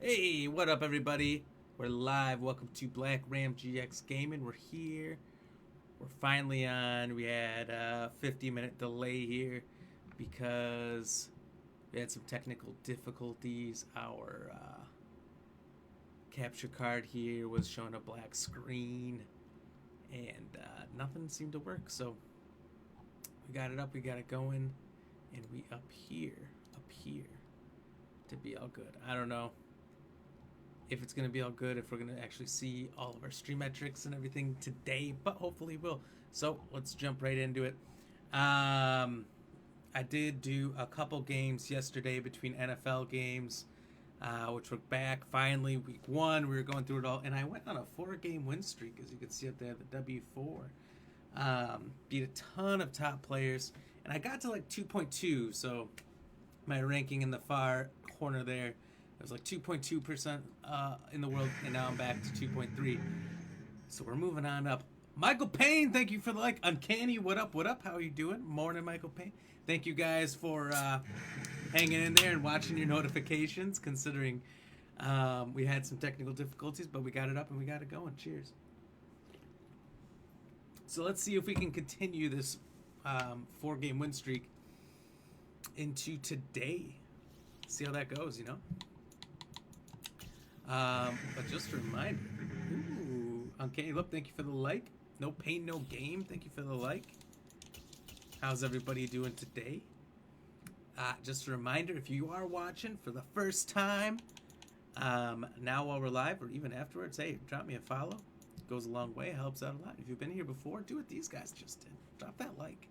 Hey, what up, everybody? We're live. Welcome to Black Ram GX Gaming. We're here. We're finally on. We had a 50-minute delay here because we had some technical difficulties. Our capture card here was showing a black screen, and nothing seemed to work. So we got it up, we got it going, and we up here to be all good. I don't know if it's going to be all good, if we're going to actually see all of our stream metrics and everything today, but hopefully we'll. So let's jump right into it. I did do a couple games yesterday between NFL games, which were back finally. Week 1, we were going through it all, and I went on a 4-game win streak, as you can see up there, the W4. Beat a ton of top players, and I got to like 2.2, so my ranking in the far corner there, it was like 2.2% in the world, and now I'm back to 2.3. So we're moving on up. Michael Payne, thank you for the like. Uncanny, what up, what up? How are you doing? Morning, Michael Payne. Thank you guys for hanging in there and watching your notifications, considering we had some technical difficulties, but we got it up and we got it going. Cheers. So let's see if we can continue this 4-game win streak into today. See how that goes, you know? But just a reminder, Uncanny Look, thank you for the like. No pain, no game, thank you for the like. How's everybody doing today? Just a reminder, if you are watching for the first time, now while we're live or even afterwards, hey, drop me a follow. It goes a long way, it helps out a lot. If you've been here before, do what these guys just did. Drop that like.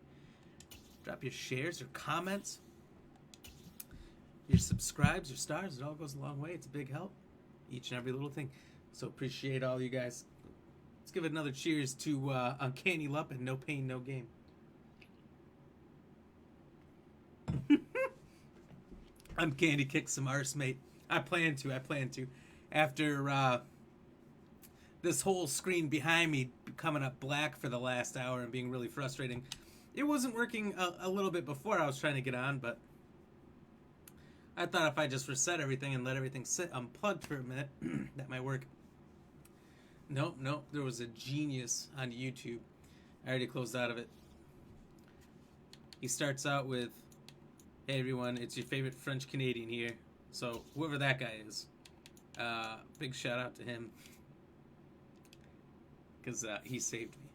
Drop your shares, your comments, your subscribes, your stars. It all goes a long way. It's a big help. Each and every little thing. So appreciate all you guys. Let's give it another cheers to Uncanny Lup and No Pain, No Game. Uncanny kick some arse, mate. I plan to. After this whole screen behind me coming up black for the last hour and being really frustrating. It wasn't working a little bit before I was trying to get on, but I thought if I just reset everything and let everything sit unplugged for a minute, that might work. Nope. There was a genius on YouTube. I already closed out of it. He starts out with, "Hey everyone, it's your favorite French Canadian here." So whoever that guy is, big shout out to him, because he saved me.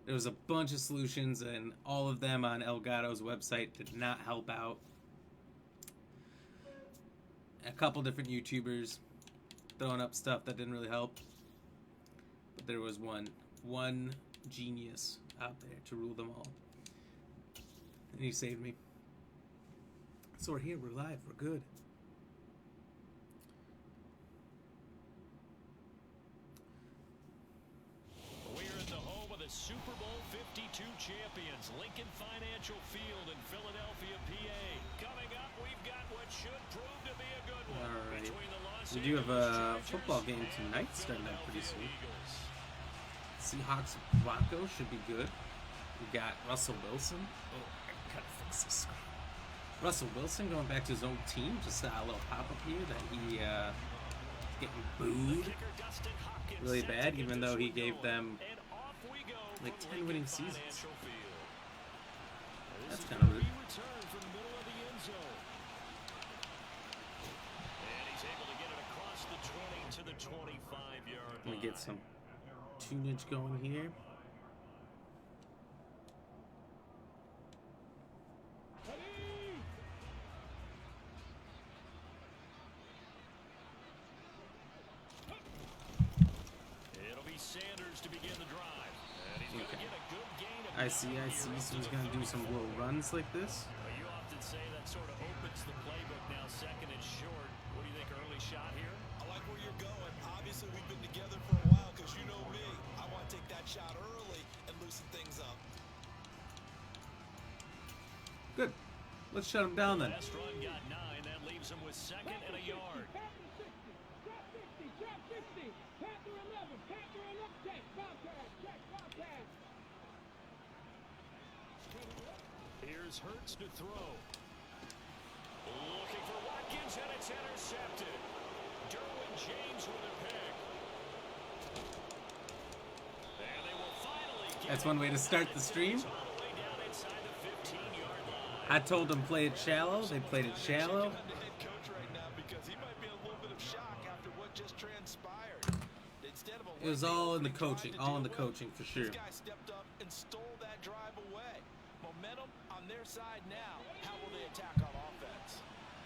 There was a bunch of solutions, and all of them on Elgato's website did not help out. A couple different YouTubers throwing up stuff that didn't really help. But there was one genius out there to rule them all. And he saved me. So we're here, we're live, we're good. We're in the home of the Super Bowl 52 champions, Lincoln Financial Field in Philadelphia, PA. Coming up, we've got what should prove to be a good one. All right. Between the Los We do have a Angeles football game Chargers and tonight starting up pretty soon. Eagles. Seahawks Broncos should be good. We got Russell Wilson. Oh, I gotta fix this screen. Russell Wilson going back to his own team. Just a little pop-up here that he getting booed really bad, even though he gave them like 10 winning seasons. That's kind of rude. Let me get some tunage going here. It'll be Sanders to begin the drive. And he's going to get a good gain of I see. So he's going to do some little runs like this. Well, you often say that sort of opens the playbook now, second and short. What do you think, early shot here? I like where you're going. Obviously, we've been together for a while because you know me. I want to take that shot early and loosen things up. Good. Let's shut him down then. Last run got 9. That leaves him with second and a yard. Here's Hurts to throw. Looking for Watkins, and it's intercepted. That's one way to start the stream. I told them play it shallow. They played it shallow. It was all in the coaching. All in the coaching for sure. This guy stepped up and stole that drive away. Momentum on their side now. How will they attack on offense?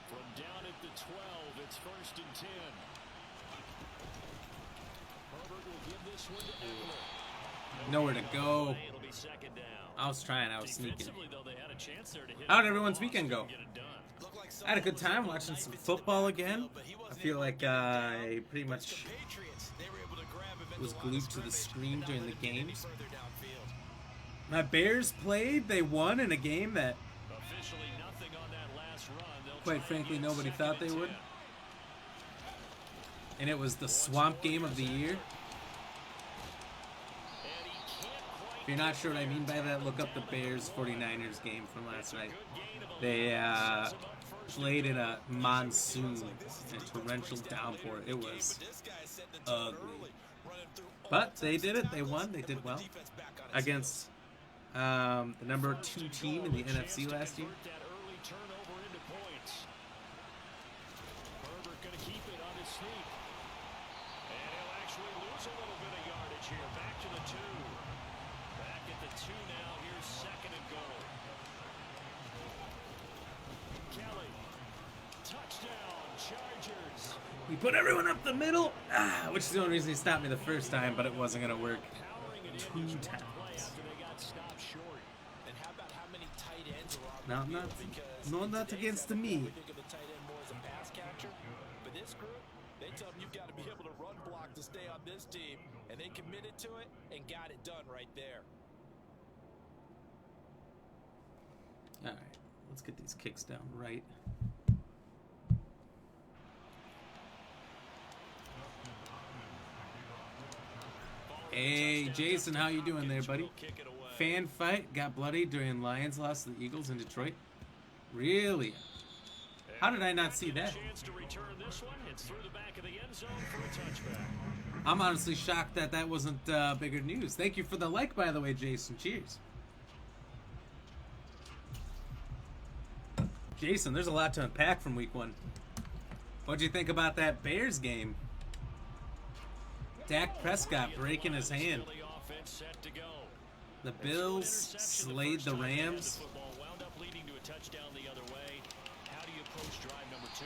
From down at the 12, it's 1st and 10. Herbert will give this one to Eckler. Nowhere to go. It'll be 2nd down. I was trying. I was sneaking. Defensively, though, they had a chance there to hit How'd everyone's weekend go? get it done. I had a good time watching some football again. I feel like I pretty much was glued to the screen during the games. My Bears played. They won in a game that, Officially nothing on that last run. They'll quite try frankly, again, nobody 2nd thought they and would. 10. And it was the swamp game of the year. And he can't quite If you're not sure what I mean by that, look up the Bears 49ers game from last night. They played in a monsoon and torrential downpour. It was ugly. But they did it. They won. They did well against the number 2 team in the NFC last year. that early turnover into points. Herbert going to keep it on his sneak. And he'll actually lose a little bit of yardage here. Back to the 2. Back at the 2 now. Here's 2nd and goal. Kelly. Touchdown. Chargers. We put everyone up the middle, which is the only reason he stopped me the first time, but it wasn't going to work Powering it 2 in times. after they got stopped short. And how about how many tight ends are on No, the not, field? Because no, in not today's against NFL, me. we think of the tight end more as a pass catcher. But this group, they tell them you've got to be able to run block to stay on this team. And they committed to it and got it done right there. All right, let's get these kicks down right. Hey, Jason, how you doing there, buddy? Kick it away. Fan fight got bloody during Lions loss to the Eagles in Detroit. Really? How did I not see that? Chance to return this one. It's through the back of the end zone for a touchback. I'm honestly shocked that that wasn't bigger news. Thank you for the like, by the way, Jason. Cheers. Jason, there's a lot to unpack from week 1. What'd you think about that Bears game? Dak Prescott breaking his hand. The offense set to go. The Bills slayed the Rams. Football wound up leading to a touchdown the other way. How do you approach drive number 2?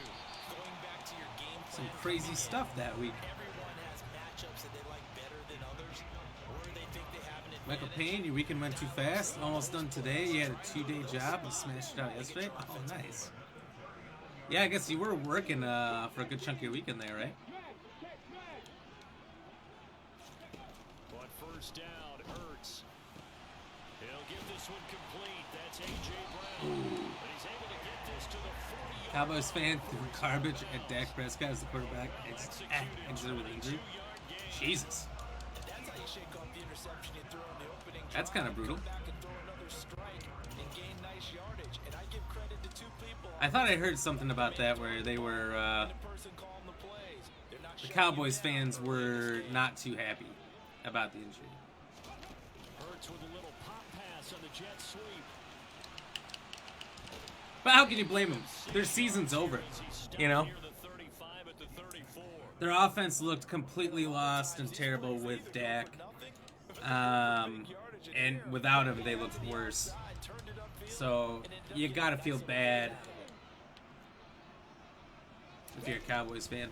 Going back to your game plan. Some crazy stuff that week. Everyone has matchups that they like better than others, or they think they have an advantage. Michael Payne, your weekend went too fast. Almost done today. You had a 2-day job. You smashed it out yesterday. Oh, nice. Yeah, I guess you were working for a good chunk of your weekend there, right? But first down, Ertz. He'll give this one complete. That's A.J. Brown. But he's able to get this to the 40. Cowboys fan threw garbage at Dak Prescott as the quarterback. Exited with injury. Jesus. That's how you shake off the interception you threw on the opening drive. That's kind of brutal. Come back and throw another strike and gain nice yardage. And I give credit to 2 people. I thought I heard something about that where they were, The person calling the plays. They're not the showing Cowboys you fans down were not too happy about the injury. Ertz with a little pop pass on the jet sweep. But how can you blame them? Their season's over, you know? Near the 35 at the 34. Their offense looked completely lost and terrible with Dak. And without him, they looked worse. So you gotta feel bad if you're a Cowboys fan.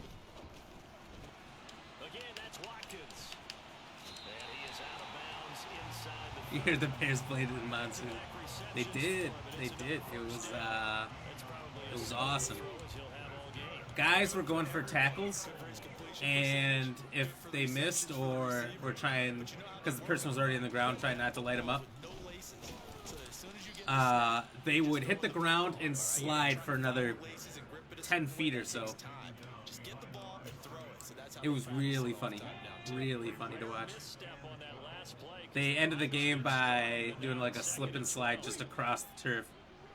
Again, that's Watkins. And he is out of bounds inside the You hear the Bears played in monsoon. They did. They did. It was awesome. Guys were going for tackles, and if they missed or were trying, because the person was already in the ground, trying not to light them up, they would hit the ground and slide for another 10 feet or so. It was really funny. Really funny to watch. They ended the game by doing like a slip and slide just across the turf.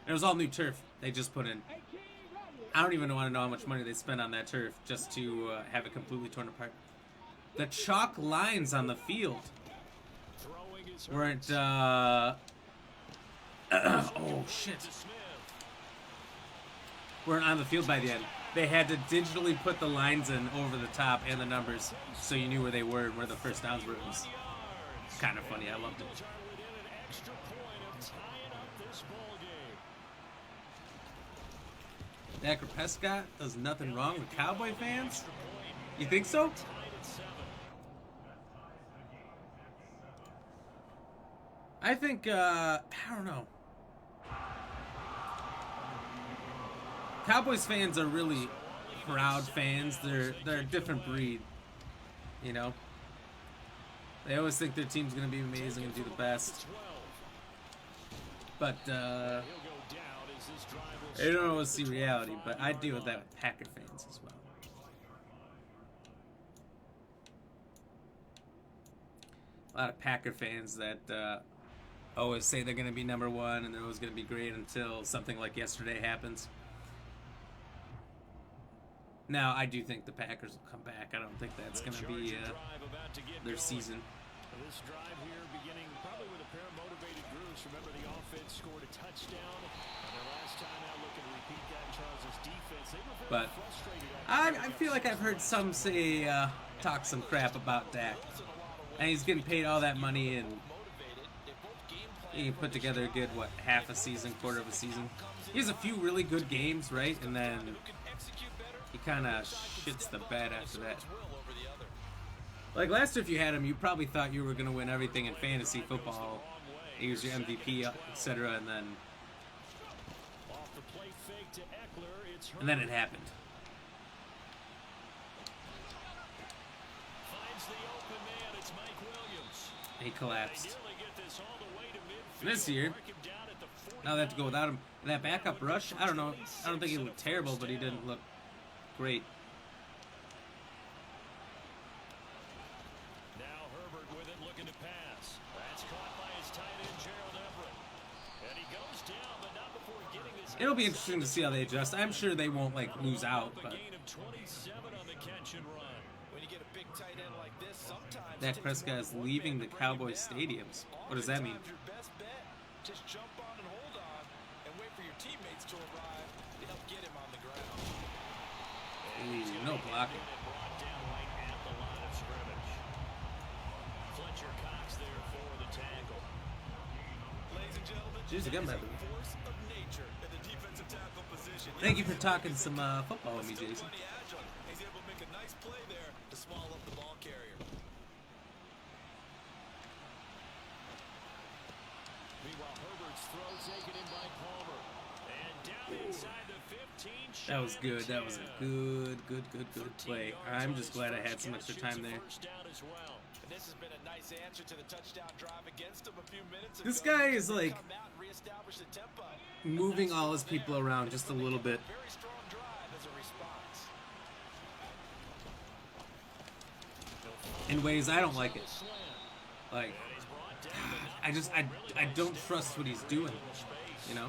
It was all new turf they just put in. I don't even want to know how much money they spent on that turf just to have it completely torn apart. The chalk lines on the field weren't, oh, shit. Weren't on the field by the end. They had to digitally put the lines in over the top and the numbers so you knew where they were and where the first downs were. It was kind of funny. I loved it. Dak Prescott does nothing wrong with Cowboy fans? You think so? I think, I don't know. Cowboys fans are really proud fans. They're a different breed, you know? They always think their team's going to be amazing and do the best. But, they don't always see reality, but I deal with that with Packer fans as well. A lot of Packer fans that always say they're going to be number one and they're always going to be great until something like yesterday happens. Now, I do think the Packers will come back. I don't think that's going to be their season. This drive here beginning probably with a pair of motivated groups. Remember, the offense scored a touchdown. And their last time out looking to repeat that in Charles' defense. They were very frustrated. I feel like I've heard some say, talk some crap about Dak. And he's getting paid all that money and he can put together a good, half a season, quarter of a season. He has a few really good games, right? And then he kind of shits the bed after that. Like last year, if you had him, you probably thought you were going to win everything in fantasy football. He was your MVP, etc. And then it happened. He collapsed. This year, now they have to go without him. And that backup rush, I don't know. I don't think he looked terrible, but he didn't look great. Now Herbert with it, looking to pass. That's caught by his tight end, Gerald Everett. And he goes down, but not before getting this. It'll be interesting to see how they adjust. I'm sure they won't lose out, but Dak Prescott is leaving the Cowboys stadiums. What does that mean? Just jump on and hold on and wait for your teammates to arrive to help get him on the ground. Ooh, no blocking. Fletcher Cox there for the tackle. Ladies and gentlemen, Jeez, again, man. force of nature in the defensive tackle position. Thank you for talking some football with me, Jason. He's able to make a nice play there to swallow up the ball carrier. Meanwhile, Herbert's throw taken in by Palmer. And down inside the 15. That was good. That was a good play. I'm just glad I had some extra time there. This has been a nice answer to the touchdown drive against him a few minutes ago. This guy is like moving all his people around just a little bit. Very strong drive as a response. In ways I don't like it. Like, I don't trust what he's doing, you know?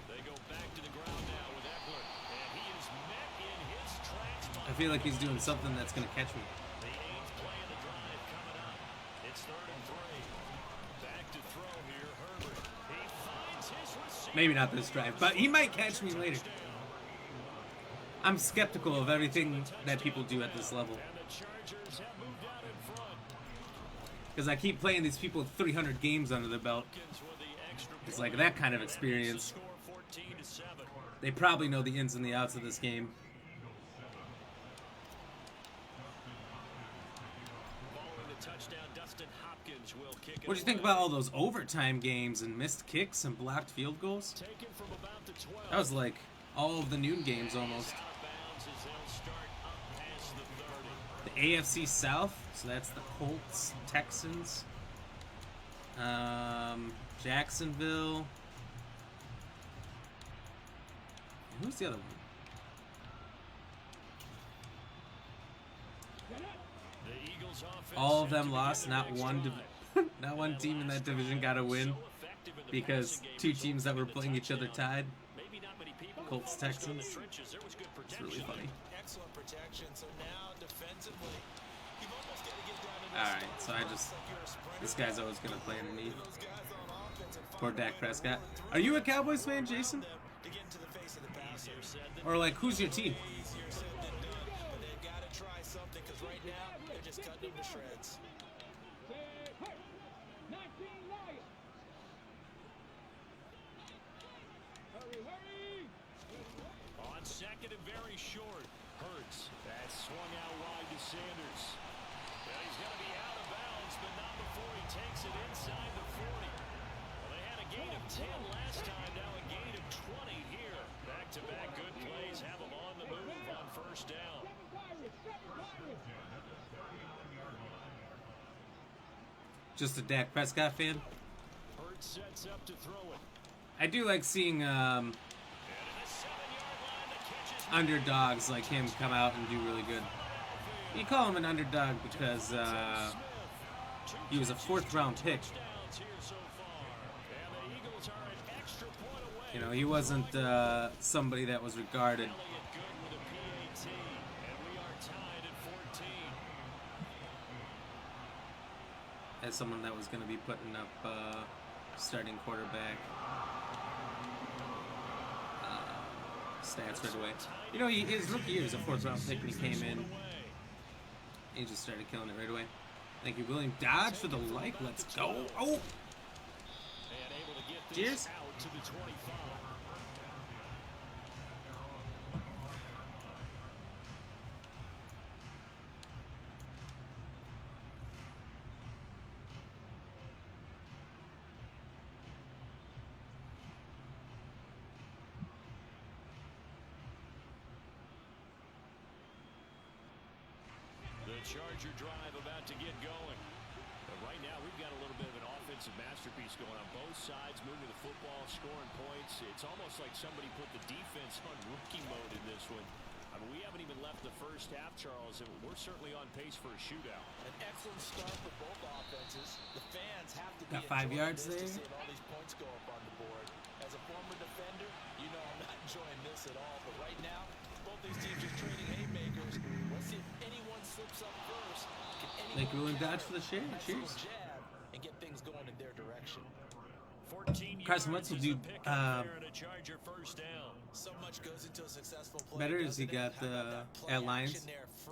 They go back to the ground now with Eckler, and he is met in his tracks. I feel like he's doing something that's going to catch me. The 8th play of the drive coming up. It's 3rd and 3. Back to throw here, Herbert. He finds his receiver. Maybe not this drive, but he might catch me later. I'm skeptical of everything that people do at this level. And the Chargers have moved out in front. Because I keep playing these people with 300 games under their belt. It's like that kind of experience. They probably know the ins and the outs of this game. What do you think about all those overtime games and missed kicks and blocked field goals? That was like all of the noon games almost. The AFC South, so that's the Colts, Texans, Jacksonville. Who's the other one? All of them lost. Not one team in that division got a win because two teams that were playing each other tied. Colts, Texans. It's really funny. Excellent protection. So now defensively, you've almost Alright, so this guy's always going to play underneath. Poor Dak Prescott. Are you a Cowboys fan, Jason? Or like, who's your team? On second and very short. Hurts. That swung out wide to Sanders. Well, he's going to be out of bounds, but not before he takes it inside the 40. Well, they had a gain of 10 last time, now a gain of 20 here. Back-to-back good plays have them on the move on first down. Just a Dak Prescott fan? Hurts sets up to throw it. I do like seeing underdogs like him come out and do really good. You call him an underdog because he was a 4th-round pick. You know, he wasn't somebody that was regarded as someone that was going to be putting up starting quarterback stats right away. You know, his rookie year was a 4th-round pick and he came in. He just started killing it right away. Thank you, William Dodge, for the like. Let's go. Oh! Cheers. Charger drive about to get going. But right now, we've got a little bit of an offensive masterpiece going on both sides, moving the football, scoring points. It's almost like somebody put the defense on rookie mode in this one. I mean, we haven't even left the first half, Charles, and we're certainly on pace for a shootout. An excellent start for both offenses. The fans have to be got 5 yards there. To see all these points go up on the board. As a former defender, you know I'm not enjoying this at all. But right now, both these teams are trading haymakers. Let's see if anyone slips up first. Thank you, William Dodge, for the share. Cheers. And get things going in their direction. Carson Wentz will do So much goes into a successful play. better as he got at Lions.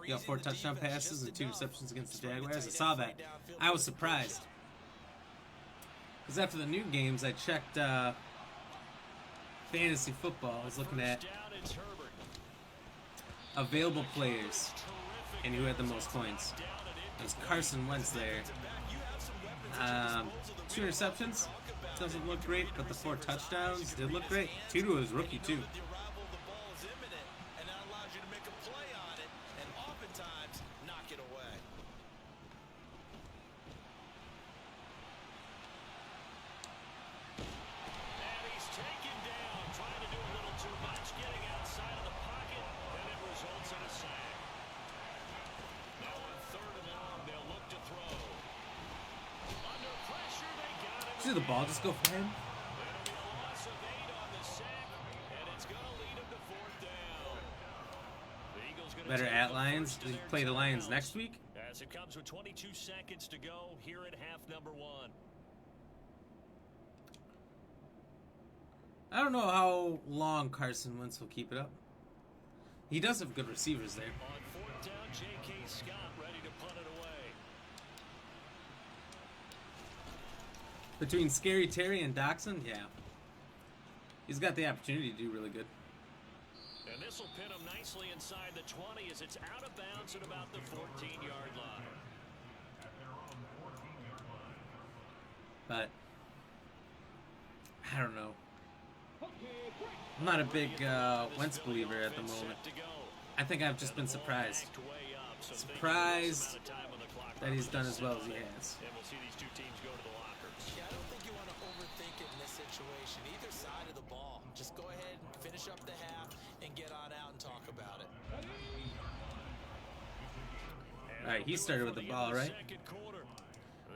He got 4 touchdown passes and 2 receptions against the Jaguars. I saw that. I was surprised. Because after the new games, I checked fantasy football. I was looking at available players and who had the most points. It was Carson Wentz there. 2 interceptions. Doesn't look great, but the 4 touchdowns did look great. 2 to his rookie, too. Did the ball just go for him? Better at Lions. Does he play the Lions next week? As it comes with 22 seconds to go here at half number 1. I don't know how long Carson Wentz will keep it up. He does have good receivers there. On 4th down, J.K. Scott ready to punt it away. Between Scary Terry and Doxson, yeah. He's got the opportunity to do really good. And this will pin him nicely inside the 20 as it's out of bounds at about the 14-yard line. But I don't know. I'm not a big Wentz believer at the moment. I think I've just been surprised. Surprised that he's done as well as he has. And we'll see these two teams go to the lockers. Yeah, I don't think you want to overthink it in this situation. Either side of the ball. Just go ahead and finish up the half and get on out and talk about it. Alright, he started with the ball, right?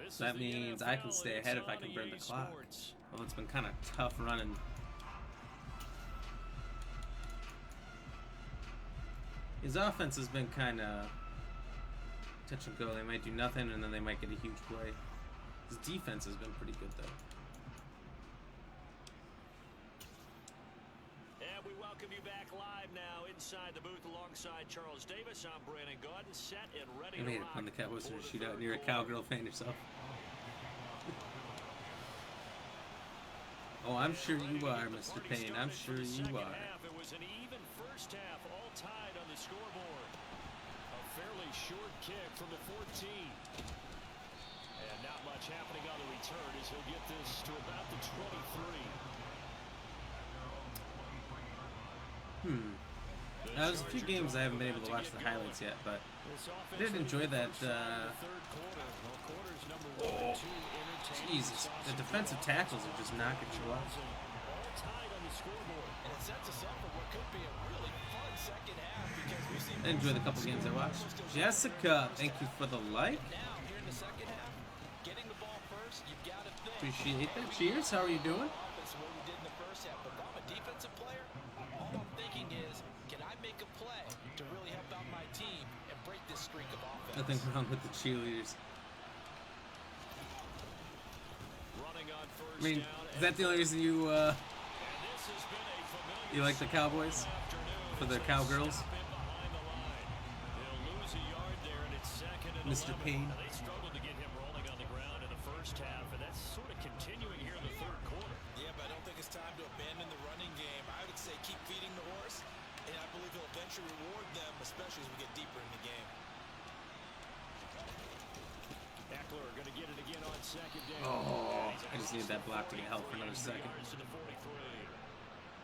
So that means I can stay ahead if I can burn the clock. Well, it's been kind of tough running. His offense has been kind of touch and go. They might do nothing, and then they might get a huge play. His defense has been pretty good, though. And we welcome you back live now inside the booth alongside Charles Davis. I'm Brandon Gaudin, set and ready I made it on the Cowboys for a shootout, and you're a Cowgirl fan yourself. Oh, I'm sure you are, Mr. Payne. I'm sure you are. It was an even first half, all tied on the scoreboard. A fairly short kick from the 14. And not much happening on the return as he'll get this to about the 23. There's a few games I haven't been able to watch the highlights yet, but I did enjoy that. Oh, Jesus. The defensive tackles are just knocking you off. I enjoyed the couple games I watched. Jessica, thank you for the like. Appreciate that. Cheers. How are you doing? Nothing wrong with the cheerleaders. I mean, is that the only reason you you like the Cowboys? For the Cowgirls? Mr. Payne. They struggled to get him rolling on the ground in the first half, and that's sort of continuing here in the third quarter. Yeah, but I don't think it's time to abandon the running game. I would say keep feeding the horse, and I believe he'll eventually reward them, especially as we get deeper in the game. Eckler going to get it again on second down. Oh, I just need that block to get help for another second.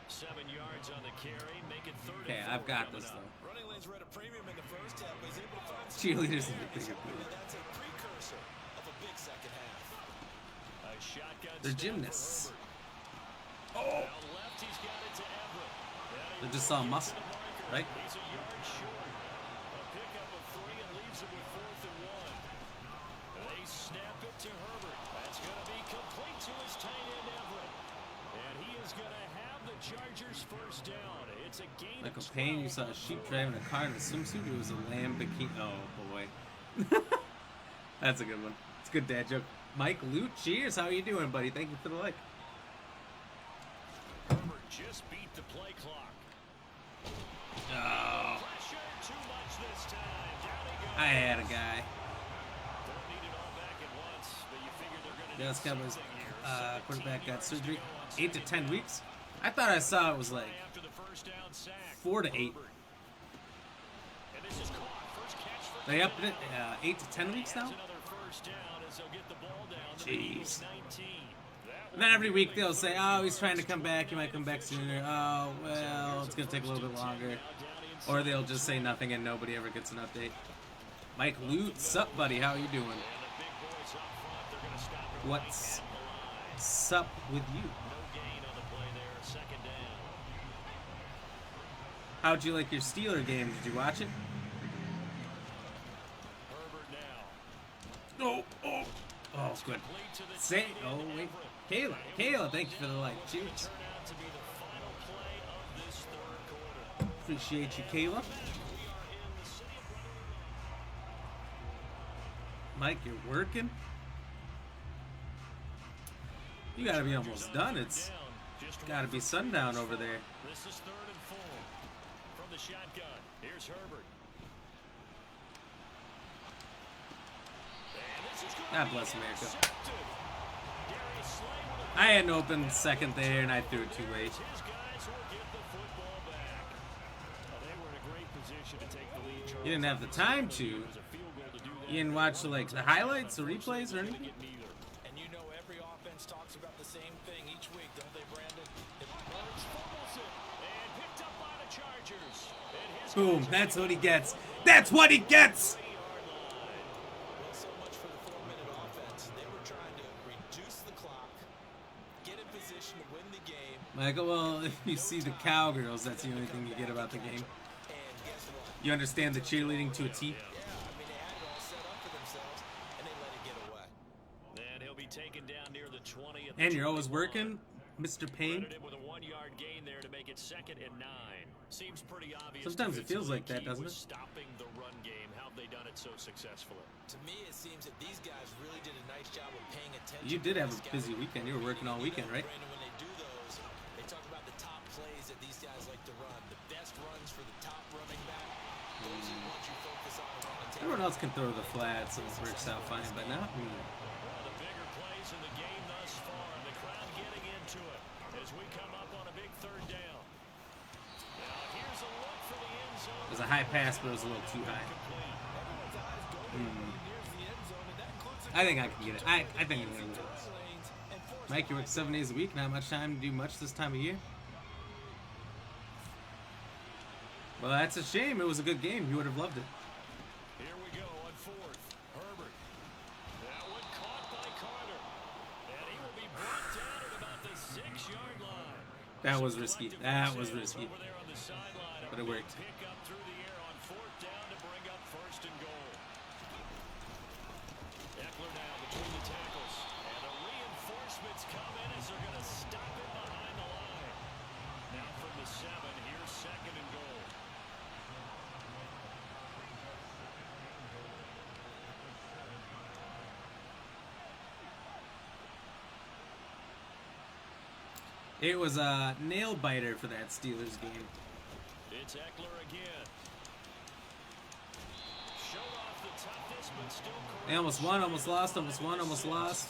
7 yards on the carry, make it 34. Okay, I've got this though. Running lanes were at a premium in the first half, but he's able to find Cheerleaders in the bigger pool. That's a precursor of a big second half. A shotgun. They're gymnasts. Oh. Left, he's got it to Everett. They're just all muscle, right? He's a yard short. A pickup of 3 and leaves it with 4th and 1. They snap it to Herbert. That's going to be complete to his tight end Everett. And he is going to have the Chargers first down. It's a gain. Michael Payne, you saw a sheep driving a car in a swimsuit. It was a Lamborghini. Oh boy, that's a good one. It's a good dad joke. Mike Lute, cheers. How are you doing, buddy? Thank you for the like. Herbert just beat the play clock. Oh, Pressure too much this time. Down he goes. I had a guy. Don't need it all back at once, but you figure they're going to Dallas do Cowboys something here. quarterback 17 got yards surgery. to go on 8 to second 10 down. weeks. I thought I saw it was like After the first down sack, 4 to 8. Herbert. And this is caught. First catch for They upped it 8 to 10 weeks now. That's another first down as they'll get the ball down to the Jeez. Eagles 19. And then every week they'll say, "Oh, he's trying to come back. He might come back sooner." Oh, well, it's gonna take a little bit longer. Or they'll just say nothing and nobody ever gets an update. Mike Lute, sup, buddy? How you doing? What's sup with you? How'd you like your Steeler game? Did you watch it? Oh, good. Say, oh wait, Kayla, thank you for the like. Cheers. Appreciate you, Kayla. Mike, you're working? You gotta be almost done. It's gotta be sundown over there. This is 3rd and 4 from the shotgun. Here's Herbert. God bless America. I had an open second there and I threw it too late. You didn't have the time to. You didn't watch like the highlights, the replays, or anything? And you know every offense talks about the same thing each week, don't they, Brandon? Boom, that's what he gets. That's what he gets! Well, so much for the 4-minute offense. They were trying to reduce the clock, get in position to win the game. Michael, well, if you see the Cowgirls, that's the only thing you get about the game. And guess what? You understand the cheerleading to a T? Yeah, I mean, they had it all set up for themselves, and they let it get away. And he'll be taken down near the 20. And you're always working, Mr. Payne? With a 1 1-yard gain there to make it 2nd and 9. Seems pretty obvious. Sometimes it feels like that, doesn't it? Stopping the run game. How have they done it so successfully? To me, it seems that these guys really did a nice job of paying attention. You did have a busy weekend. You were working all weekend, right? Brandon, when they do those, they talk about the top plays that these guys like to run. The best runs for the top running back. Those are the ones you focus on. Everyone else can throw the flats and it works out fine, but not me. One of the bigger plays in the game thus far. The crowd getting into it as we come up on a big 3rd down. Now here's a look for the end zone. It was a high pass, but it was a little too high. I think I can get it. I think I'm going to get this. Mike, you work 7 days a week. Not much time to do much this time of year. Well, that's a shame. It was a good game. You would have loved it. Here we go on 4th. Herbert. That one caught by Carter. And he will be brought down at about the 6-yard line. That was risky. That was risky. Over there on the sideline. But it worked. Pick up through the air on 4th down to bring up 1st and goal. Eckler now between the tackles. And the reinforcements come in as they're going to stop it behind the line. Now from the 7, here's 2nd and goal. It was a nail biter for that Steelers game. It's Eckler again. Showed off the toughness, but still They almost won, almost lost, almost won, almost lost.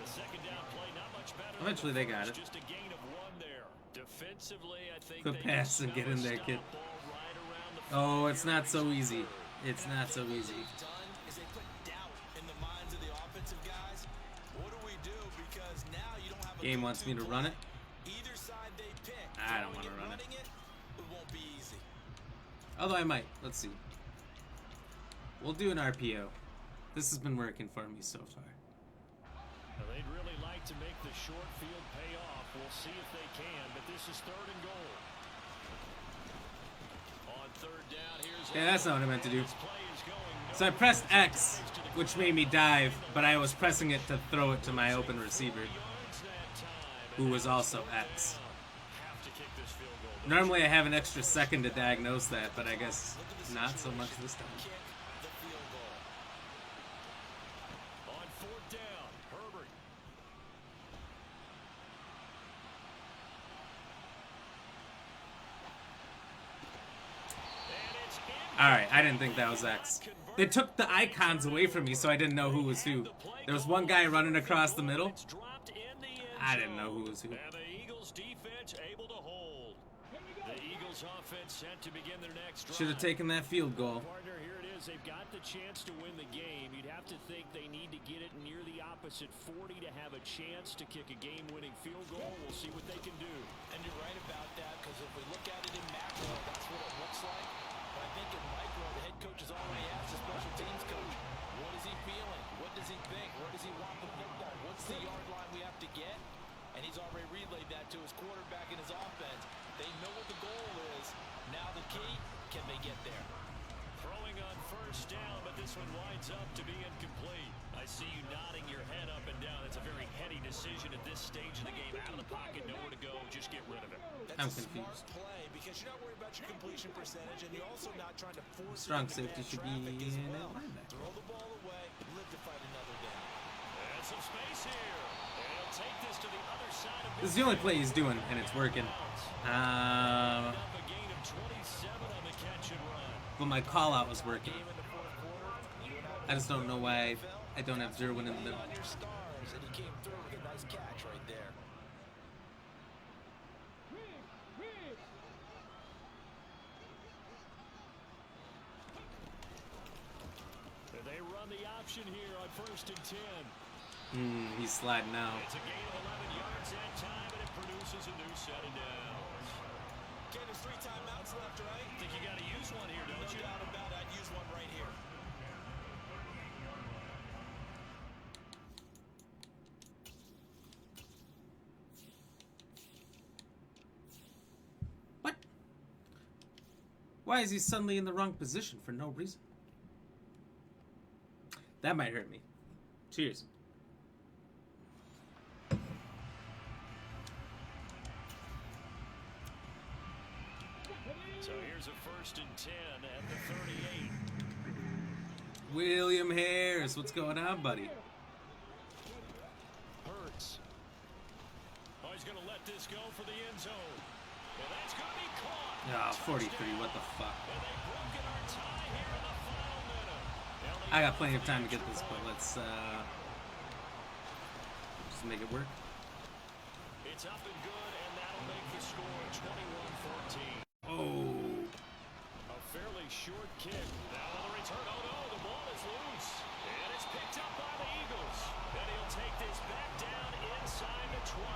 the 2nd down play, not much better. Eventually they got it. Just a gain of 1 there. Defensively, I think Good they pass can and get in there, stop kid. ball right around the Oh, it's not so easy. It's not so easy. Done is they put doubt in the minds of the offensive guys. What do we do? Because now you don't have a Game wants me to run it. Either side they pick. I don't Throwing wanna run it. running it won't be easy. Although I might. Let's see. We'll do an RPO. This has been working for me so far. Now, they'd really like to make the short field pay off. We'll see if they can, but this is 3rd and goal. On 3rd down, here's Yeah, that's not what I meant to do. this play is going So I pressed X, which made me dive, but I was pressing it to throw it to my open receiver, yards that time. who was also X. Have to kick this field goal. Normally I have an extra second to diagnose that, but I guess not so much this time. Kick the field goal. On 4th down, Herbert. And it's in. Alright, I didn't think that was X. They took the icons away from me, so I didn't know who was who. There was one guy running across the middle. It's dropped in the end I didn't know zone. who was who. And the Eagles defense able to hold. The Eagles offense set to begin their next drive. Should have taken that field goal. Partner, here it is. They've got the chance to win the game. You'd have to think they need to get it near the opposite 40 to have a chance to kick a game-winning field goal. We'll see what they can do. And you're right about that, because if we look at it in macro, that's what it looks like. But I think in micro, the head coach has already asked the special teams coach, what is he feeling? What does he think? Where does he want the football? What's the yard line we have to get? And he's already relayed that to his quarterback and his offense. They know what the goal is. Now the key, can they get there? Throwing on 1st down, but this one winds up to be incomplete. I see you nodding your head up and down. It's a very heady decision at this stage of the game. Out of the pocket, nowhere to go. Just get rid of it. I'm That's a smart confused. play because you're not worried about your completion percentage, and you're also not trying to force it Strong into safety bad should be traffic as in well. at linebacker. Throw the ball away, live to fight another day. And some space here. And he'll take this to the other side of This is the only play he's doing, and it's working. Up a gain of 27 on the catch and run. But my call out was working. Game in the fourth quarter, you and I just don't know why I don't have Zerwin in the middle. on your stars, and he came through with a nice catch right there. And they run the option here on 1st and 10. He's sliding out. It's a gain of 11 yards that time, and it produces a new set of downs. Okay, there's 3 timeouts left, right? I think you got to use one here, No don't you? doubt about it. I'd use one right here. What? Why is he suddenly in the wrong position for no reason? That might hurt me. Cheers. So here's a 1st and 10 at the 38. William Harris, what's going on, buddy? Hurts. Oh, he's going to let this go for the end zone. And that's going to be caught. Ah, 43, what the fuck? And they've broken our tie here in the final minute. I got plenty of time to get this, but let's just make it work. It's up and good, and that'll make the score 21-14. Oh. A fairly short kick. Now on the return. Oh, no, the ball is loose. And it's picked up by the Eagles. And he'll take this back down inside the 20.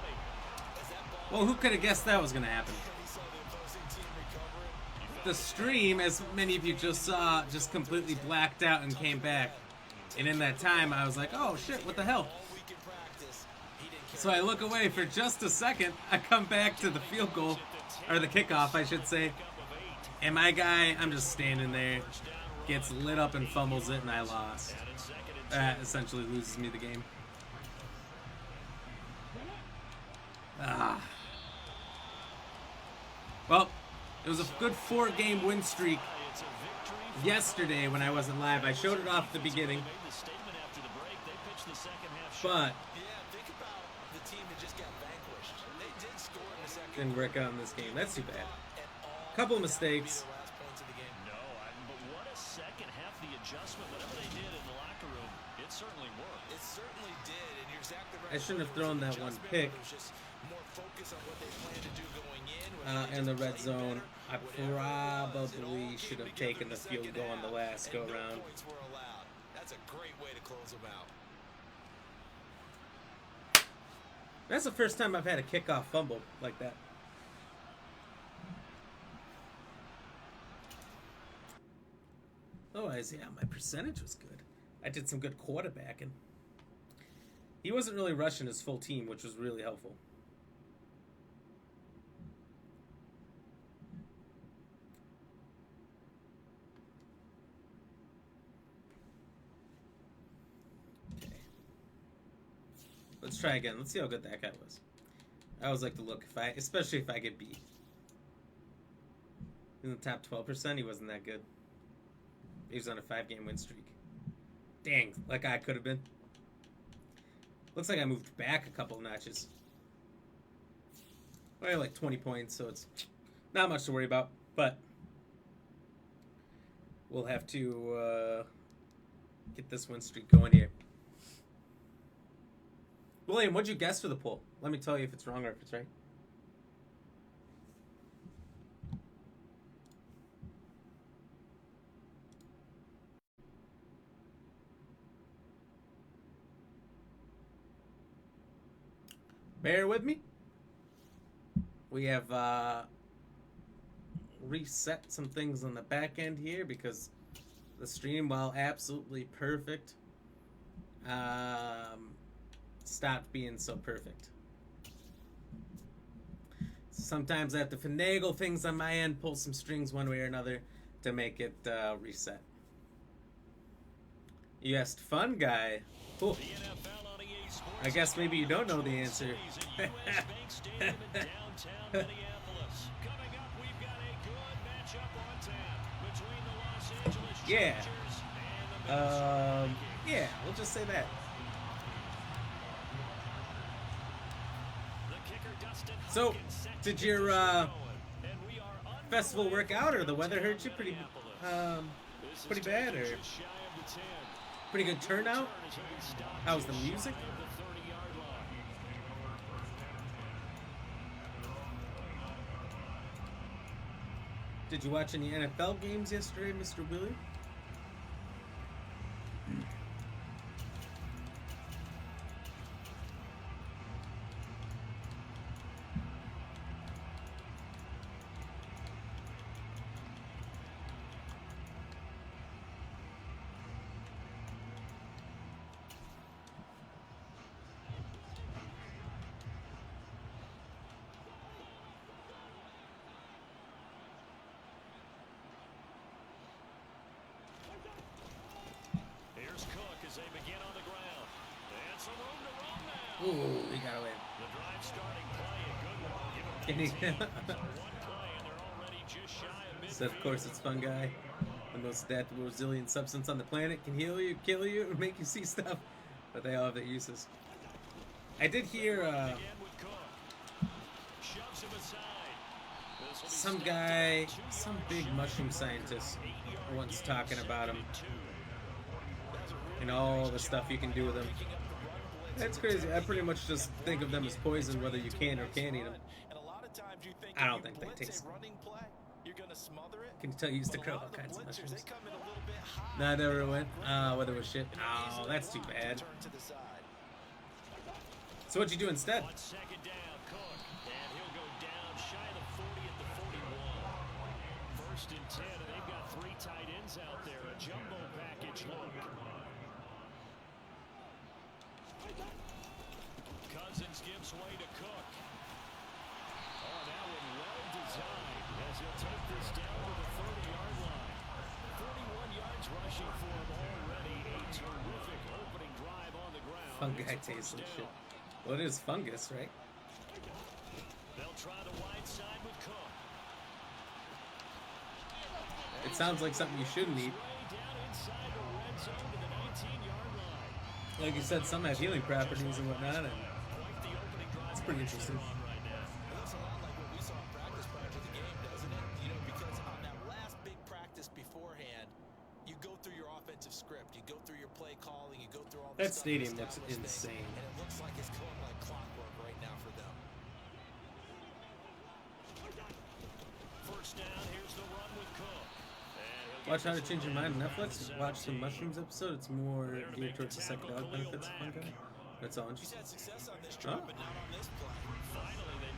Well, who could have guessed that was going to happen? The stream, as many of you just saw, just completely blacked out and came back. And in that time, I was like, oh, shit, what the hell? So I look away for just a second. I come back to the field goal, or the kickoff, I should say. And my guy, I'm just standing there, gets lit up and fumbles it, and I lost. That essentially loses me the game. Ah. Well, it was a good 4-game win streak yesterday when I wasn't live. I showed it off at the beginning. But didn't work out in this game. That's too bad. Couple of mistakes. No, but what a second half, the adjustment, whatever they did in the locker room, it certainly worked. It certainly did, and you're exactly right. I shouldn't have thrown that one pick. More focus on what they plan to do going in. In the red zone. I probably should have taken the field goal on the last go round. That's a great way to close them out. That's the first time I've had a kickoff fumble like that. Otherwise, yeah, my percentage was good. I did some good quarterbacking. He wasn't really rushing his full team, which was really helpful. Okay. Let's try again. Let's see how good that guy was. I always like to look, especially if I get beat. In the top 12%, he wasn't that good. He was on a 5-game win streak. Dang, like I could have been. Looks like I moved back a couple notches. I had like 20 points, so it's not much to worry about. But we'll have to get this win streak going here. William, what'd you guess for the poll? Let me tell you if it's wrong or if it's right. Bear with me. We have reset some things on the back end here because the stream, while absolutely perfect, stopped being so perfect. Sometimes I have to finagle things on my end, pull some strings one way or another to make it reset. You asked Fun Guy. Cool. I guess maybe you don't know the answer. Yeah. Yeah, we'll just say that. So, did your festival work out, or the weather hurt you pretty bad, or pretty good turnout? How's the music? Did you watch any NFL games yesterday, Mr. Willie? They begin on the ground. And some room to run now. Ooh, he got away. The drive starting play, a good one. Give him 19. So one play, and they're already just shy of So of course it's fungi. The most adaptable, resilient substance on the planet, can heal you, kill you, or make you see stuff. But they all have their uses. I did hear some guy, some big mushroom scientist once talking about them. And all the stuff you can do with them. That's crazy. I pretty much just think of them as poison, whether you can or can't eat them. I don't think they taste good. Can you tell you used to grow all kinds of mushrooms? No, I never went. Whether it was shit. Oh, that's too bad. So what'd you do instead? First and 10, and they've got 3 tight ends out there. A jumbo package look. Cousins gives way to Cook. Oh, that one well designed as he'll take this down to the 30-yard line. 41 yards rushing for him already. A terrific opening drive on the ground. Fungi tastes like shit. Well, it is fungus, right? They'll try the wide side with Cook. It sounds like something you shouldn't eat. Like you said, some have healing properties and whatnot, and it's pretty interesting. It looks a lot like what we saw in practice prior to the game, doesn't it? You know, because on that last big practice beforehand, you go through your offensive script, you go through your play calling, you go through all the That stuff stadium you looks established insane. And it looks like it's going like clockwork right now for them. First down, here's the run with Cook. Watch How to Change Your Mind on Netflix. Watch the Mushrooms episode. It's more geared towards the psychedelic benefits of fungi. That's all He's interesting. had success on this drive, but not on this play.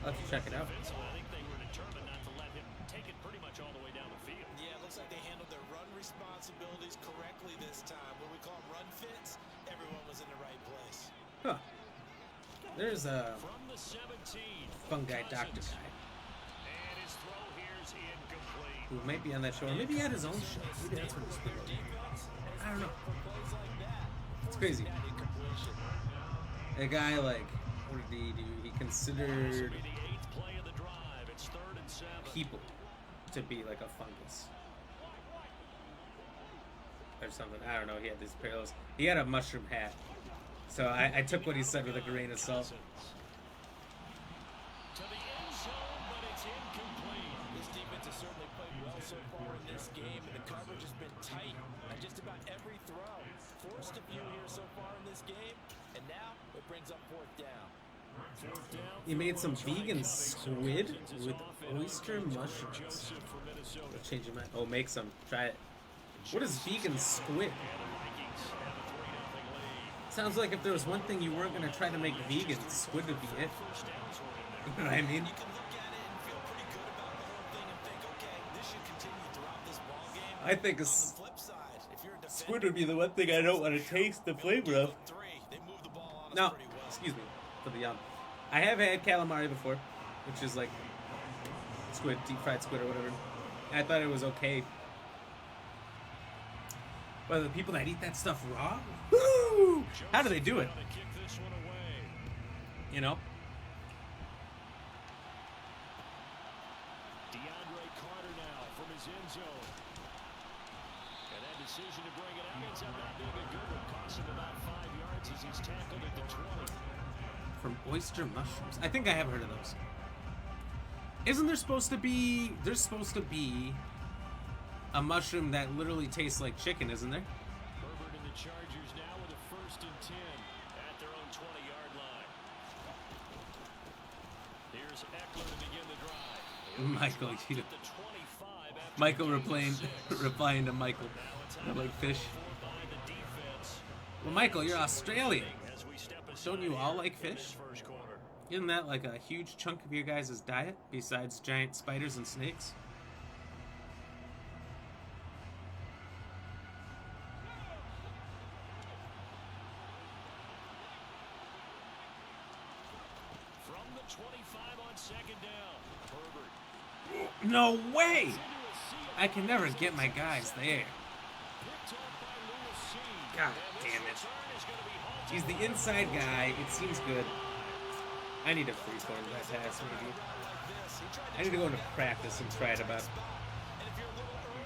I'll have to check it out. I think they were determined not to let him take it pretty much all the way down the field. Yeah, it looks like they handled their run responsibilities correctly this time. What we call run fits, everyone was in the right place. Huh. There's a From the 17, fungi doctor guy and his throw here's incomplete. who might be on that show, or maybe he had his own show. Maybe that's what he's doing. I don't know. It's crazy. A guy, like, what did he do? He considered Be the 8th play of the drive. It's 3rd and 7. people to be like a fungus or something. I don't know. He had these parallels. He had a mushroom hat. So I took what he said with a grain of salt. To the end zone, but it's incomplete. This defense has certainly played well so far in this game, and the coverage has been tight on just about every throw. Forced a few here so far in this game, and now it brings up 4th down. He made some vegan squid with oyster mushrooms. Change your mind. Oh, make some. Try it. What is vegan squid? Sounds like if there was one thing you weren't going to try to make vegan, squid would be it. You know what I mean? You can look at it and feel pretty good about the whole thing and think, okay, this should continue throughout this ball game. I think On the flip side, if you're a defender, squid would be the one thing I don't want to taste the flavor of. they move the ball on us No, pretty well. excuse me for the I have had calamari before, which is like squid, deep fried squid or whatever. And I thought it was okay. But the people that eat that stuff raw, woo! How do they do it? To kick this one away. You know? DeAndre Carter now from his end zone. And that decision to bring it out ends up not being a good one. Costs him about 5 yards as he's tackled at the 20. From oyster mushrooms. I think I have heard of those. Isn't there supposed to be... There's supposed to be a mushroom that literally tastes like chicken, isn't there? Herbert and the Chargers now with a 1st and 10 at their own 20-yard line. Here's Eckler to begin the drive. Michael, you know. At the 25 after Michael the replying to Michael. I like fish. by the defense. Well, Michael, you're Australian. As we step Don't you all like fish? this first quarter. Isn't that like a huge chunk of your guys' diet, besides giant spiders and snakes? From the 25 on 2nd down. Herbert No way! into a seal. I can never get my guys there. Picked up by Lewis C. God And this damn it. return is gonna be halted. He's the inside guy. It seems good. I need a free form that pass, maybe. I need to go into practice and try it about. And if you're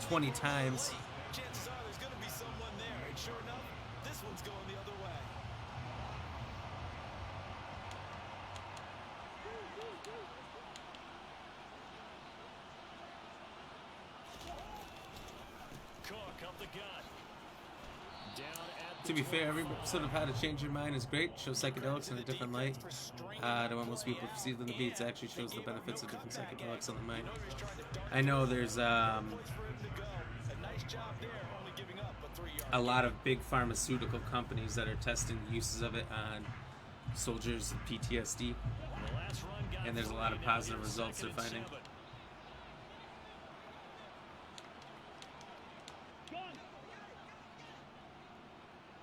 20 times. Chances are there's going to be someone there, and sure enough, this one's going the other way. Cook up the gut. Down at To be fair, every episode of How to Change Your Mind is great. Shows psychedelics in a different light. To what most people perceive them to be, it actually shows the benefits of different psychedelics on the mind. I know there's a lot of big pharmaceutical companies that are testing the uses of it on soldiers with PTSD, and there's a lot of positive results they're finding.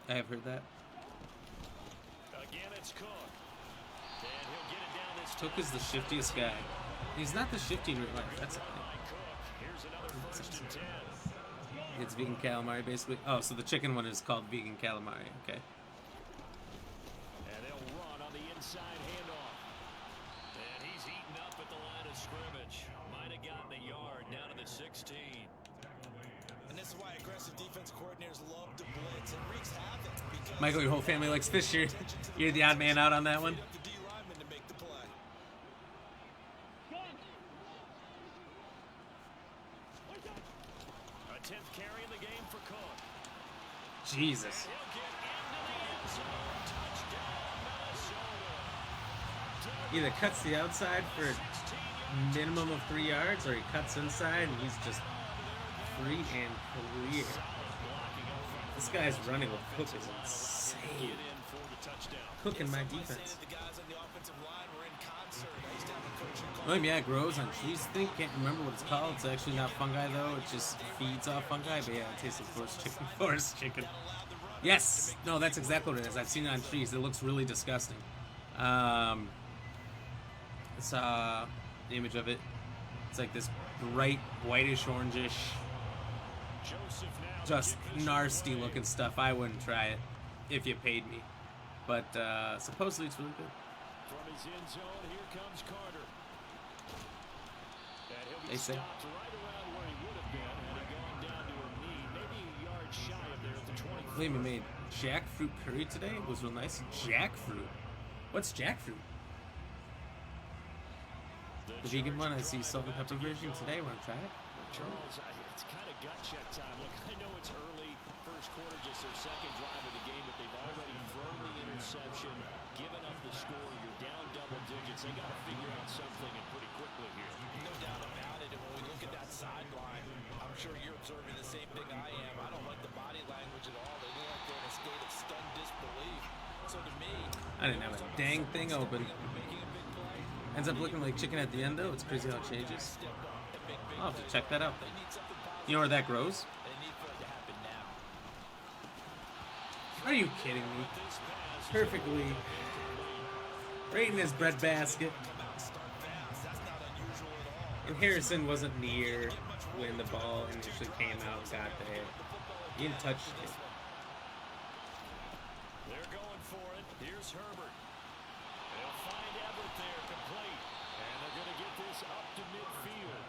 I have heard that. Again, it's Cook. And he'll get it down this Cook is the shiftiest guy. He's not the shifty in real life. That's the thing. Here's another first and 10. It's vegan calamari, basically. Oh, so the chicken one is called vegan calamari. Okay. And they'll run on the inside handoff. And he's eaten up at the line of scrimmage. Might have gotten a yard down to the 16. And this is why aggressive defense coordinators love to blitz and wreaks havoc. Because Michael, your whole family likes fish. You're the odd man out on that one. the D lineman to make the play. A 10th carry in the game for Cook. Jesus. He'll get into the end zone. Touchdown, Minnesota. Either cuts the outside for a minimum of 3 yards, or he cuts inside and he's just free and clear. This guy's running with Cook is insane. Cook in my defense. The guys on the offensive line were in concert. I used to have a coach who Oh yeah, it grows on trees. I think, can't remember what it's called. It's actually not fungi though. It just feeds off fungi. But yeah, it tastes like forest chicken. Yes, no, that's exactly what it is. I've seen it on trees. It looks really disgusting. I saw the image of it. It's like this bright whitish orangish, just nasty looking stuff. I wouldn't try it if you paid me. But supposedly it's really good. From his end zone, here comes Carter. And he'll be They say. stopped right around where he would have been had he gone down to a knee, maybe a yard shy of there at the 20. Liam made jackfruit curry today. It was real nice. Jackfruit? What's jackfruit? The vegan one. I see salt and pepper version today. Want to try it? Charles, it's kind of gut check time. Look, I know it's early, first quarter, just their second drive of the game, but they've already thrown the interception, given up the score. You're down double digits. They got to figure out something and pretty quickly here. no doubt about it. And when we look at that sideline, I'm sure you're observing the same thing I am. I don't like the body language at all. They look like they're in a state of stunned disbelief. So to me, I didn't have a dang thing open. Ends up looking like chicken at the end though. It's crazy how it changes. I'll have to check that out. You know where that grows? they need for it to happen now. Are you kidding me? Perfectly. Right in his bread basket. And Harrison wasn't near when the ball initially came out and got there. He didn't touch it. They're going for it. Here's Herbert. They'll find Everett there, complete. And they're going to get this up to midfield.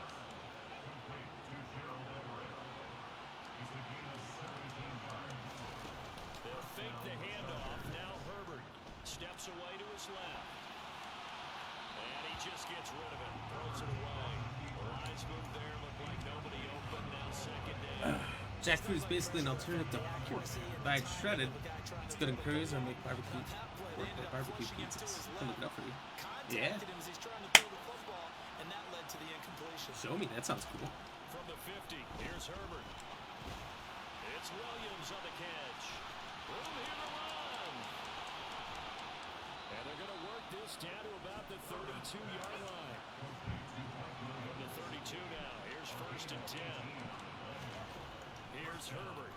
They'll fake the handoff. Now Herbert steps away to his left. And he just gets rid of it. Throws it away. Lines move there. Look like nobody open. Now second down. Jackfruit is basically an alternative to barbecue. Fried shredded. It's good in curries or make barbecue pizzas. I'll look it up for you. Yeah. Show me. That sounds cool. From the 50, here's Herbert. It's Williams on the catch. Room here to run. And they're going to work this down to about the 32-yard line. From the 32 now, here's first and 10. Here's Herbert.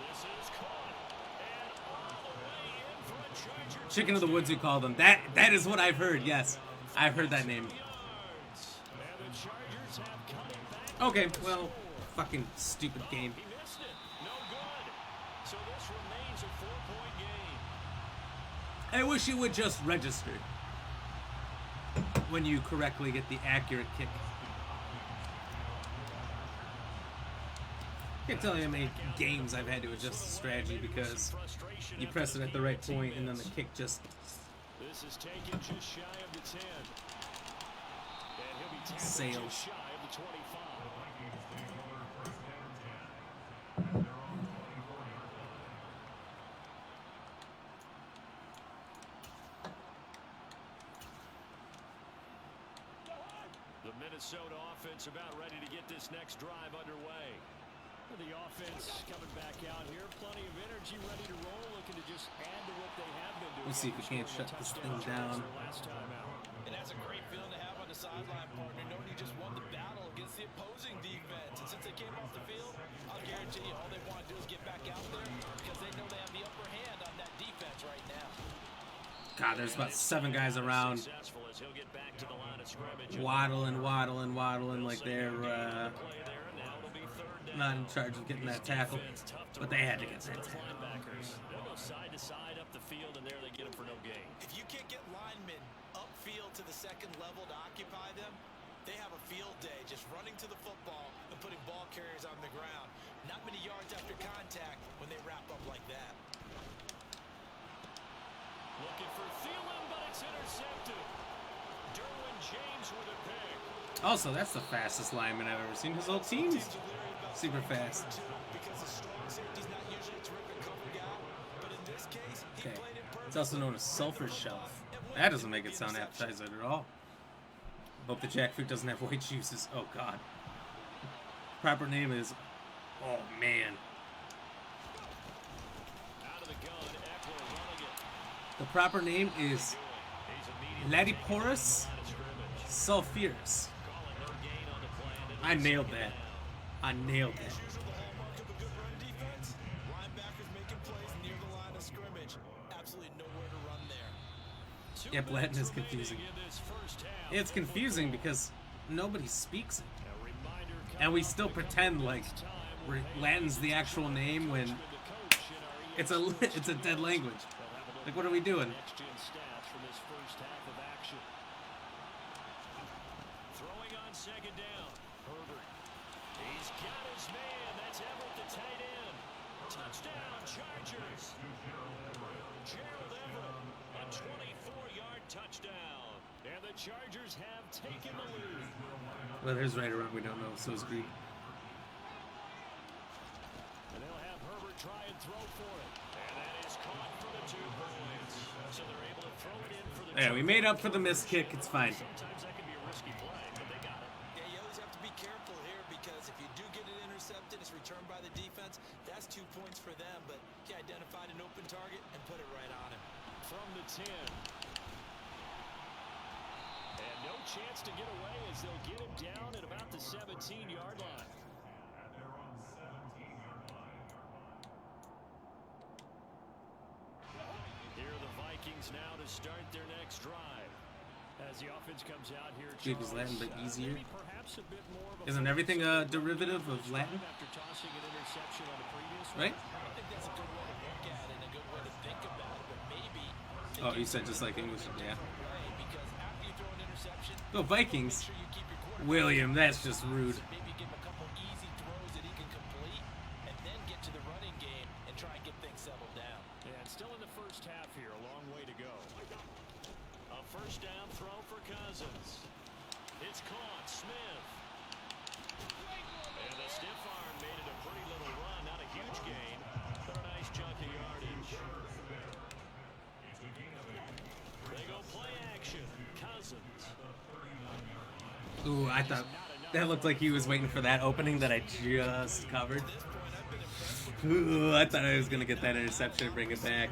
This is caught. And all the way in for a Charger. Chicken of the woods, we call them. That is what I've heard. Yes, I've heard that name. And the Chargers have cut it back. Okay, well, fucking stupid game. He missed it. No good. So this remains a 4-point game. I wish you would just register when you correctly get the accurate kick. Can't tell you how many games I've had to adjust the strategy because you press it at the right point and then the kick just This is taken just shy of the 10. And he'll be tackled sails. just shy of the 25. The Minnesota offense about ready to get this next drive underway. The offense coming back out here, plenty of energy, ready to roll, looking to just add to what they have been doing. Let's see if we can't shut this thing down. Last time out. And that's a great feeling to have on the sideline, partner, knowing you just won the battle against the opposing defense. And since they came off the field, I'll guarantee you all they want to do is get back out there because they know they have the upper hand on that defense right now. God, there's about 7 guys around waddling like they're not in charge of getting that tackle, but they had to get that tackle. They'll go side to side up the field, and there they get them for no gain. If you can't get linemen upfield to the second level to occupy them, they have a field day just running to the football and putting ball carriers on the ground. Not many yards after contact when they wrap up like that. Looking for Thielen, but it's intercepted. Derwin James with a pick. Also, that's the fastest lineman I've ever seen. His whole team's super fast. Okay. It's also known as sulfur shelf. That doesn't make it sound appetizing at all. Hope the jackfruit doesn't have white juices. Oh, God. Proper name is... Oh, man. Out of the gun, Eckler running it. The proper name is Latiporus sulphurus. I nailed that. I nailed that. Yeah, Latin is confusing. It's confusing because nobody speaks it. And we still pretend like Latin's the actual name when it's a dead language. Like, what are we doing? Throwing on second down. Herbert. He's got his man. That's Everett, the tight end. Touchdown, Chargers. Gerald Everett, a 24-yard touchdown. And the Chargers have taken the lead. Well, there's right around. We don't know. So is Greek. And they'll have Herbert try and throw for it. And that is caught for the 2 points. So they're able to throw it in for the Yeah, we made up for the missed kick. It's fine. Sometimes that can be a risky play, but they got it. Yeah, you always have to be careful here because if you do get it intercepted, it's returned by the defense. That's 2 points for them, but he identified an open target and put it right on him. From the 10. And no chance to get away as they'll get him down at about the 17-yard line. Here are the Vikings now to start their next drive. As the offense comes out here, Jake is Latin, but easier. maybe perhaps a bit more of a Isn't everything a derivative of Latin? after tossing an interception on the previous one. Right? I think that's a good way to look at it and a good way to think about it, but maybe Oh, you said just like English. Yeah. because after you throw an interception, Go Vikings. make sure you keep your quarterback. William, that's just rude. Maybe give him a couple easy throws that he can complete and then get to the running game and try and get things settled down. Yeah, it's still in the first half here. A long way to go. A first down throw for Cousins. It's caught. Smith. And the stiff arm made it a pretty little run. Not a huge gain, but a nice chunk of yardage. They go play action. Cousins. Ooh, I thought that looked like he was waiting for that opening that I just covered. Ooh, I thought I was going to get that interception and bring it back.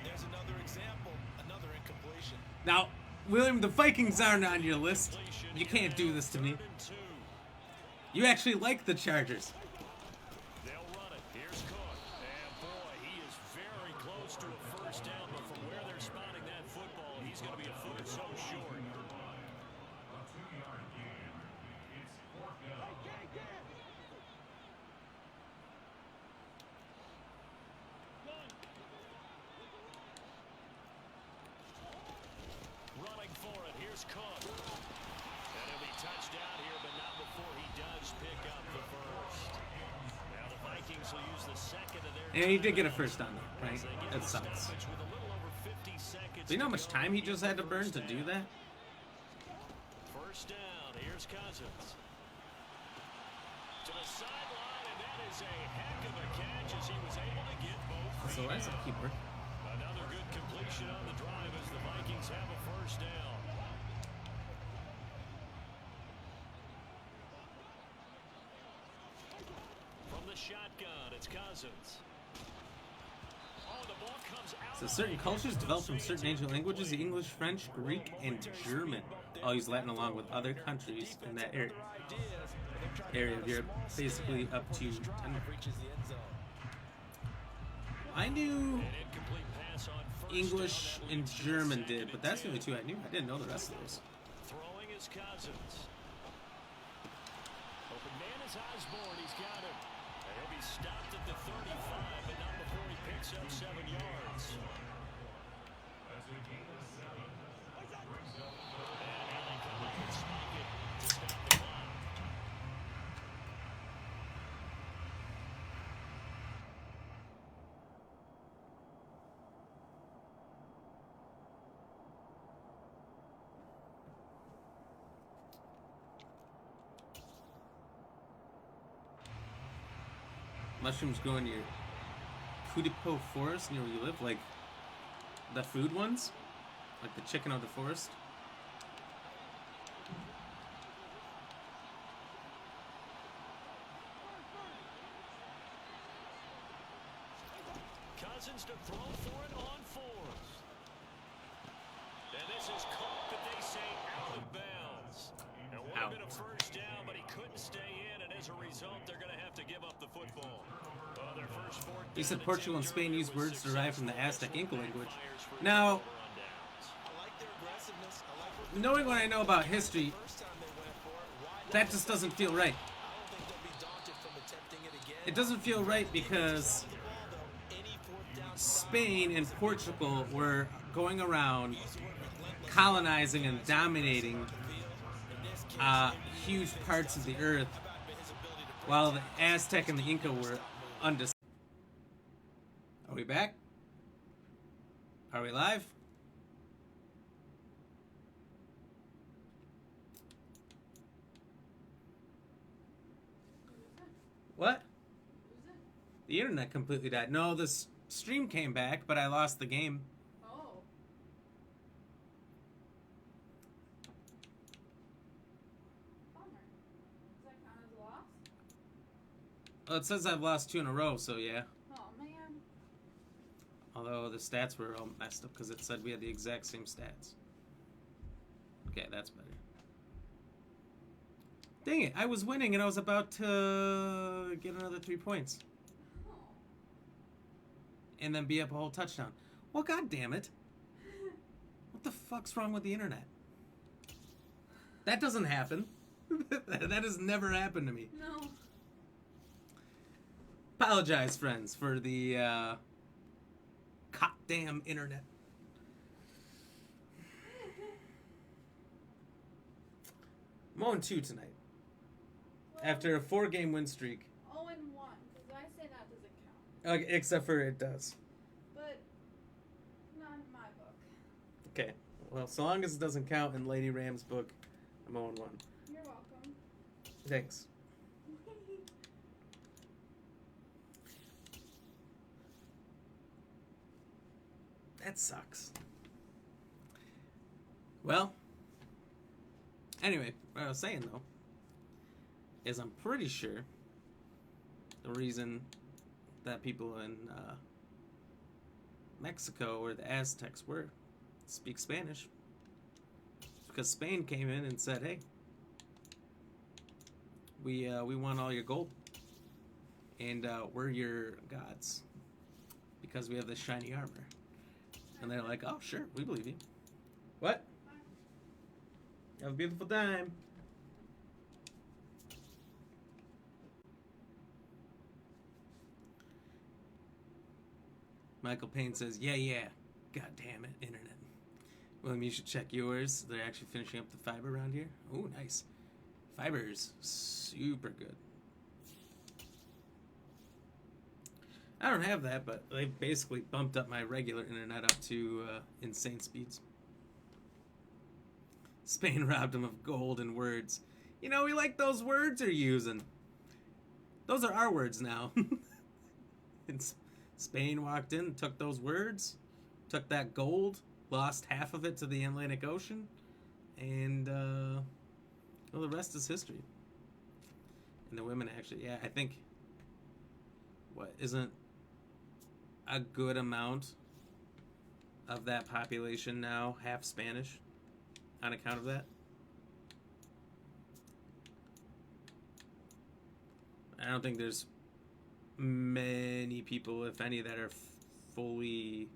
There's another example, another incompletion. Now, William, the Vikings aren't on your list. You can't do this to me. You actually like the Chargers. They'll run it. Here's Cook. And boy, he is very close to a first down, but from where they're spotting that football, he's going to be a foot or so short. Running for it. Here's Cook. And he'll be touched down here, but not before he does pick up the first. Vikings will use the second of their And he did get a timeouts first down, though, right? as they get That the sucks. stoppage with a little over 50 seconds Do you know how to much go time he in just had to the burn to first do half. that? First down, here's Cousins. To the sideline, and that is a heck of a catch as he was able to get both So feet why does it out. keep working? Another good completion on the drive as the Vikings have a first down. From the shotgun, it's Cousins. Oh, the ball comes out. So certain cultures develop from certain ancient languages: English, French, Greek, and German. All use Latin along with other countries in that area of Europe, basically up to 10. I knew An incomplete pass on first English down. That and leads to German second did, and but that's the 10. only two I knew. I didn't know the rest of those. Throwing is Cousins. Open man is Osborne. He's got him. And he'll be stopped at the 35, but not before he picks up 7 yards. And now they come up and spike it to stop the clock. Mushrooms grow in your Kudipo forest near where you live, like the food ones, like the chicken of the forest. Cousins to throw for it on fourth. And this is caught, but they say out of bounds. It would have been a first down, but he couldn't stay in, and as a result, they're going to have to give up the football. Their first fourth He down said and Portugal 10 and Spain journey use was words derived from the successful. Aztec Inca language. Fires for Now, turnover on downs. I like their aggressiveness. I like what knowing what I know about history, first time they went for it. Why that just doesn't feel right. I don't think they'll be daunted from attempting it again. It doesn't feel right because Any fourth down Spain and Portugal were going around colonizing and dominating huge parts of the earth, while the Aztec and the Inca were undisputed. Are we back? Are we live? What? The internet completely died. No, this stream came back, but I lost the game. Oh. Bummer. Does that count as a loss? Well, it says I've lost 2 in a row, so yeah. Oh, man. Although the stats were all messed up because it said we had the exact same stats. Okay, that's better. Dang it, I was winning and I was about to get another 3 points. Oh. And then be up a whole touchdown. Well, god damn it. What the fuck's wrong with the internet? That doesn't happen. That has never happened to me. No. Apologize, friends, for the goddamn internet. I'm 0-2 tonight. After a 4-game win streak. 0-1, because I say that doesn't count. Okay, except for it does. But not in my book. Okay. Well, so long as it doesn't count in Lady Ram's book, I'm 0-1. You're welcome. Thanks. That sucks. Well, anyway, what I was saying though is I'm pretty sure the reason that people in Mexico, where the Aztecs were, speak Spanish is because Spain came in and said, "Hey, we want all your gold, and we're your gods because we have this shiny armor." And they're like, "Oh, sure, we believe you." What? Have a beautiful time. Michael Payne says, yeah. God damn it, internet. William, you should check yours. They're actually finishing up the fiber around here. Oh, nice. Fiber's super good. I don't have that, but they basically bumped up my regular internet up to insane speeds. Spain robbed him of gold and words. You know, we like those words you're using. Those are our words now. And Spain walked in, took those words, took that gold, lost half of it to the Atlantic Ocean, and well, the rest is history. And the women actually, yeah, I think, what, isn't a good amount of that population now half Spanish on account of that? I don't think there's many people, if any, that are fully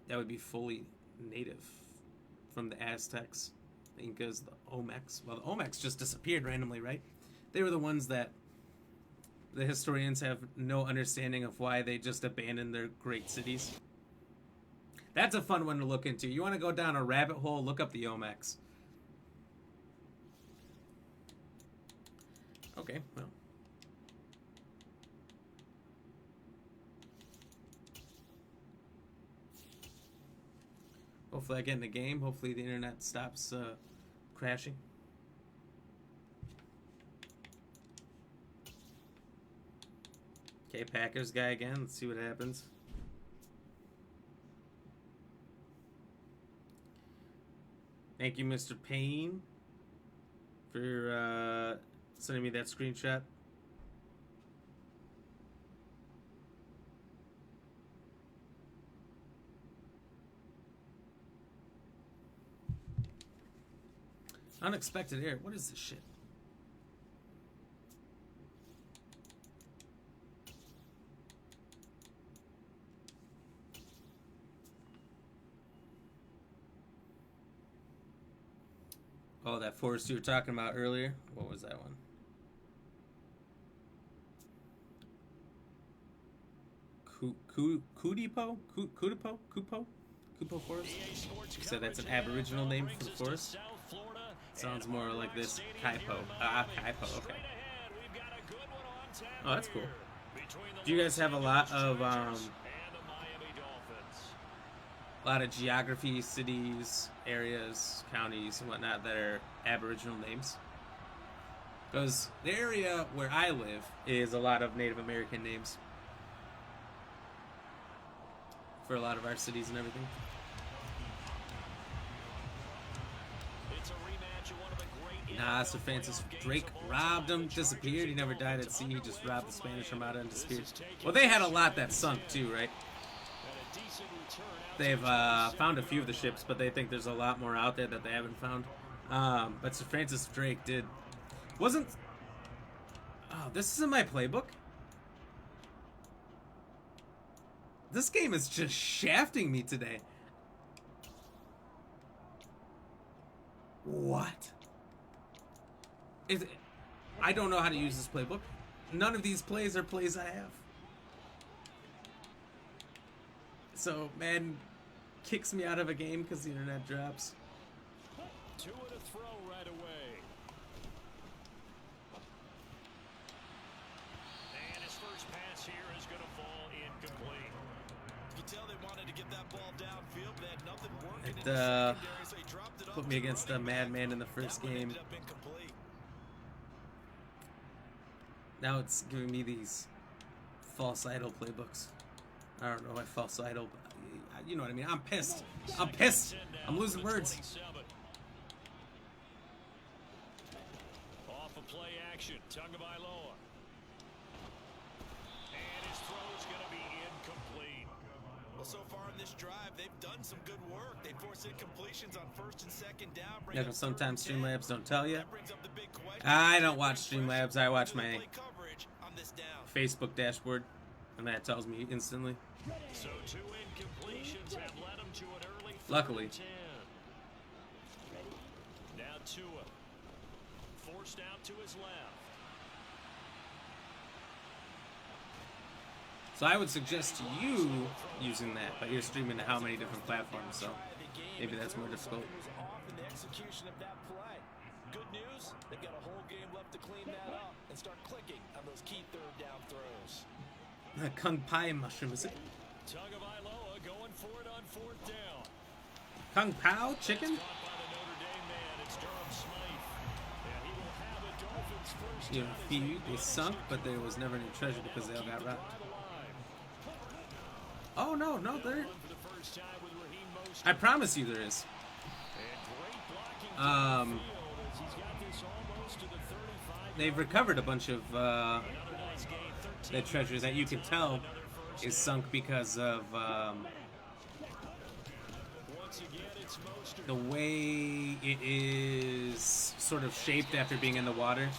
that would be fully native from the Aztecs, the Incas, the Olmecs. Well, the Olmecs just disappeared randomly, right? They were the ones that the historians have no understanding of why they just abandoned their great cities. That's a fun one to look into. You want to go down a rabbit hole, look up the Olmecs. Okay, well. Hopefully I get in the game. Hopefully the internet stops crashing. Okay, Packers guy again. Let's see what happens. Thank you, Mr. Payne, for sending me that screenshot. Unexpected error. What is this shit? Oh, that forest you were talking about earlier? What was that one? Kudipo? Kupo Forest? You said that's an aboriginal name for the forest? Sounds more like this. Kaipo. Kaipo, okay. Oh, that's cool. Do you guys have a lot of geography, cities, areas, counties, and whatnot that are aboriginal names? Because the area where I live is a lot of Native American names for a lot of our cities and everything. Nah, Sir Francis Drake robbed him, disappeared. He never died at sea. He just robbed the Spanish Armada and disappeared. Well, they had a lot that sunk too, right? They've found a few of the ships, but they think there's a lot more out there that they haven't found. But Sir Francis Drake did... Wasn't... Oh, this isn't my playbook? This game is just shafting me today. What? I don't know how to use this playbook. None of these plays are plays I have. So, Madden kicks me out of a game because the internet drops. Two in a throw right away. And his first pass here is going to fall incomplete. You can tell they wanted to get that ball downfield, but they had nothing working in It the secondary, so he dropped it put off me to against a running back. madman in the first That one game. ended up incomplete. Now it's giving me these false idol playbooks. I don't know why false idol, but you know what I mean. I'm pissed. I'm pissed. I'm losing words. Off of play action, Tagovailoa. And his throw is going to be incomplete. Well, so far in this drive, they've done some good work. They forced incompletions on first and second down. Yeah, but sometimes Streamlabs don't tell you. That brings up the big question. I don't watch Streamlabs. I watch my Play coverage on this down. Facebook dashboard, and that tells me instantly. So two incompletions have led him to an early Luckily. 10. Now Tua. Forced out to his left. So I would suggest to you using that, but you're streaming to how many different platforms, so maybe that's more difficult. Was off in the execution of that play. good news, they've got a whole game left to clean that up and start clicking on those key third down throws. Kung Pao mushroom, is it? Tagovailoa going for it on fourth down. Kung Pao chicken? Caught by the Notre Dame man. It's Durham Smythe. And he will have a Dolphins first You know, down as they sunk, but there was never any treasure because they all got robbed. Oh, no, there... I promise you there is. They've recovered a bunch of that treasure that you can tell is sunk because of the way it is sort of shaped after being in the water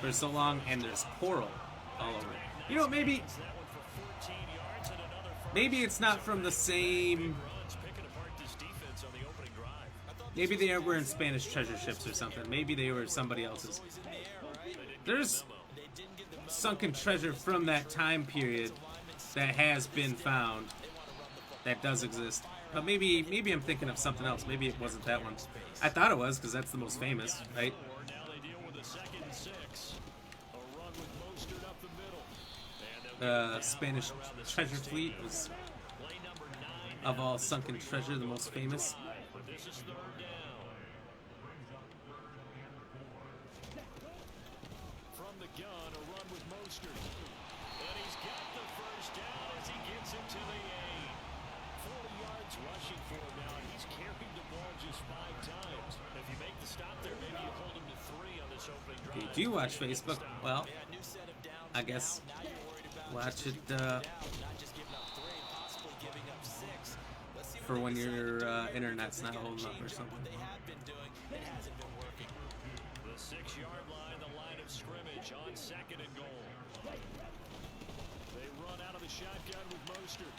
for so long, and there's coral all over it. You know, maybe it's not from the same. Maybe they were in Spanish treasure ships or something. Maybe they were somebody else's. There's sunken treasure from that time period that has been found, that does exist. But maybe I'm thinking of something else. Maybe it wasn't that one. I thought it was because that's the most famous, right? Spanish treasure fleet was, of all sunken treasure, the most famous. From the gun, a run with Mostert. And he's got the first down as he gets into the 8. 40 yards rushing for him now, and he's carried the ball just 5 times. If you make the stop there, maybe you hold him to 3 on this opening drive. Do you watch Facebook? Well, I guess watch it for when your internet's not holding up or something. The 6-yard line, the line of scrimmage on 2nd and goal. They run out of the shotgun with Mostert.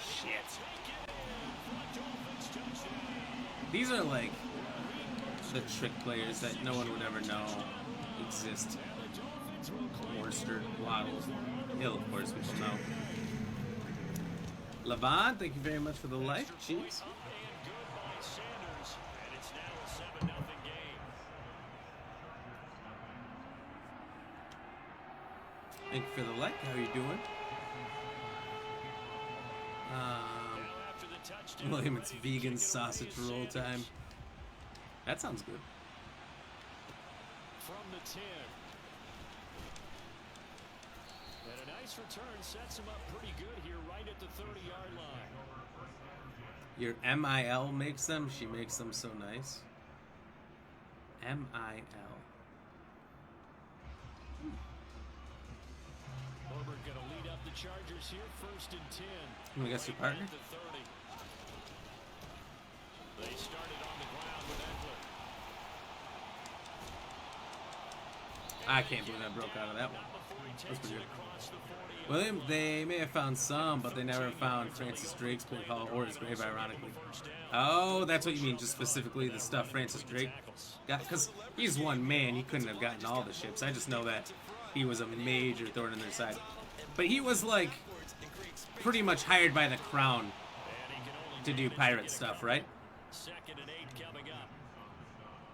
Shit. These are like the trick players that no one would ever know exist. Worcester, Waddle, Hill, of course, people know. Levon, thank you very much for the like. Jeez. Thank you for the like. How are you doing? William, it's vegan sausage roll time. That sounds good. From the 10. And a nice return sets him up pretty good here right at the 30-yard line. Your MIL makes them? She makes them so nice. MIL. Herbert going to lead up the Chargers here, 1st and 10. Let me guess your partner? They started on the ground with Eckler. I can't believe I broke out of that one. That's pretty good. William, they may have found some, but they never found Francis Drake's Blue Hall or his grave, ironically. Oh, that's what you mean, just specifically the stuff Francis Drake got? Because he's one man, he couldn't have gotten all the ships. I just know that he was a major thorn in their side. But he was, like, pretty much hired by the crown to do pirate stuff, right? 2nd and 8 coming up.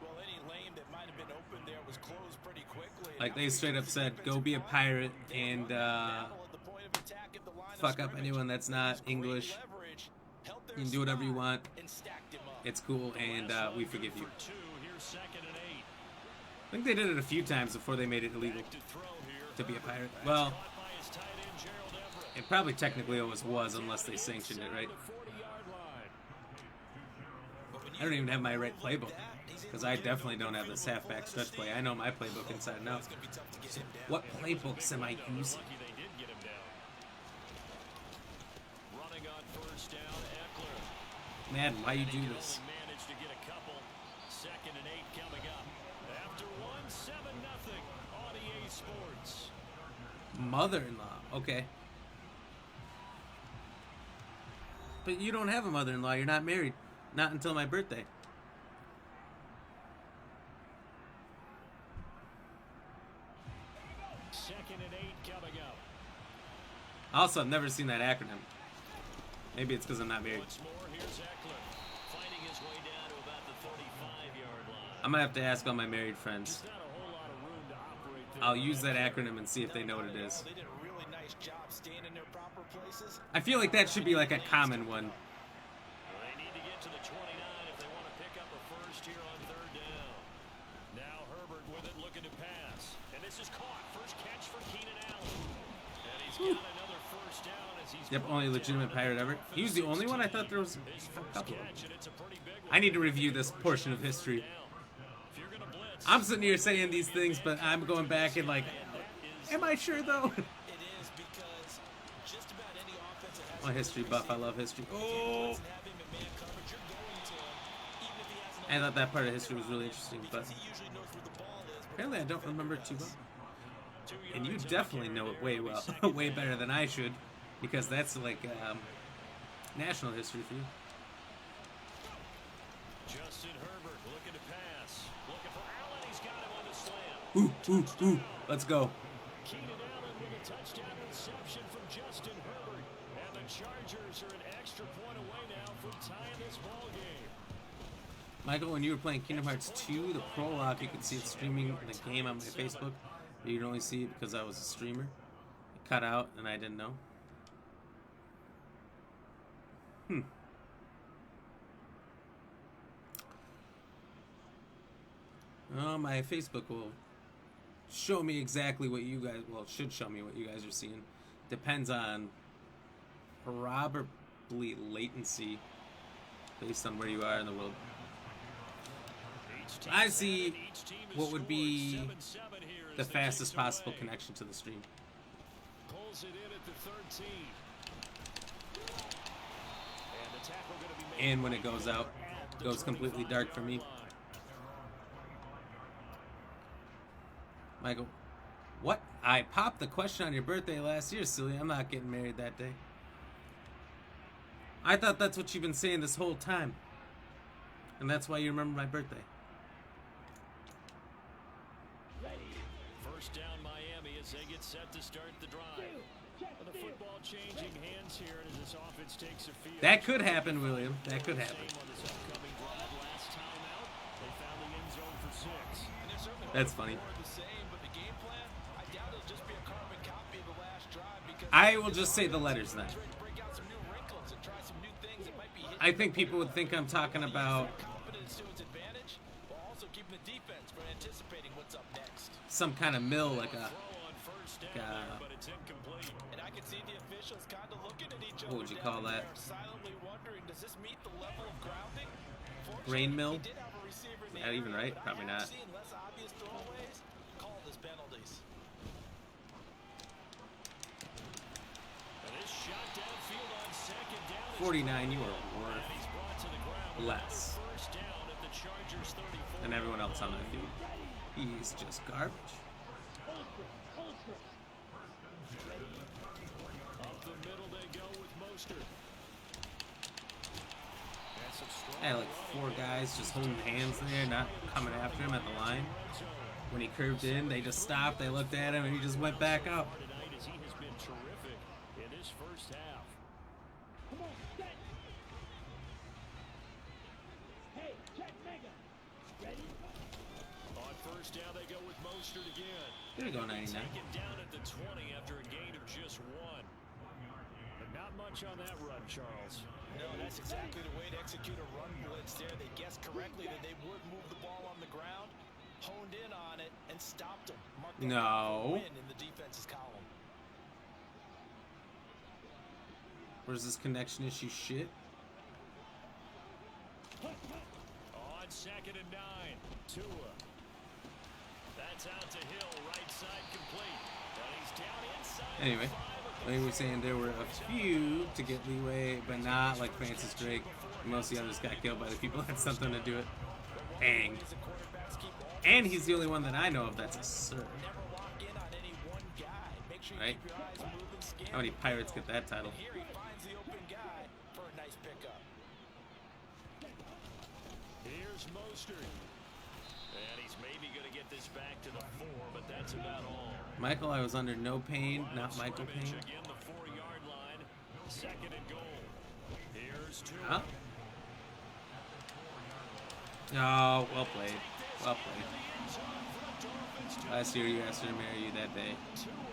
Well, any lane that might have been open there was closed pretty quickly. Like, they straight up said, go be a pirate and fuck up anyone that's not English. You can do whatever you want. It's cool, and we forgive you. I think they did it a few times before they made it illegal to be a pirate. Well, it probably technically always was, unless they sanctioned it, right? I don't even have my right playbook, because I definitely don't have this halfback stretch play. I know my playbook inside and out. So what playbooks am I using? Man, why you do this? Managed to get a couple. 2nd and 8 coming up. After 1, 7-0 on EA Sports. Mother-in-law, okay. But you don't have a mother-in-law. You're not married. Not until my birthday. Second and 8 coming up. Also, I've never seen that acronym. Maybe it's because I'm not married. Once more, here's Eckler, fighting his way down to about the 35-yard line. I'm gonna have to ask all my married friends. Just not a whole lot of room to operate there. I'll use that acronym and see if they know what it is. They did a really nice job staying in their proper places. I feel like that should be like a common one. Well, they need to get to the 29 if they want to pick up a first here on third down. Now Herbert with it, looking to pass. And this is caught. First catch for Keenan Allen. And he's got another first down as he's Yep, only legitimate pirate ever. He was the only one? I thought there was his a first couple. catch, and it's a pretty big one. I need to review this portion of history. If you're gonna blitz, I'm sitting here saying these things, but I'm going back and like, am I sure though? It is because just about any offense that has I'm a history buff. I love history. Oh! doesn't have him in man coverage, you're going to him, even if he has I thought that part of history was really interesting, but he usually knows where the ball is. apparently I don't remember too well. And you definitely know it way well, way better than I should, because that's like national history for you. Justin Herbert looking to pass. Looking for Allen. He's got him on the slam. Ooh, let's go. Keenan Allen with a touchdown reception from Justin Herbert. And the Chargers are an extra point away now from tying this ball game. Michael, when you were playing Kingdom Hearts 2, the prologue, you could see it streaming the game on my Facebook. But you could only see it because I was a streamer. It cut out and I didn't know. Well, my Facebook will show me exactly what you guys, well, it should show me what you guys are seeing. Depends on probably latency based on where you are in the world. I see what would be the fastest possible connection to the stream. Pulls it in at the 13. And the tackle going to be made. And when it goes out, it goes completely dark for me. Michael, what? I popped the question on your birthday last year, silly. I'm not getting married that day. I thought that's what you've been saying this whole time. And that's why you remember my birthday. First down Miami as they get set to start the drive. And the football changing hands here as this offense takes a field. That could happen, William. That could happen. Same on this upcoming drive. Last time out, they found the end zone for 6. And they're certainly That's funny. more of the same, but the game plan, I doubt it'll just be a carbon copy of the last drive because I will just say the letters then. they're ready to break out some new wrinkles and try some new things that might be hidden. I think people would think I'm talking about Confidence to its advantage, while also keeping the defense from anticipating what's up next. some kind of mill, like a, Throw on first down there, but it's incomplete. And I can see the officials kind of looking at each other. What would you down call that? there, silently wondering, does this meet the level of grounding? grain mill. He did have a receiver in the Is that even area, right? but Probably I have not. seen less obvious throwaways called as penalties. And this shot downfield on second down. is 49, you are and worth he's brought to the ground. less First down at the Chargers 34. than everyone else on that field. He's just garbage. Up the middle they go with Mostert. And some strong I had like 4 guys just holding hands there, not coming after him at the line. When he curved in, they just stopped, they looked at him, and he just went back out. tonight as he has been terrific in this first half. On first down they go with Mostert again. There you go, 99. Taken down at the 20 after a gain of just 1. But not much on that run, Charles. No, that's exactly the way to execute a run blitz there. They guessed correctly that they would move the ball on the ground, honed in on it, and stopped them. Marked them No. win in the defense's column. Where's this connection issue shit? On second and 9, Tua. That's out to Hill, right side complete. And he's down inside. Anyway, like we were saying, there were a few to get leeway, but not like Francis Drake. Most of the others got killed by the people that had something to do it. Dang. And he's the only one that I know of that's a serve. Never lock in on any one guy. Make sure you Right? keep your eyes moving, scanning. How many Pirates get that title? Here he finds the open guy for a nice pickup. Here's Mostert. And he's maybe going to get this back to the 4, but that's about all. Michael, I was under no pain, not Michael Scrimmage Payne. again, the 4-yard line. Second and goal. Here's Tua. Huh? Oh, well played. Well played. Last year you asked her to marry you that day.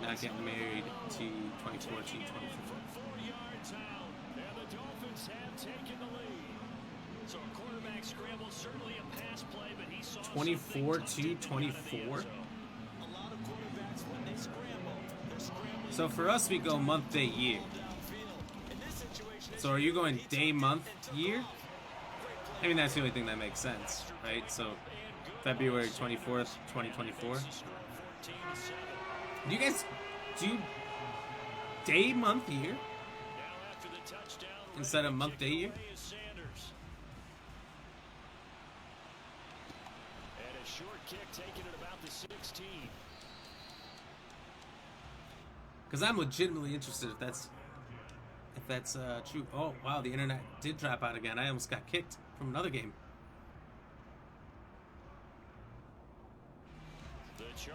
Not getting married to 2014, 2015. 4 yards out, and the Dolphins have taken the lead. So a quarterback scramble, certainly a pass play, but he saw 24 to 24. A lot of quarterbacks, when they scramble, they're scrambling So for us, we go month, day, year. downfield. In this situation, So are you going day, month, year? I mean, that's the only thing that makes sense, right? So February 24th, 2024. Do you guys do day, month, year instead of month, day, year? And a short kick taken at about the 16. Because I'm legitimately interested if that's true. Oh wow, the internet did drop out again. I almost got kicked from another game.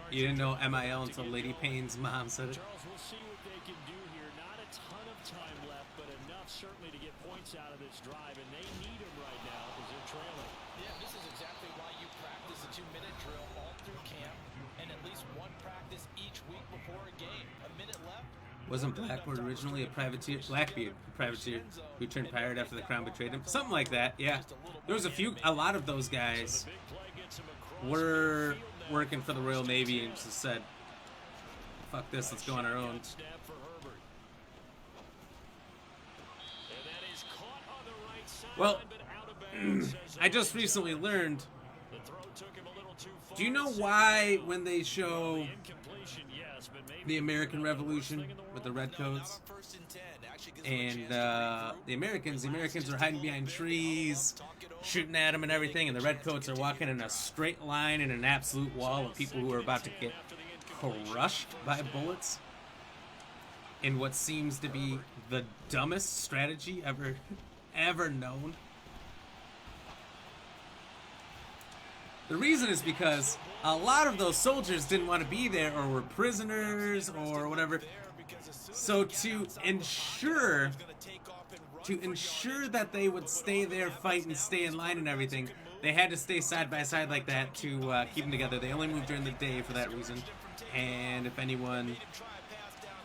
You didn't know MIL until Lady Payne's mom said it. Charles, we'll see what they can do here. Not a ton of time left, but enough certainly to get points out of this drive, and they need them right now as they're trailing. Yeah, this is exactly why you practice a 2-minute drill all through camp, and at least one practice each week before a game. A minute left. Wasn't Blackbeard originally a privateer? Blackbeard, a privateer who turned pirate after the crown betrayed him? Something like that, yeah. There was a lot of those guys were working for the Royal Navy and just said, fuck this, let's go on our own. Snap for Herbert. And that is caught on the right sideline, Well, but out of bounds. I just recently learned, The throw took him a little too far. do you know why when they show Incompletion, yes, but maybe the American Revolution with the redcoats and the Americans are hiding behind trees, shooting at them and everything, and the redcoats are walking in a straight line in an absolute wall of people who are about to get crushed by bullets in what seems to be the dumbest strategy ever known. The reason is because a lot of those soldiers didn't want to be there or were prisoners or whatever. So to ensure that they would stay there, fight, and stay in line and everything, they had to stay side by side like that to keep them together. They only moved during the day for that reason. And if anyone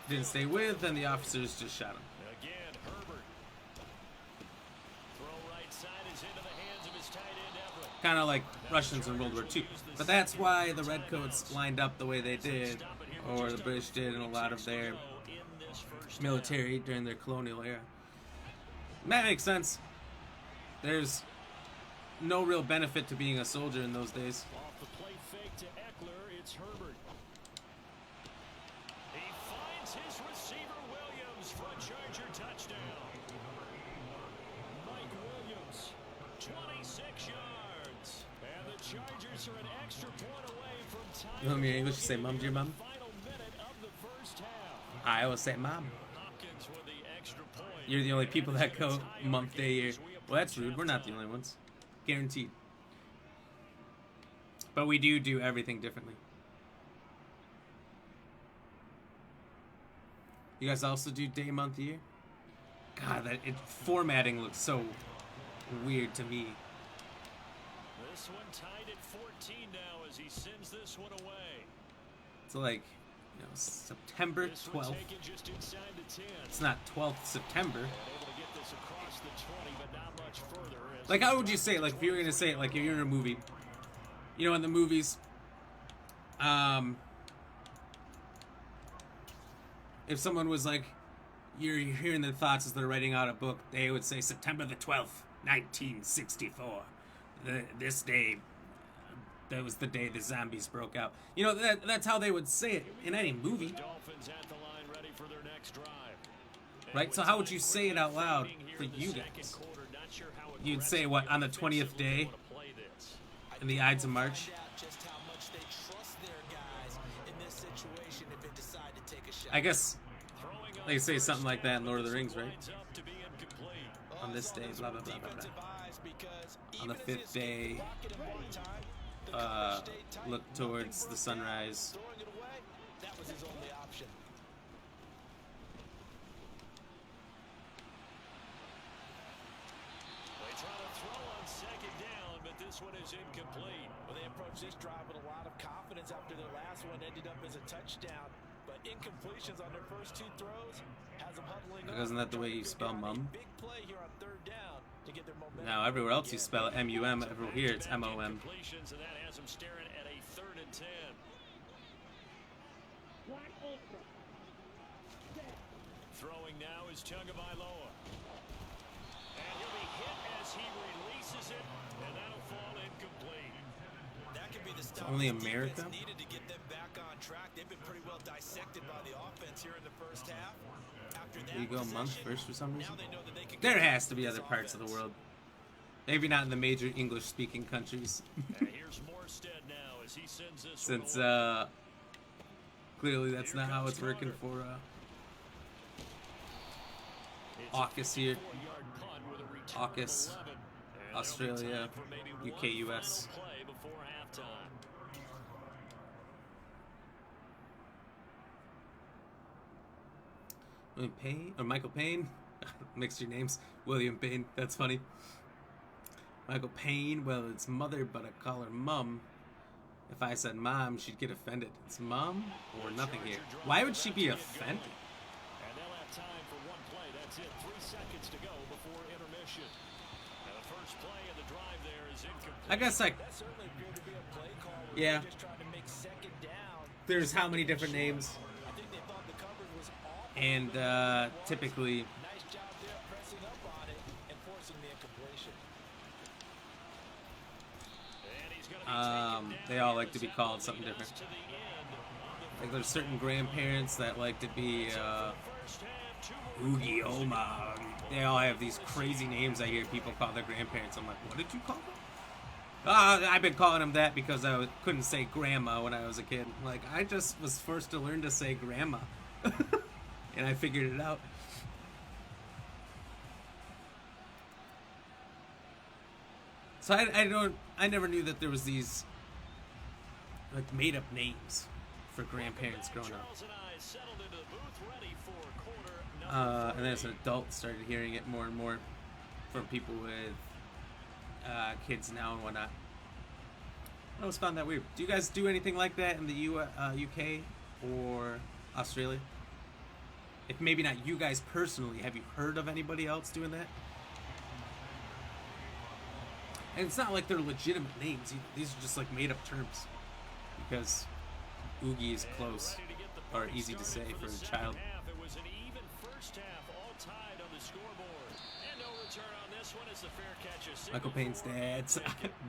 didn't stay with, then the officers just shot them. Again, Herbert. Throw right side is into the hands of his tight end Everett. Kind of like Russians in World War II. But that's why the redcoats lined up the way they did, or the British did in a lot of their military during their colonial era. And that makes sense. There's no real benefit to being a soldier in those days. Off the play fake to Eckler, it's Herbert. He finds his receiver Williams for a Charger touchdown. Mike Williams, 26 yards. And the Chargers are an extra point away from tying. You know me in English, you say mom to your mom? Final minute of the first half. I always say mom. Hopkins with the extra point. You're the only people that go month, day, year. Well, that's rude. We're not the only ones. Guaranteed. But we do everything differently. You guys also do day, month, year? God, formatting looks so weird to me. This one tied at 14 now as he sends this one away. It's like, September This one 12th. taken just inside the 10. It's not 12th September. Able to get this across the 20, but not much further. As Like, how would you say it? Like, if you were going to say it, like, if you're in a movie, in the movies, if someone was like, you're hearing their thoughts as they're writing out a book, they would say September the 12th, 1964. This day, that was the day the zombies broke out. That's how they would say it in any movie, Dolphins at the line ready for their next drive. right? So how would you say it out loud for you guys? You'd say, what, on the 20th day in the Ides of March? I guess they say something like that in Lord of the Rings, right? On this day, blah, blah, blah, blah, blah. On the 5th day, look towards the sunrise. That was his only option. They try to throw on second down, but but this one is incomplete. Well, they approached this drive with a lot of confidence after their last one ended up as a touchdown. But incompletions on their first 2 throws has them huddling up. Isn't that the way you spell mum? Big play here on 3rd down to get their momentum. Now everywhere else you spell it M-U-M. Over here it's M-O-M. Incompletions, and that has them staring at a 3rd and 10. Throwing now is Tagovailoa. And he'll be hit as he releases it, and that'll fall incomplete. That could be the stop only the defense America? needed to get them back on track. They've been pretty well dissected by the offense here in the first half. After that You go month possession, first for some reason. now they know that they can There control has to be this other parts of the offense. world. Maybe not in the major English-speaking countries. And here's Morstead now as he sends this Since one away. clearly that's not how it's working for It's AUKUS here. 54-yard punt with a return of AUKUS, 11. And Australia, there'll be time for maybe UK, one US. final play before halftime. William Payne or Michael Payne, mixed your names. William Payne, that's funny. Michael Payne, well, it's mother, but I call her mum. If I said mom, she'd get offended. It's mom or nothing here. Why would she be offended? And they'll have time for one play. That's it. 3 seconds to go before intermission. And the first play of the drive there is incomplete. I guess like That certainly appeared to be a play call where Yeah. they're just trying to make 2nd down. there's how many different names, I think they thought the coverage was off. and typically Nice job there pressing up on it and forcing the incompletion. And he's gonna be taken down they all here like to be as that called will something lead us different. to the end of the Like there's certain grandparents that like to be first half. 2 more Oogie quarters to Oma. They all have these crazy names I hear people call their grandparents. I'm like, what did you call them? I've been calling them that because I couldn't say grandma when I was a kid. Like, I just was forced to learn to say grandma. And I figured it out. So I never knew that there was these like made up names for grandparents growing up. Charles and I settled into the booth ready for quarter number And then as an 3. adult, started hearing it more and more from people with kids now and whatnot. I always found that weird. Do you guys do anything like that in the UK or Australia? If maybe not you guys personally, have you heard of anybody else doing that? And it's not like they're legitimate names. These are just like made up terms. Because Oogie is close or easy to say for a child. It was an even first half, all tied on the scoreboard. And no return on this one as the fair catch is Michael Payne's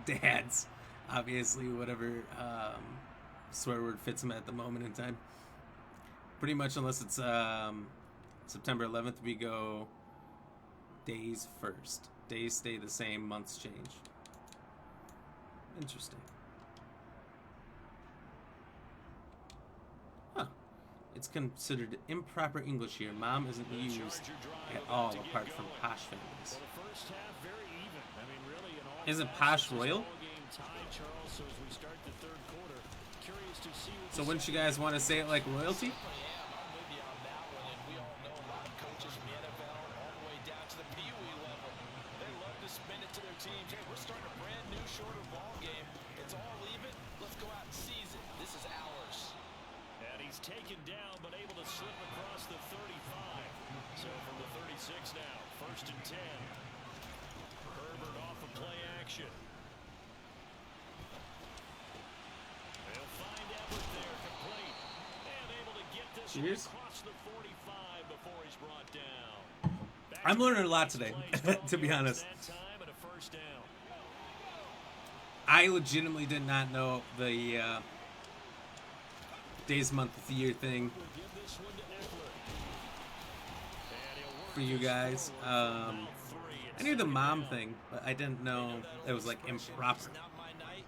dads, obviously, whatever swear word fits him at the moment in time. Pretty much, unless it's September 11th, we go days first. Days stay the same, months change. Interesting. Huh. It's considered improper English here. Mom isn't used at all apart from posh families. Well, the first half very even. I mean, really, in all Isn't facets, Posh this royal? ball game tied, Charles. So as we start the 3rd quarter, curious to see what So the wouldn't you guys want to say it like royalty? I am. I'm with you on that one, and we all know a lot of coaches from the NFL all the way down to the Pee Wee level. They love to spin it to their teams. Hey, we're starting a brand new, shorter ball game. It's all even. Let's go out and seize it. This is ours. And he's taken down, but able to slip across the 35. So from the 36 now, 1st and 10. Herbert off of play action. They'll find Everett there, complete. And able to get this one Cheers. across the 45 before he's brought down. Back I'm to learning a the lot next today, play. to be 12 honest. yards that time and a first down. I legitimately did not know the days, month, of the year thing We'll give this one to Eckler. And he'll work for you this guys. forward for about 3 I and knew the 2 mom down. thing, but I didn't know it was like improper. It's not my night.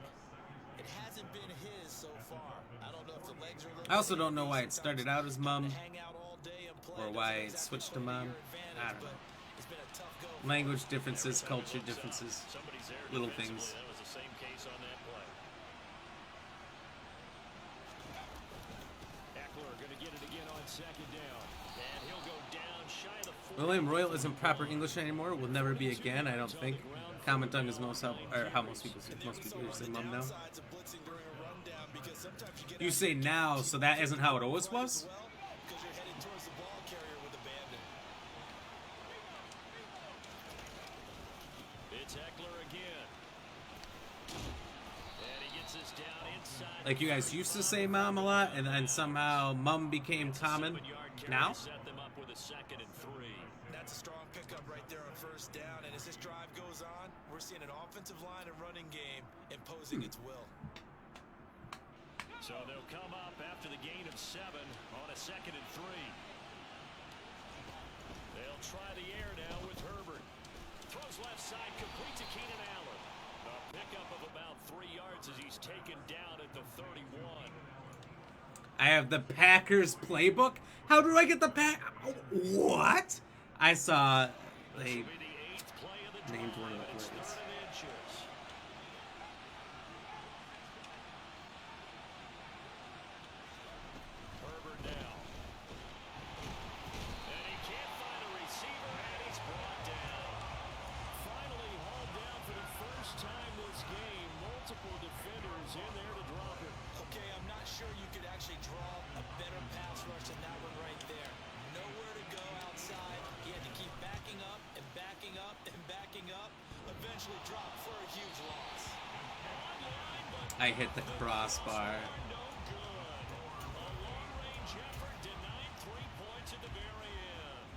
It hasn't been his so far. I don't know if the legs are a little I also don't know heavy. why it started out as mum Hang out all day and play or doesn't why it exactly switched to play mom. your advantage, I don't know. but it's been a tough go for Language differences, culture differences, Somebody's there little defensively. things. That was the same case on that play. Eckler going to get it again on 2nd down. And he'll go down shy of the 40. William Royal isn't proper English anymore. Will never be again, I don't think. On the ground Comment on his most help, or how most people say mum now. You say now, so that isn't how it always was? It's Eckler again. And he gets this down inside. Like you guys used to say mom a lot, and then somehow mum became common. Now? Set them up with a 2nd and 3. That's a strong pickup right there on first down. And as this drive goes on, we're seeing an offensive line and running game imposing its will. So they'll come up after the gain of 7 on a 2nd and 3. They'll try the air now with Herbert. Throws left side, complete to Keenan Allen. A pickup of about 3 yards as he's taken down at the 31. I have the Packers playbook. How do I get the What? I saw they named one of the plays. Herbert now. And he can't find a receiver, and he's brought down. Finally hauled down for the first time this game. Multiple defenders in there to drop it. Okay, I'm not sure you could actually draw a better pass rush than that one right there. Nowhere to go outside. He had to keep backing up and backing up and backing up. Eventually dropped for a huge loss. I hit the crossbar. No good. A long-range effort denied 3 points at the very end.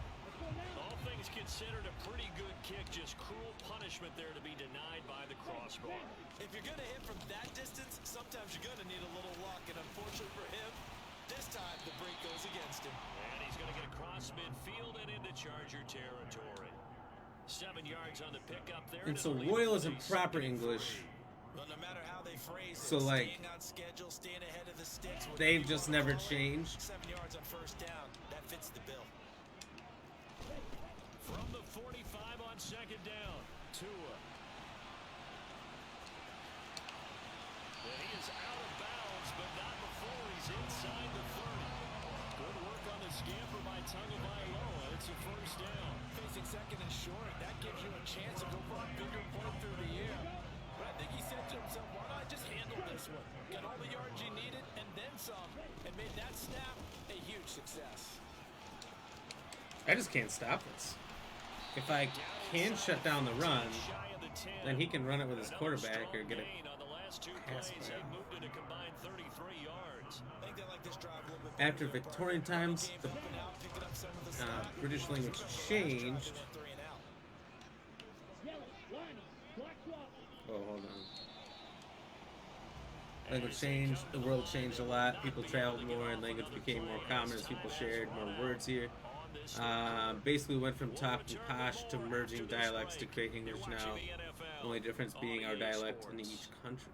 All things considered, a pretty good kick. Just cruel punishment there to be denied by the crossbar. If you're going to hit from that distance, sometimes you're going to need a little luck. And unfortunately for him, this time the break goes against him. And he's going to get across midfield and into Charger territory. 7 yards on the pickup there. And so Royal isn't proper English. Well, no matter how they phrase So, it, like, staying on schedule, staying ahead of the sticks will they've give you just a never goal. changed. 7 yards on first down. That fits the bill. From the 45 on 2nd down, Tua. And he is out of bounds, but not before he's inside the 30. Good work on the scamper by Tagovailoa. It's a first down. Facing 2nd and short, that gives you a chance to go for a bigger play through the air. But I think he said to himself, why not just handle this one? Got all the yards you needed and then some, and made that snap a huge success. I just can't stop this. If I can shut down the run, then he can run it with his quarterback or get a pass play. After Victorian times, the British language changed. Oh, hold on. Language changed, the world changed a lot, people traveled more, and language became more common as people shared more words here. Basically went from talk and posh to merging dialects to create English now. The only difference being our dialect in each country.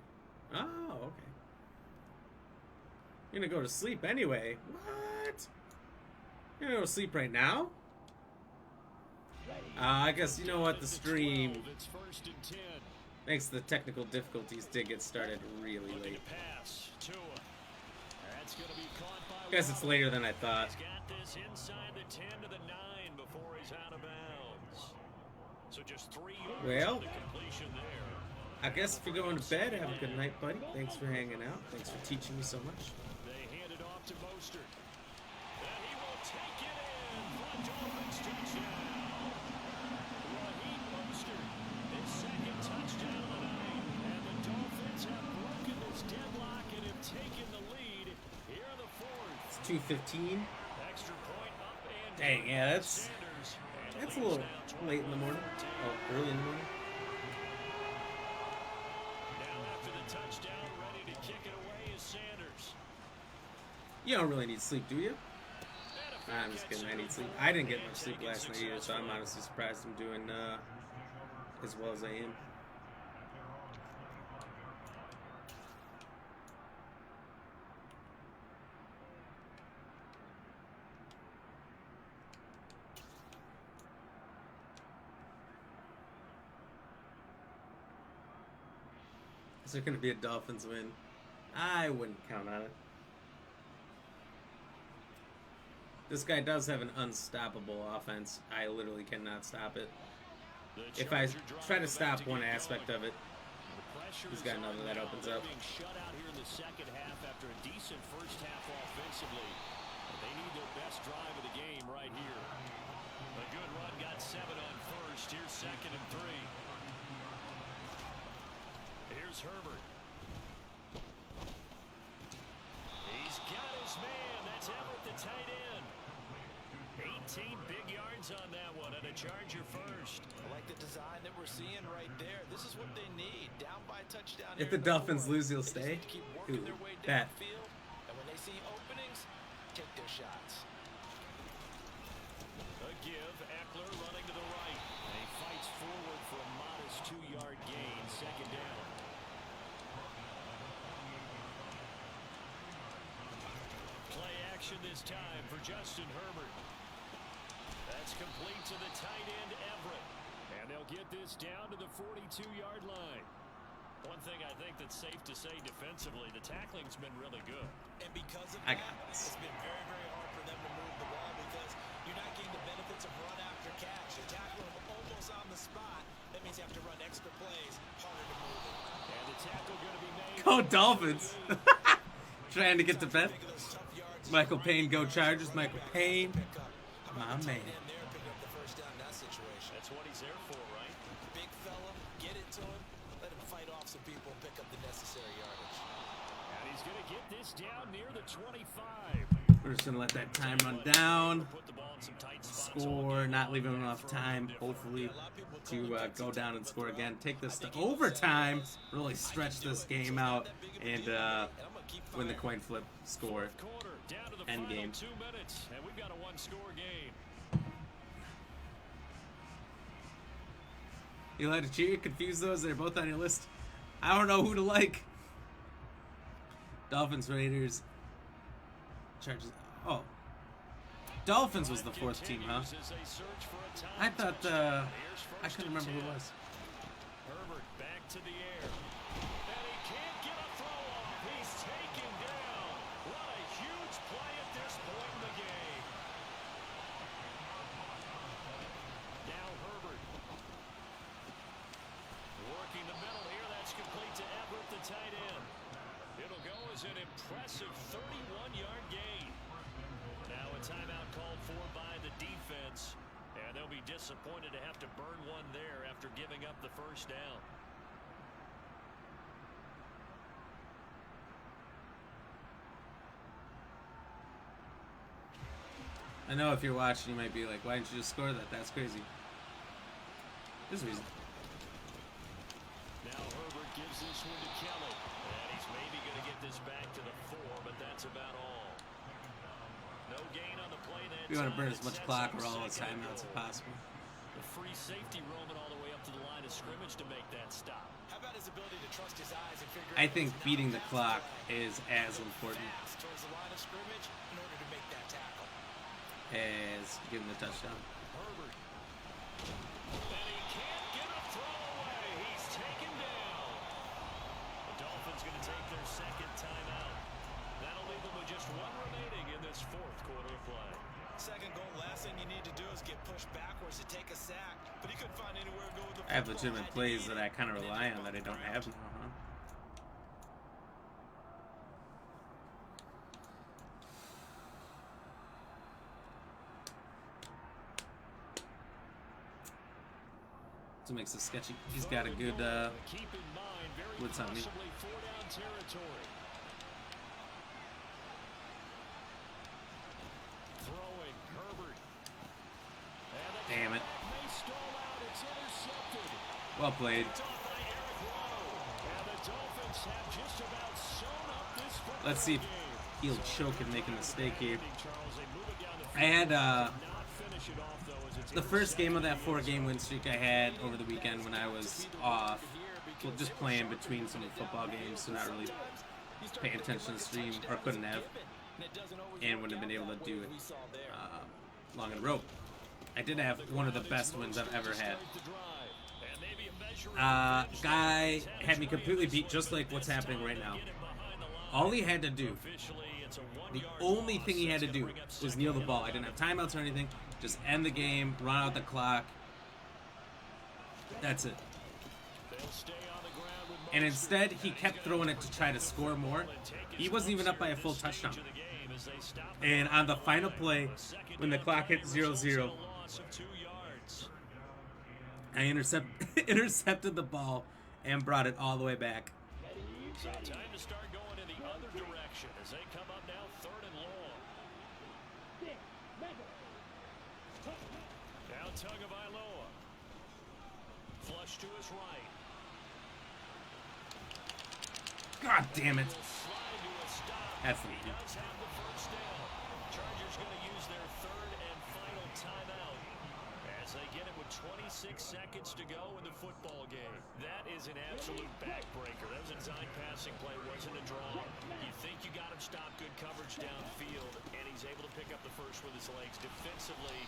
Oh, okay. You're gonna go to sleep anyway. What? You're gonna go to sleep right now? I guess, you know what, the stream makes the technical difficulties did get started really late. I guess it's later than I thought. He's got this inside the 10 to the 9 before he's out of bounds. So just 3 yards Well, on the completion there. I guess if you're going to bed, have a good night, buddy. Thanks for hanging out. Thanks for teaching me so much. They hand it off to Mostert. And he will take it in for a Dolphins touchdown. Raheem Mostert, his 2nd touchdown of the night. And the Dolphins have broken this deadlock and have taken the lead here in the 4th. It's 2:15. Extra point up and Dang, yeah, that's Sanders. a little late in the morning. Oh, early in the morning. Now after the touchdown, ready to kick it away is Sanders. You don't really need sleep, do you? I'm just kidding. I need sleep. I didn't get much sleep last night either, so I'm honestly surprised I'm doing as well as I am. Is there going to be a Dolphins win? I wouldn't count on it. This guy does have an unstoppable offense. I literally cannot stop it. if I try to stop one aspect of it, he's got another that opens up. Shut out here in the second half after a decent first half offensively. But they need their best drive of the game right here. A good run, got 7 on first. Here's 2nd and 3. Here's Herbert. He's got his man. That's Everett, the tight end. 18 big yards on that one, and a Charger first. I like the design that we're seeing right there. This is what they need. Down by a touchdown. If the Dolphins lose, he'll stay. Keep working Ooh, their way that. downfield, and when they see openings, take their shots. A give, Eckler running to the right. And he fights forward for a modest 2-yard gain, 2nd down. Play action this time for Justin Herbert. That's complete to the tight end, Everett. And they'll get this down to the 42-yard line. One thing I think that's safe to say defensively, the tackling's been really good. And because of I that, got this. it's been very, very hard for them to move the ball because you're not getting the benefits of run after catch. You're tackling them almost on the spot. That means you have to run extra plays, harder to move it. And the tackle going to be made. Go Dolphins! Trying to get to bed. Michael Payne, go Chargers. Michael Payne, my man. That's what he's there for, right? Big fella, get it to him, let him fight off some people and pick up the necessary yardage. And he's going to get this down near the 25. We're just gonna let that time run down. Put the ball in some tight spots. Score, not leaving enough time, hopefully, to go down and score again. Take this to overtime, really stretch this game out, and win the coin flip score. Quarter, down to the End final game. 2 minutes, and we've got a 1-score game. You like to cheer? Confuse those? They're both on your list. I don't know who to like. Dolphins, Raiders, Chargers. Oh, Dolphins was the 4th team, huh? I thought I couldn't remember who it was. Herbert back to the air. And he can't get a throw off. He's taken down. What a huge play at this point in the game. Now Herbert. Working the middle here. That's complete to Everett, the tight end. It'll go as an impressive 31-yard gain. Now a timeout called for by the defense. And they'll be disappointed to have to burn one there after giving up the first down. I know if you're watching, you might be like, why didn't you just score that? That's crazy. There's a reason. Now Herbert gives this one to Kelly. And he's maybe going to get this back to the 4, but that's about all. No gain on the play that We want to burn time. as much It clock sets or up all the 2nd and timeouts as goal. possible. The free safety roaming all the way up to the line of scrimmage to make that stop. How about his ability to trust his eyes and figure I out think what's beating not the a clock fast is as important fast towards the line of scrimmage in order to make that tackle. as getting the touchdown. Herbert. And he can't get a throw away. He's taken down. The Dolphins going to take their 2nd timeout. That'll leave them with just 1 remaining in this 4th quarter of play. 2nd goal, last thing you need to do is get pushed backwards to take a sack, but he couldn't find anywhere to go with the I have football. legitimate plays that I kind of rely on that I don't have now, huh? So it makes it sketchy. He's got a good Keep in mind, very what's on me. possibly 4-down territory. Throwing Herbert. And the Damn it. quarterback may stall out. It's intercepted. Well played. It's off by Eric Rowe. And the Dolphins have just about sewn up this football Let's see if game. he'll choke and make a mistake here. Charles, they move it down the I had not finish it off, though, as it's the first game of that 4-game win streak I had over the weekend when I was off. Well, just playing between some football games, so not really paying attention to the stream, or couldn't have, and wouldn't have been able to do it long in a row. I did have one of the best wins I've ever had. Guy had me completely beat, just like what's happening right now. All he had to do, the only thing he had to do was kneel the ball. I didn't have timeouts or anything. Just end the game, run out the clock, That's it. They'll stay on the ground with And Mostert. instead, he kept throwing it to try to score more. He wasn't even up by a full touchdown. And on the final play, when the clock hit 0-0, I intercepted the ball and brought it all the way back. So time to start going in the other direction as they come up now 3rd and long. Now Tagovailoa. Flush to his right. God damn it. Will slide to a stop. That's He neat. does have the first down. Chargers going to use their 3rd and final timeout as they get it with 26 seconds to go in the football game. That is an absolute backbreaker. That was a design passing play, wasn't a draw. You think you got him stopped, good coverage downfield, and he's able to pick up the first with his legs. Defensively,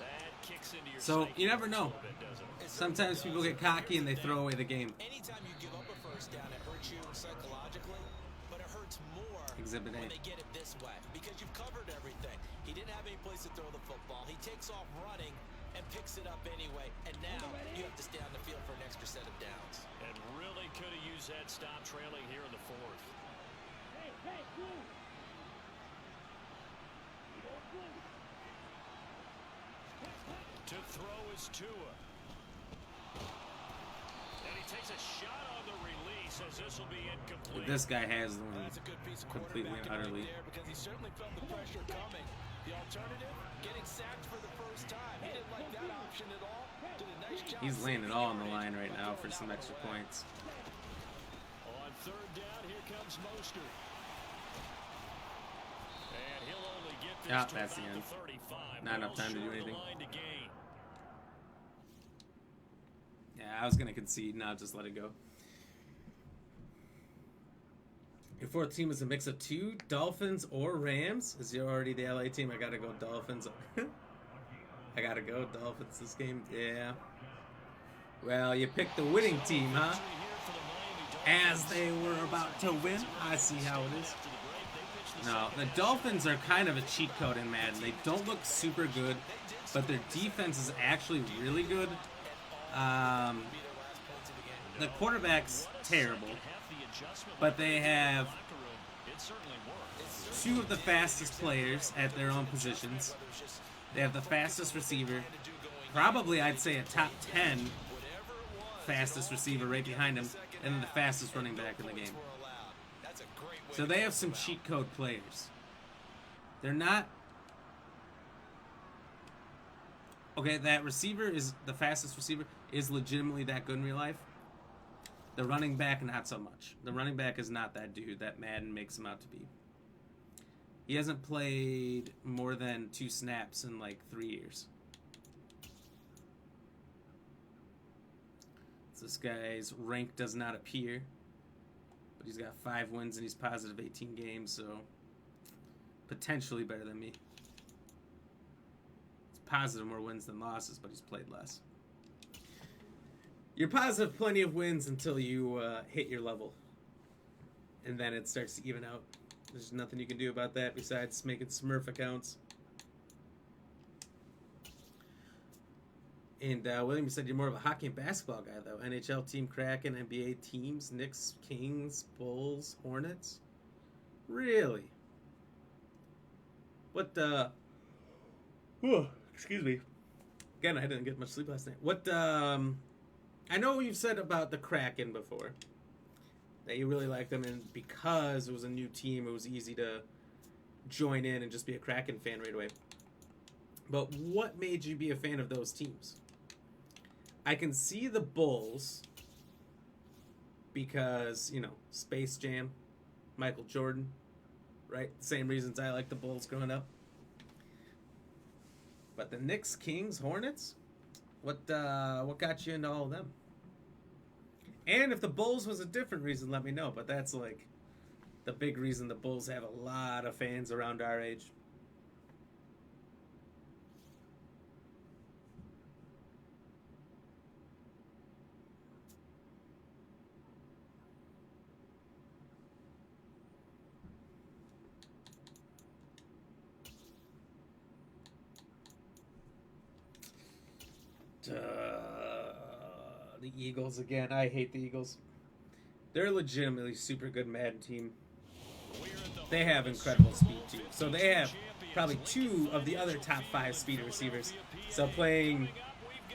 that kicks into your So, psyche you never know. a little bit, doesn't it? Sometimes people get cocky and they throw away the game. Anytime you give up a first down, it hurts you psychologically, but it hurts more Exhibit A. when they get it this way because you've covered everything. He didn't have any place to throw the football. He takes off running and picks it up anyway, and now you have to stay on the field for an extra set of downs. And really could have used that stop trailing here in the 4th. To throw is Tua. And he takes a shot on the release as this will be incomplete. This guy has the one That's a good piece of completely and quarterbacking utterly. right there because he certainly felt the pressure coming. The alternative, getting sacked for the first time. He didn't like that option at all. Did a nice job. He's laying it saving all on the yardage line right by now throwing for that some one extra away. points. On 3rd down, here comes Mostert. And he'll only get this Ah, to that's the about end. 35. Not enough Well time to do short of the anything. line to gain. Yeah, I was going to concede, now just let it go. Your 4th team is a mix of 2, Dolphins or Rams. Is you already the LA team? I got to go Dolphins. I got to go Dolphins this game. Yeah. Well, you picked the winning team, huh? As they were about to win. I see how it is. No, the Dolphins are kind of a cheat code in Madden. They don't look super good, but their defense is actually really good. The quarterback's terrible, but they have 2 of the fastest players at their own positions. They have the fastest receiver, probably I'd say a top 10 fastest receiver right behind him, and then the fastest running back in the game. So they have some cheat code players. They're not... Okay, that receiver is the fastest receiver, is legitimately that good in real life. The running back, not so much. The running back is not that dude that Madden makes him out to be. He hasn't played more than 2 snaps in like 3 years. So this guy's rank does not appear. But he's got 5 wins and he's positive 18 games, so potentially better than me. It's positive more wins than losses, but he's played less. You're positive plenty of wins until you hit your level. And then it starts to even out. There's nothing you can do about that besides making Smurf accounts. And William said you're more of a hockey and basketball guy, though. NHL team Kraken, NBA teams, Knicks, Kings, Bulls, Hornets. Really? What, excuse me. Again, I didn't get much sleep last night. What, I know you've said about the Kraken before. That you really liked them, and because it was a new team, it was easy to join in and just be a Kraken fan right away. But what made you be a fan of those teams? I can see the Bulls because, you know, Space Jam, Michael Jordan, right? Same reasons I like the Bulls growing up. But the Knicks, Kings, Hornets, what got you into all of them? And if the Bulls was a different reason, let me know. But that's like the big reason the Bulls have a lot of fans around our age. The Eagles again. I hate the Eagles. They're a legitimately super good Madden team. They have incredible speed too. So they have probably 2 of the other top 5 speed receivers. So playing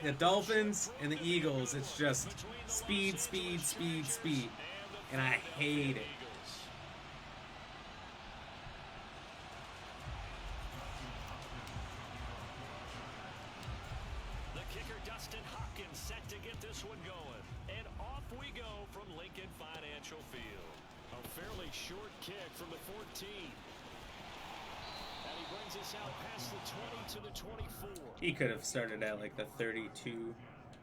the Dolphins and the Eagles, it's just speed, speed, speed, speed. And I hate it. The kicker, Dustin Hopkins, set to get this one going. And off we go from Lincoln Financial Field. A fairly short kick from the 14. And he brings us out past the 20 to the 24. He could have started at like the 32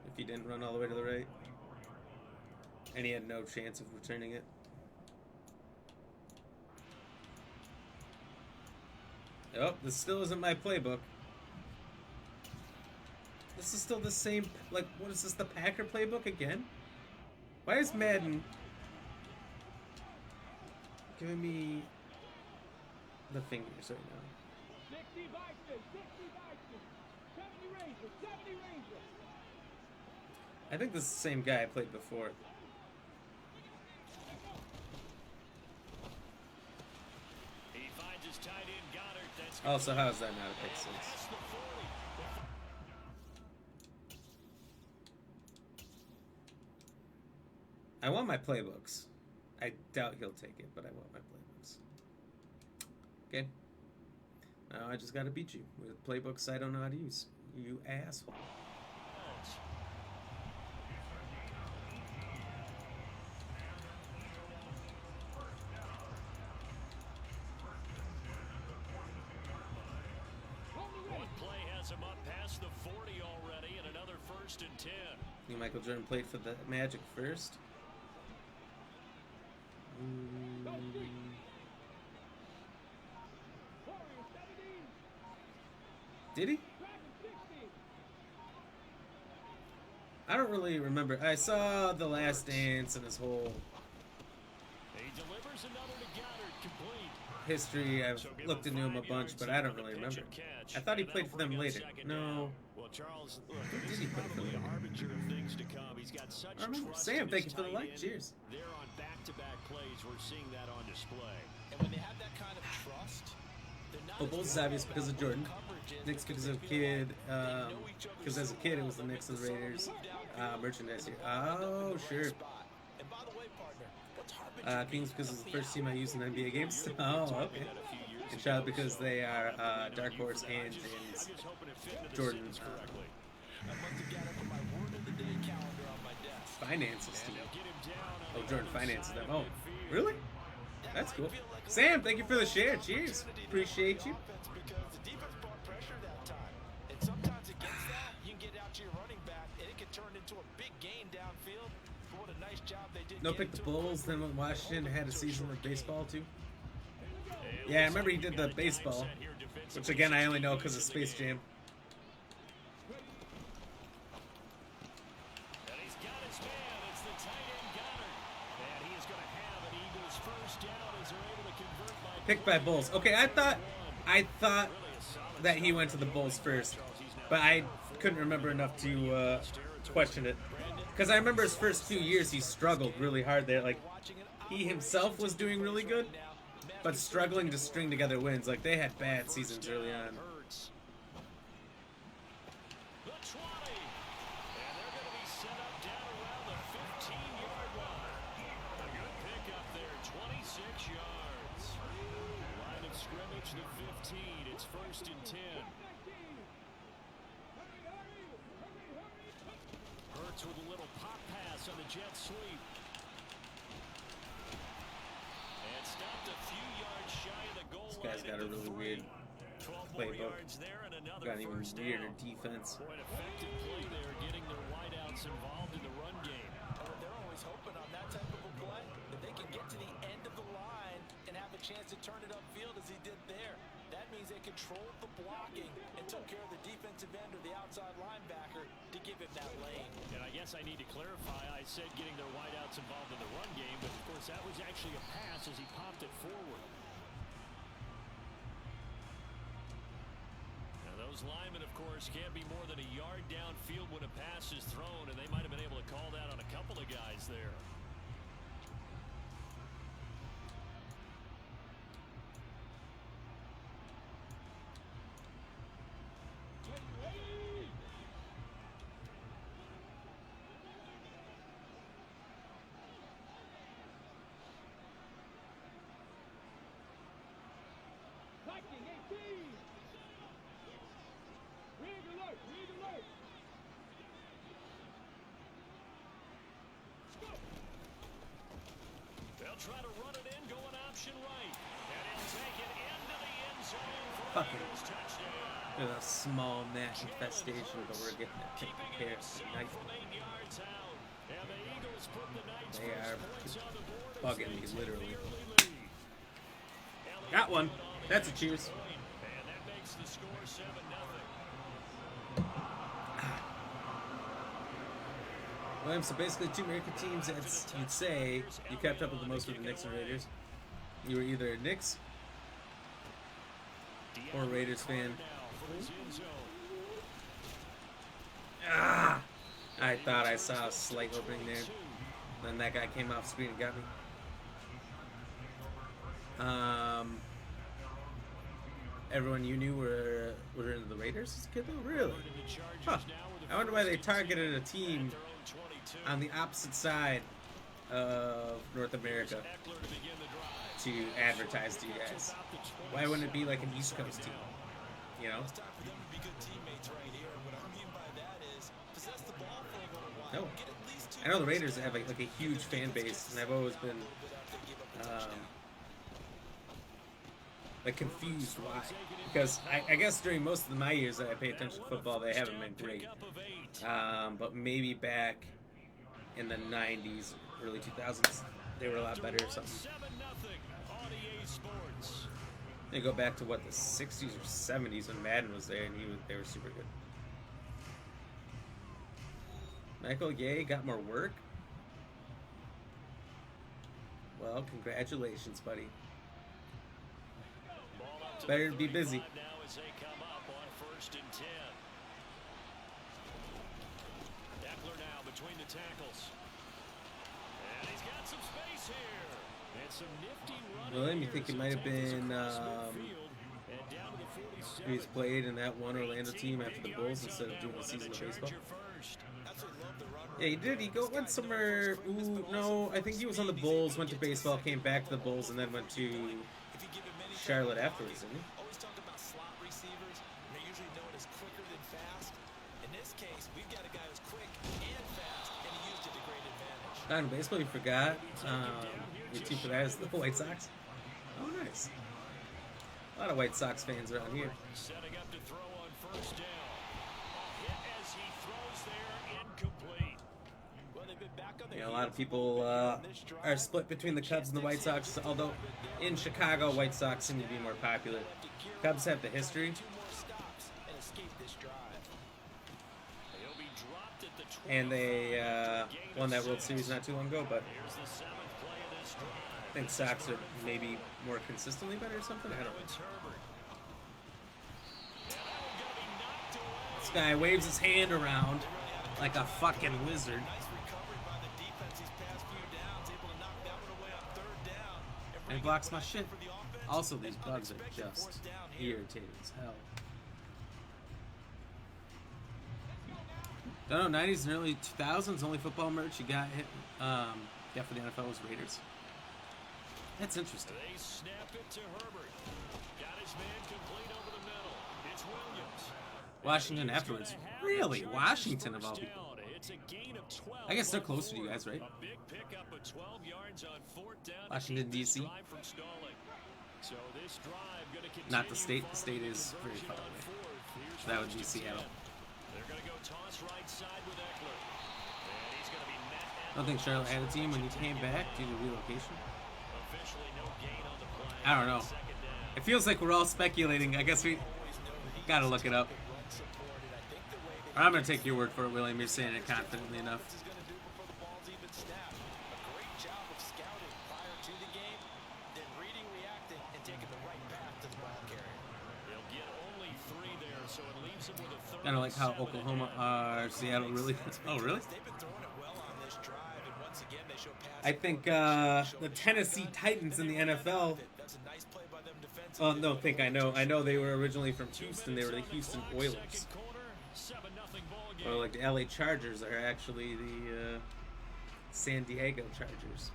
if he didn't run all the way to the right. And he had no chance of returning it. Oh, this still isn't my playbook. This is still the same, like, what is this, the Packer playbook again? Why is Madden giving me the fingers right now? 60 Vikings, 60 Vikings, 70 Rangers, 70 Rangers. I think this is the same guy I played before. He finds his tight end Goddard. That's Also, how is that not a pick six? past the 40. I want my playbooks. I doubt he'll take it, but I want my playbooks. Okay. Now I just gotta beat you with playbooks I don't know how to use. You asshole. One play has him up past the 40 already, and another 1st and 10. I think Michael Jordan played for the Magic first. Warriors, 70. Did he? Dragons, 60. I don't really remember. I saw The Last Dance and his whole He delivers another to Goddard, complete. history. I've So give looked him into him a 5 bunch, yards but I don't on the really pitch remember. and catch. I thought he And played that'll for them bring up later. 2nd No. down. Well, Charles, look, this Did he is play for probably them? a harbinger of things to come. He's got such I remember. trust Sam, in thank his you for the tight like. end. Cheers. They're on back-to-back plays. We're seeing that on display. And when they have that kind of trust, they're not Well, Bulls is obvious because of Jordan. Knicks because of kid. Because as a kid, it was the Knicks and the Raiders merchandise here. Oh, sure. And by the way, partner, what's harbinger? Kings because it's the first team I used in NBA games. Oh, okay. And shout out because they are Dark Horse and James I'm just hoping it fit into the Jordan sentence correctly. I must have got up my word of the day calendar on my desk. finances And team. they'll get him down on Oh, the Jordan other finances side them. of Oh, midfield. really? That's cool. Sam, thank you for the share. Cheers. Appreciate you. Because the defense brought pressure that time. And sometimes against that, you can get out to your running back, and it can turn into a big gain downfield. But what a nice job they did. No, getting pick the to him. Bulls. Then when Washington had a season with baseball too. And Yeah, I looks remember he like did we've the got a time baseball, set here defensively. which again I only know 16 because of minutes in Space the game. Jam. And he's got his man. It's the tight end Goddard. And he is going to have an Eagles first down as they're able to convert by Picked by Bulls. Okay, I thought really a solid that he went to the Bulls first, but I couldn't remember enough to question it. Because I remember his first 2 years he struggled really hard there. Like he himself was doing really good, but struggling to string together wins. Like they had bad seasons early on. Hurts. The 20. And they're going to be set up down around the 15-yard line. A good pickup there, 26 yards. Line of scrimmage, the 15. It's 1st and 10. Hurts with a little pop pass on the jet sweep. And stopped a few yards shy of the goal This guy's line got at a the really 3. weird 12 more playbook. yards there and another Got even first weirder down. defense. Boy, an effective play there, getting their wideouts involved in the run game. They're always hoping on that type of a play that they can get to the end of the line and have a chance to turn it upfield as he did there. That means they controlled the blocking and took care of the defensive end or the outside linebacker to give him that lane. And I guess I need to clarify, I said getting their wideouts involved in the run game, but of course that was actually a pass as he popped it forward. Now those those linemen, of course, can't be more than a yard downfield when a pass is thrown, and they might have been able to call that on a couple of guys there. Viking 18. Rig alert, rig alert. Go. They'll try to run it in, going option right. And he'll take it into the end zone for an Fucking Eagles touchdown. there's a small gnat infestation, but we're getting it taken Keeping care it of safe tonight. from 8 yards out. And the Eagles put the Knights' They first are points on the board as bugging they me, take literally. the early lead. Elliott Got one. put on the That's a extra cheers. point, and that makes the score 7-0. William, so basically 2 American teams that you'd say you kept up with the most with the Knicks and Raiders. You were either a Knicks or a Raiders fan. Ah! I thought I saw a slight opening there. Then that guy came off screen and got me. Everyone you knew were into the Raiders as a kid though? Really? Huh. I wonder why they targeted a team on the opposite side of North America to advertise to you guys. Why wouldn't it be like an East Coast team? You know? It's time for them to be good teammates right here. What I mean by that is possess the ball for a little while. No. Get at least 2 I know the Raiders have like a huge fan base, and I've always been like confused why. Because I guess during most of my years that I pay attention to football, they haven't been great. But maybe back in the 90s, early 2000s, they were a lot better or something. They go back to what, the 60s or 70s when Madden was there, and they were super good. Michael Ye got more work? Well, congratulations, buddy. Better to be busy. Now as they come up on 1st and 10. Eckler now between the tackles. And he's got some space here. And some nifty running. William, you here think as it might have he takes been across midfield and down to the 47. he's played in that one Orlando team after the Bulls instead of doing a season of baseball? Yeah, he did. He went somewhere. Ooh, no, I think he was on the Bulls, went to baseball, came back to the Bulls, and then went to Charlotte afterwards, didn't he? Always talk about slot receivers. They're usually known as quicker than fast. In this case, we've got a guy who's quick and fast, and he used it to great advantage. Not in baseball, you forgot. Your team for that is the White Sox. Oh, nice. A lot of White Sox fans around here. Setting up to throw on 1st down. A hit as he throws there, incomplete. Well, they've been back on the A lot of people are split between the Cubs and the White Sox, although in Chicago, White Sox seem to be more popular. Cubs have the history, 2 more stops and escape this drive. He'll be dropped at the 12. and they won that World Series not too long ago, but Here's the 7th play of this drive. I think Sox are maybe more consistently better or something. I don't know. It's Herbert. And that one gonna be knocked away. This guy waves his hand around like a fucking wizard. Nice recovery by the defense these past few downs, able to knock that one away on 3rd down. And blocks my shit. For the offense, Also, these an bugs are unexpected just 4th down here. irritating as hell. Don't know, 90s and early 2000s, only football merch you got for the NFL was Raiders. That's interesting. They snap it to Herbert. Got his man complete over the middle. It's Williams. Washington afterwards. Really? Washington of all people. It's a gain of 12. I guess they're closer to you guys, right? A big pickup of 12 yards on 4th down. Washington, D.C. Drive from stalling. So this drive going to continue. Not the state. The state is very far away. That would be Seattle. They're going to go toss right side with Eckler. And he's going to be met at I don't think Charlotte had a team when he came back due to relocation. officially no gain on the play. I don't know. Second down. It feels like we're all speculating. I guess we gotta look it up. Or I'm gonna take your word for it, William. You're saying it confidently enough. Is going to do before the ball's even snapped. A great job of scouting prior to the game, then reading, reacting, and taking the right path to the ball carrier. They'll get only 3 there so it leaves him with a third Kind of like how and 7 Oklahoma ahead. Seattle really. Oh, really? They've been throwing it well on this drive, and once again they show pass. I think the Tennessee Titans in the NFL. That's a nice play by them defensively. Oh no, think I know. I know they were originally from Houston. They were the Houston Oilers. Second quarter, 7-0 ball game. Or like the LA Chargers are actually the San Diego Chargers.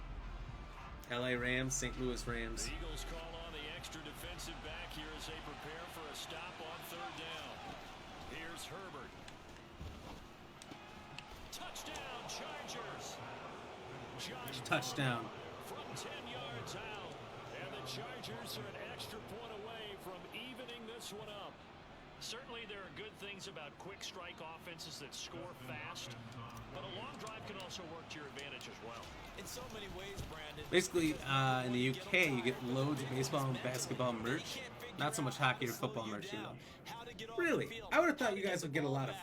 LA Rams, St. Louis Rams. The Eagles call on the extra defensive back here as they prepare for a stop on third down. Here's Herbert. Touchdown, Chargers. Josh Touchdown. from 10 yards out. And the Chargers are an extra point away from evening this one up. Certainly there are good things about quick strike offenses that score fast, but a long drive can also work to your advantage as well. In so many ways, Brandon. Basically, in the UK, you get loads of baseball and basketball merch. Not so much hockey or football merch, you know. Really? I would have thought you guys would get a lot of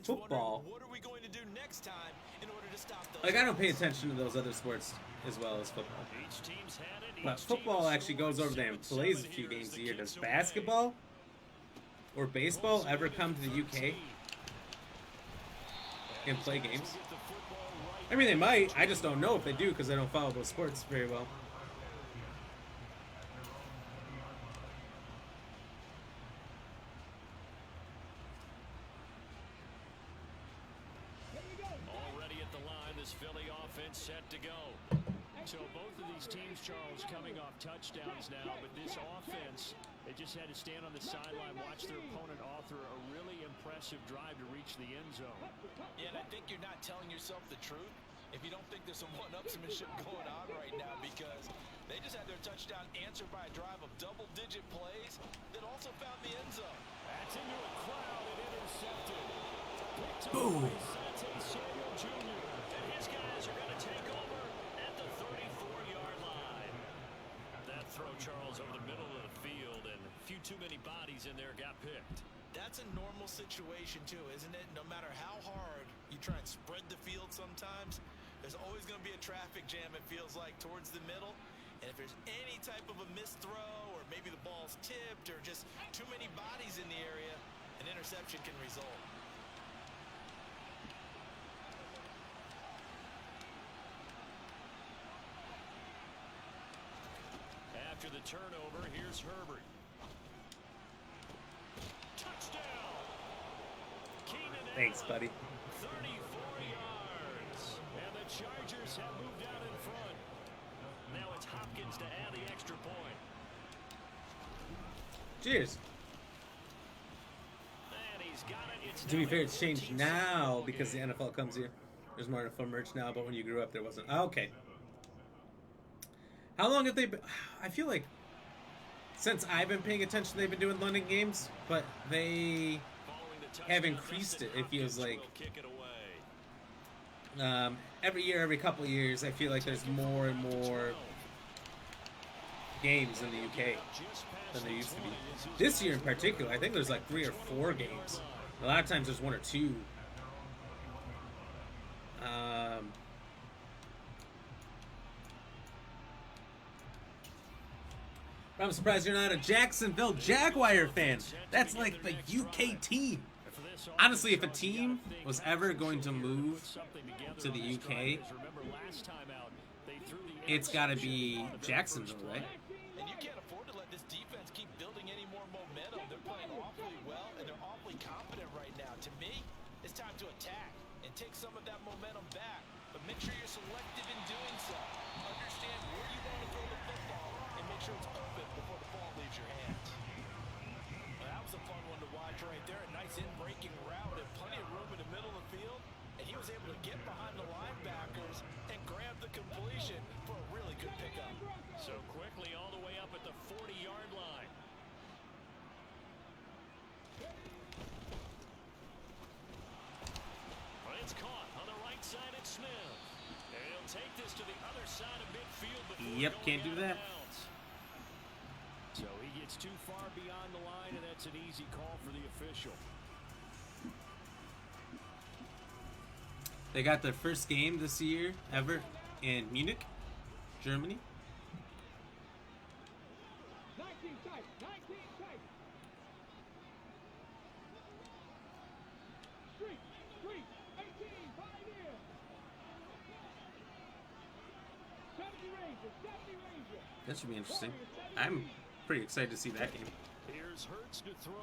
football. What are we going to do next time in order to stop those? Like, I don't pay attention to those other sports as well as football. Each team's had it. But football actually goes over there and plays a few games a year. Does basketball or baseball ever come to the UK and play games? I mean, they might. I just don't know if they do because I don't follow those sports very well. Already at the line, this Philly offense set to go. So both of these teams, Charles, coming off touchdowns now, but this offense, they just had to stand on the sideline, watch their opponent author a really impressive drive to reach the end zone. Yeah, and I think you're not telling yourself the truth if you don't think there's some one-upsmanship going on right now, because they just had their touchdown answered by a drive of double-digit plays that also found the end zone. That's into a crowd and intercepted. Boom. Samuel Jr. And his guys are going to take over at the 34-yard line. That throw, Charles, over the middle of the field, and a few too many bodies in there got picked. That's a normal situation, too, isn't it? No matter how hard you try and spread the field sometimes, there's always going to be a traffic jam, it feels like, towards the middle. And if there's any type of a missed throw, or maybe the ball's tipped, or just too many bodies in the area, an interception can result. After the turnover, here's Herbert. Touchdown! Keenan Thanks, Allen, buddy. 34 yards. And the Chargers have moved out in front. Now it's Hopkins to add the extra point. Cheers. And he's got it. It's To be now fair, a it's changed 14-7 now ball because the game. NFL comes here. There's more NFL merch now, but when you grew up, there wasn't. Okay. How long have they been? I feel like since I've been paying attention, they've been doing London games, but they Following the touchdown, have increased it. Dustin It feels Hopkins like will kick it away. every year, every couple of years, I feel like there's more and more games in the UK than there used to be. This year in particular, I think there's like 3 or 4 games. A lot of times there's 1 or 2. I'm surprised you're not a Jacksonville Jaguar fan. That's like the UK team. Honestly, if a team was ever going to move to the UK, it's got to be Jacksonville, right? And you can't afford to let this defense keep building any more momentum. They're playing awfully well, and they're awfully confident right now. To me, it's time to attack and take some of that momentum back. But make sure you're selective in doing so. Understand where you want to throw the football and make sure it's open before the ball leaves your hands. Well, that was a fun one to watch right there. A nice in-breaking route and plenty of room in the middle of the field. And he was able to get behind the linebackers and grab the completion for a really good pickup. So quickly all the way up at the 40-yard line. Well, it's caught on the right side at Smith. And he'll take this to the other side of midfield before Yep, going can't do out of that. bounds. So he gets too far beyond the line, and that's an easy call for the official. They got their first game this year ever in Munich, Germany. 19 tight, 19 tight. That should be interesting. I'm pretty excited to see that game. Here's Hurts to throw.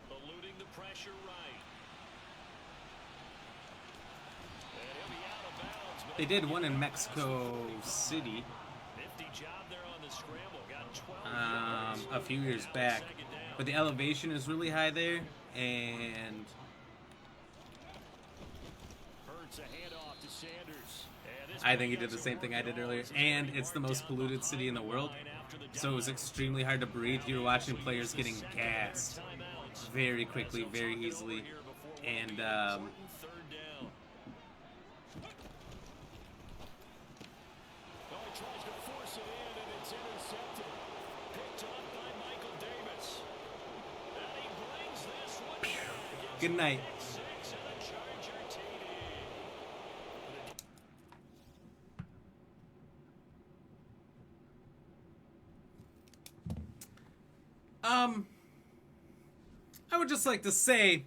Eluding the pressure right. And he'll be out of bounds, but They did one in Mexico City nifty job there on the scramble. Got 12 yards. a few years back, but the elevation is really high there, and Hurts a handoff to Sanders. And this I think he did the same thing I did earlier. And it's the most polluted city in the world, so it was extremely hard to breathe. You're watching players getting gassed very quickly, very easily, and Third down. Oh, he tries to force it in, and it's intercepted. Picked up by Michael Davis. And he brings this one back. good night. 6 and a Charger TD. I would just like to say,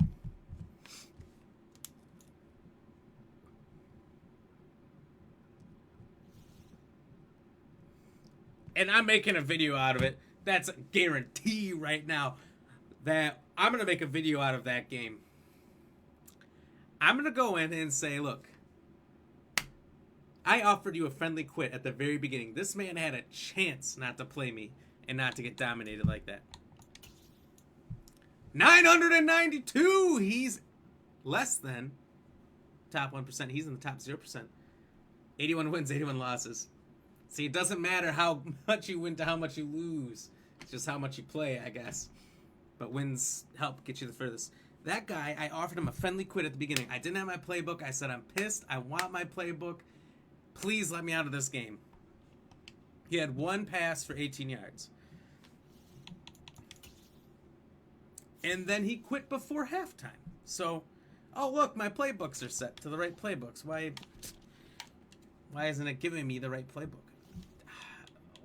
and I'm making a video out of it. That's a guarantee right now that I'm going to make a video out of that game. I'm going to go in and say, look, I offered you a friendly quit at the very beginning. This man had a chance not to play me and not to get dominated like that. 992! He's less than top 1%. He's in the top 0%. 81 wins, 81 losses. See, it doesn't matter how much you win to how much you lose. It's just how much you play, I guess. But wins help get you the furthest. That guy, I offered him a friendly quit at the beginning. I didn't have my playbook. I said, I'm pissed. I want my playbook. Please let me out of this game. He had one pass for 18 yards. And then he quit before halftime. So, oh look, my playbooks are set to the right playbooks. Why isn't it giving me the right playbook?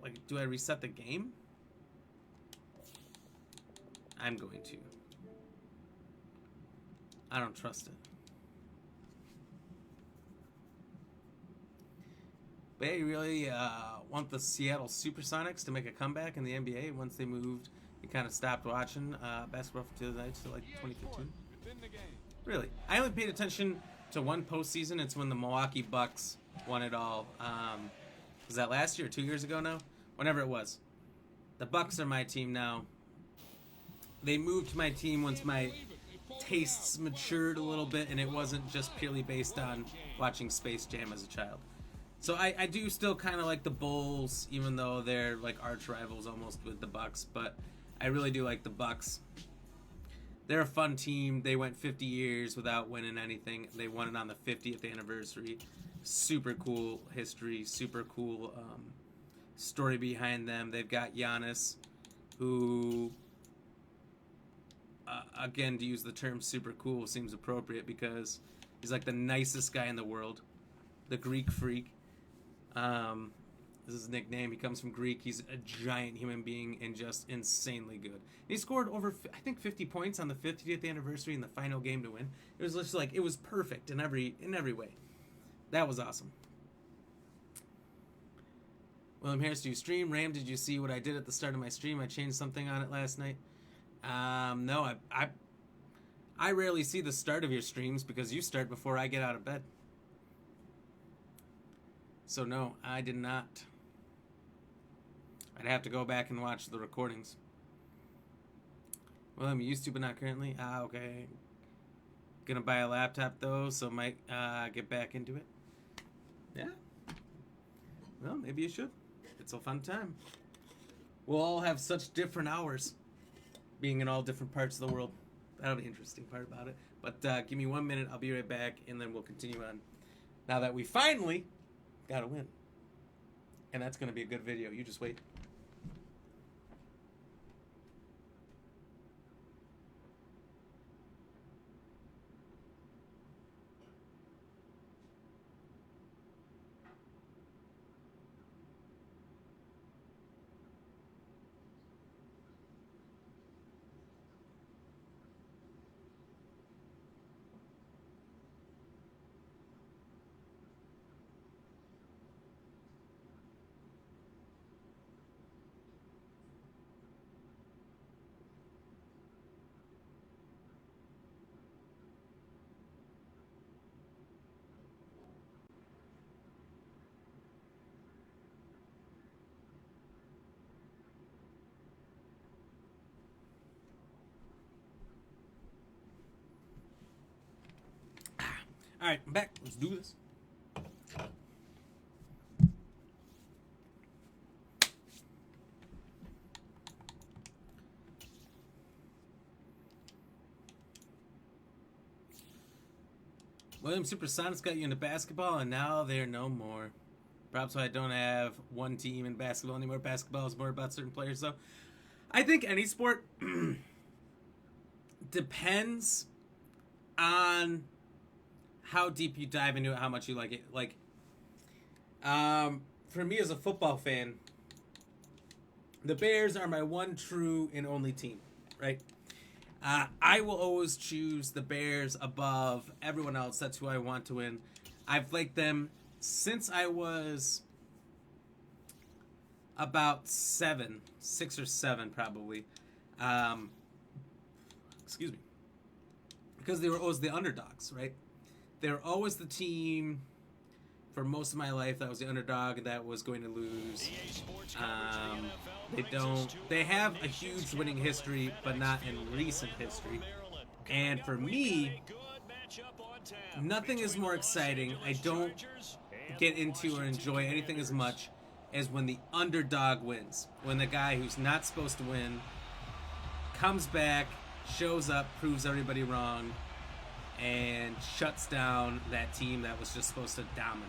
Like, do I reset the game? I'm going to. I don't trust it. They really want the Seattle Supersonics to make a comeback in the NBA. Once they moved, we kind of stopped watching basketball for 2 nights to like 2015. Really, I only paid attention to one postseason. It's when the Milwaukee Bucks won it all. Was that last year or 2 years ago now? Whenever it was. The Bucks are my team now. They moved to my team once my tastes matured a little bit, and it wasn't just purely based on watching Space Jam as a child. So I do still kind of like the Bulls, even though they're like arch rivals almost with the Bucks. But I really do like the Bucks. They're a fun team. They went 50 years without winning anything. They won it on the 50th anniversary. Super cool history. Super cool story behind them. They've got Giannis, who, again, to use the term super cool seems appropriate because he's like the nicest guy in the world. The Greek freak. This is his nickname. He comes from Greek. He's a giant human being and just insanely good. He scored over, I think, 50 points on the 50th anniversary in the final game to win. It was just like, it was perfect in every way. That was awesome. William Harris, do you stream? Ram, did you see what I did at the start of my stream? I changed something on it last night. No, I rarely see the start of your streams because you start before I get out of bed. So no, I did not. I'd have to go back and watch the recordings. Well, I'm used to, but not currently. Okay. Gonna buy a laptop though, so might get back into it. Yeah. Well, maybe you should. It's a fun time. We'll all have such different hours, being in all different parts of the world. That'll be the interesting part about it. But give me 1 minute. I'll be right back, and then we'll continue on. Now that we finally got a win. And that's going to be a good video. You just wait. All right, I'm back. Let's do this. William Supersonics got you into basketball, and now they're no more. Perhaps why I don't have one team in basketball anymore. Basketball is more about certain players, though. I think any sport depends on how deep you dive into it, how much you like it. Like, for me as a football fan, the Bears are my one true and only team, right? I will always choose the Bears above everyone else. That's who I want to win. I've liked them since I was about 6 or 7 probably. Excuse me. Because they were always the underdogs, right? They were always the team for most of my life that was the underdog that was going to lose. They have a huge winning history, but not in recent history. And for me, nothing is more exciting. I don't get into or enjoy anything as much as when the underdog wins. When the guy who's not supposed to win comes back, shows up, proves everybody wrong, and shuts down that team that was just supposed to dominate.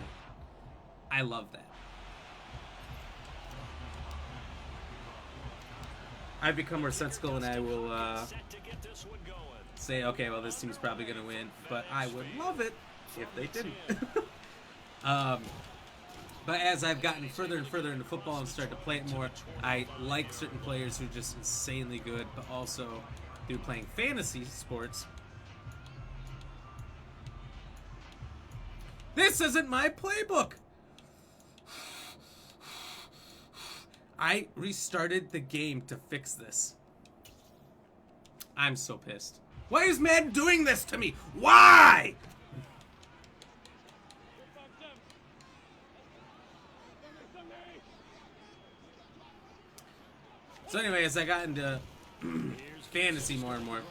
I love that. I've become more sensible, and I will say, okay, well, this team's probably going to win, but I would love it if they didn't. But as I've gotten further and further into football and started to play it more, I like certain players who are just insanely good, but also through playing fantasy sports. This isn't my playbook! I restarted the game to fix this. I'm so pissed. Why is Madden doing this to me? Why? So anyway, as I got into fantasy more and more,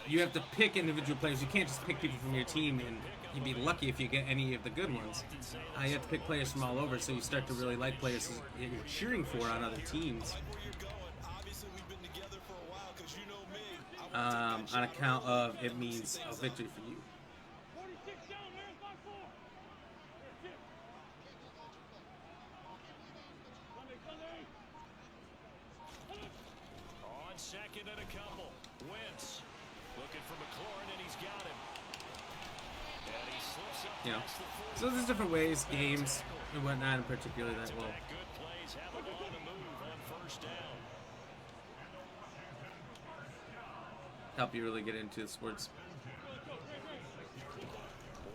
you have to pick individual players. You can't just pick people from your team, and you'd be lucky if you get any of the good ones. You have to pick players from all over, so you start to really like players that you're cheering for on other teams. On account of it means a victory for you. On second and a couple. Wentz looking for McLaurin, and he's got him. And he slips up You know, past the 40. so there's different ways, games and whatnot in particular that will Good plays, have him on the move on first down. help you really get into the sports.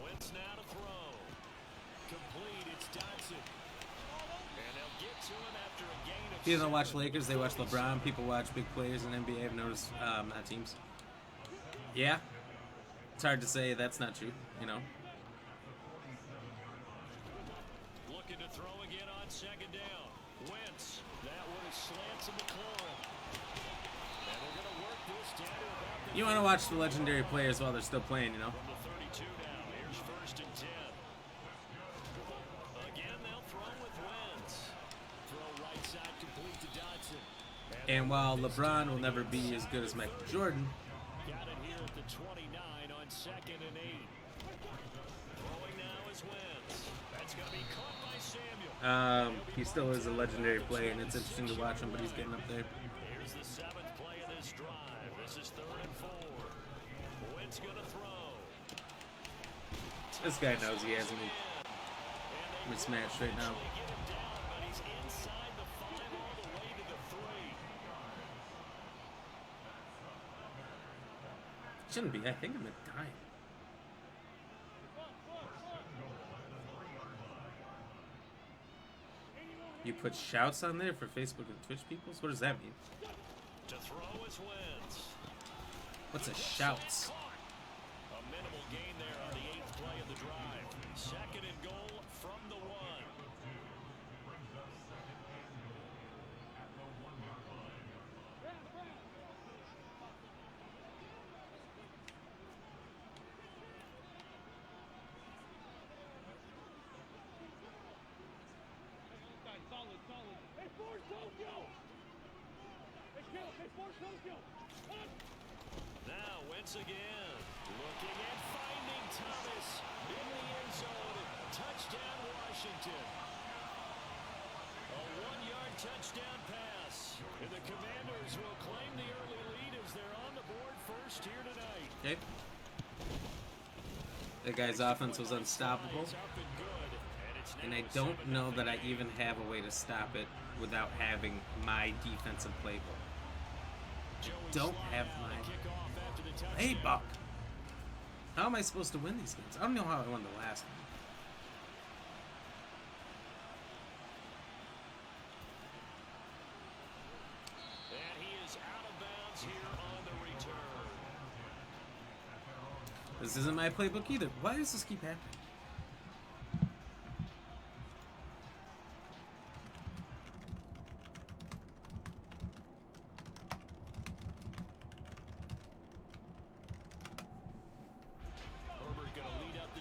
Wentz now to throw. Complete, it's Dodson. And they'll get to him after a gain of People don't watch Lakers, they watch LeBron. People watch big players in NBA. I've noticed not teams. Yeah, it's hard to say that's not true, you know. Looking to throw again on second down. Wentz. That one is slants to McLaurin. And they're going to work this down to about the You want to watch the legendary players while they're still playing, you know. from the 32 now. Here's first and 10. Again, they'll throw with Wentz. Throw right side complete to Dodson. And while LeBron will never be as good as Michael Jordan, Got it here at the 29 on second and 8. Throwing now is Wentz. That's going to be caught by Samuel. he still is a legendary player, and it's interesting to watch him, but he's getting up there. Here's the 7th play of this drive. This is 3rd and 4. Wentz going to throw. This guy knows he has me mismatched right now. Get him down, but he's inside the 5 all the way to the 3. Shouldn't be. I think I'm at time. You put shouts on there for Facebook and Twitch peoples? What does that mean? To throw is Wentz. What's a shouts? A minimal gain there on the 8th play of the drive. 2nd and goal from the 1. Now, Wentz again, looking and finding Thomas in the end zone. Touchdown, Washington. A 1-yard touchdown pass. And the Commanders will claim the early lead as they're on the board first here tonight. Okay. The guy's offense was unstoppable. And I don't know that I even have a way to stop it without having my defensive playbook. Don't have my playbook. How am I supposed to win these games? I don't know how I won the last one. And he is out of bounds here on the return. This isn't my playbook either. Why does this keep happening?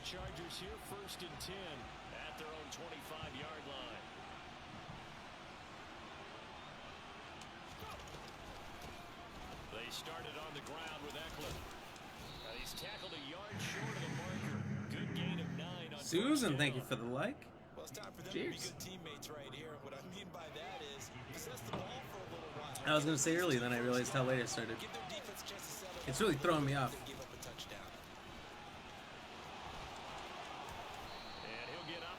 Chargers here, 1st and 10 at their own 25-yard line. They started on the ground with Eckler. He's tackled a yard short of the marker. Good gain of 9 on Susan, thank you for the like. Well, it's time for them Cheers. to be good teammates right here. What I mean by that is possess the ball for a little while. I was going to say early, then I realized how late I started. Give their defense a chance to settle It's really throwing me off. Give up a touchdown.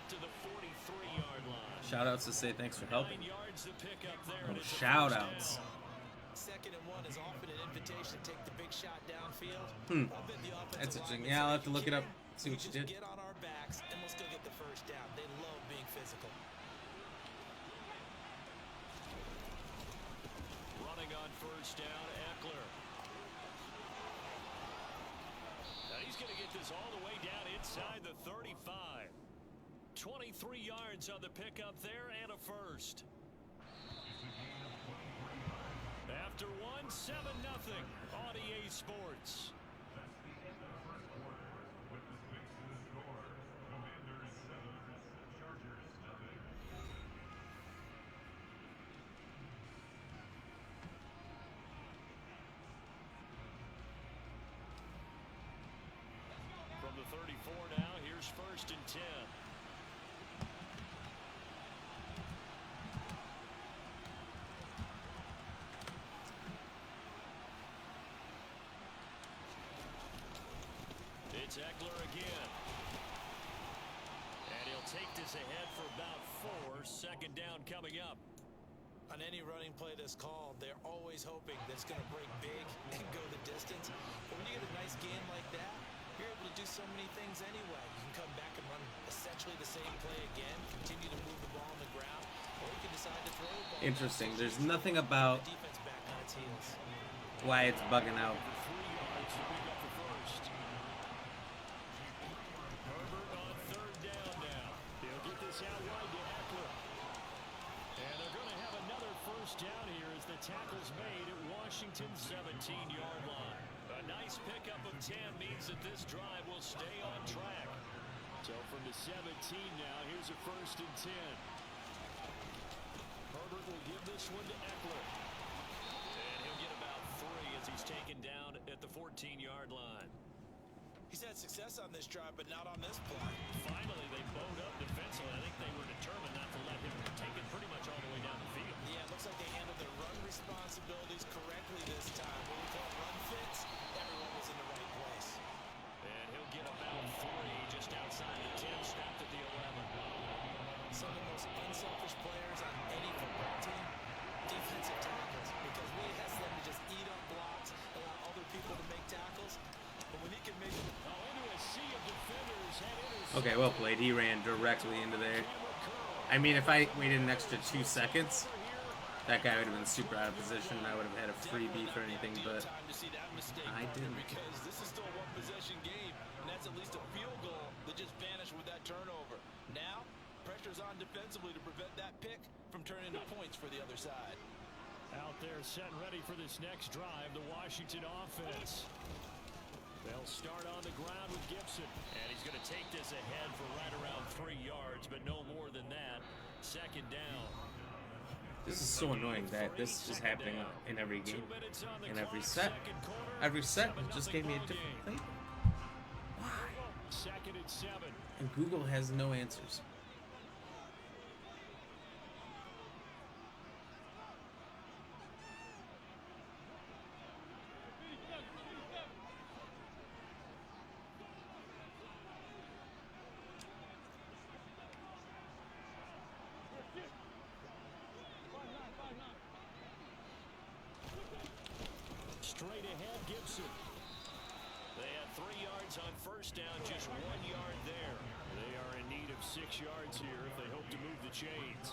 To the 43-yard line. Shoutouts to say thanks for helping. 9 yards to pick up there. Oh, And it's a shoutouts. 2nd and 1 is often an invitation to take the big shot downfield. Hmm. I'll bet the offensive That's interesting. linemen Yeah, I'll say, have to look it up. See what just you did. Get on our backs, and we'll still get the first down. They love being physical. running on 1st down, Eckler. Now he's going to get this all the way down inside the 35. 23 yards on the pickup there and a first. After 7-0 on EA Sports. From the 34 now, here's 1st and 10. It's Eckler again. And he'll take this ahead for about 4. 2nd down coming up. On any running play that's called, they're always hoping that it's going to break big and go the distance. But when you get a nice game like that, you're able to do so many things anyway. You can come back and run essentially the same play again, continue to move the ball on the ground, or you can decide to throw the ball. Interesting. There's nothing about The defense back on its heels. why it's bugging out. 3 yards to pick up the first. Herbert on 3rd down now. He'll get this out wide to Eckler. And they're going to have another first down here as the tackle's made at Washington's 17-yard line. A nice pickup of 10 means that this drive will stay on track. So from the 17 now, here's a 1st and 10. Herbert will give this one to Eckler. And he'll get about 3 as he's taken down at the 14-yard line. He's had success on this drive, but not on this play. Finally, they bowed up defensively. I think they were determined not to let him take it pretty much all the way down the field. Yeah, it looks like they handled their run responsibilities correctly this time. What we call run fits, everyone was in the right place. And he'll get about 3 just outside the 10, snapped at the 11. Some of the most unselfish players on any football team, defensive tackles, because we ask them to just eat up blocks, allow other people to make tackles. But when he can make into a sea of defenders, Okay, well played. He ran directly into there. I mean, if I waited an extra 2 seconds, that guy would have been super out of position. I would have had a freebie for anything, but I didn't. Because this is still a one-possession game, and that's at least a field goal that just vanished with that turnover. Now, pressure's on defensively to prevent that pick from turning into points for the other side. out there set and ready for this next drive, the Washington offense. They'll start on the ground with Gibson. And he's going to take this ahead for right around 3 yards, but no more than that. 2nd down. This is so annoying that this is happening in every game, in every set. Every set just gave me a different playbook. Why? Second and 7. And Google has no answers. Straight ahead, Gibson. They had 3 yards on first down, just 1 yard there. They are in need of 6 yards here if they hope to move the chains.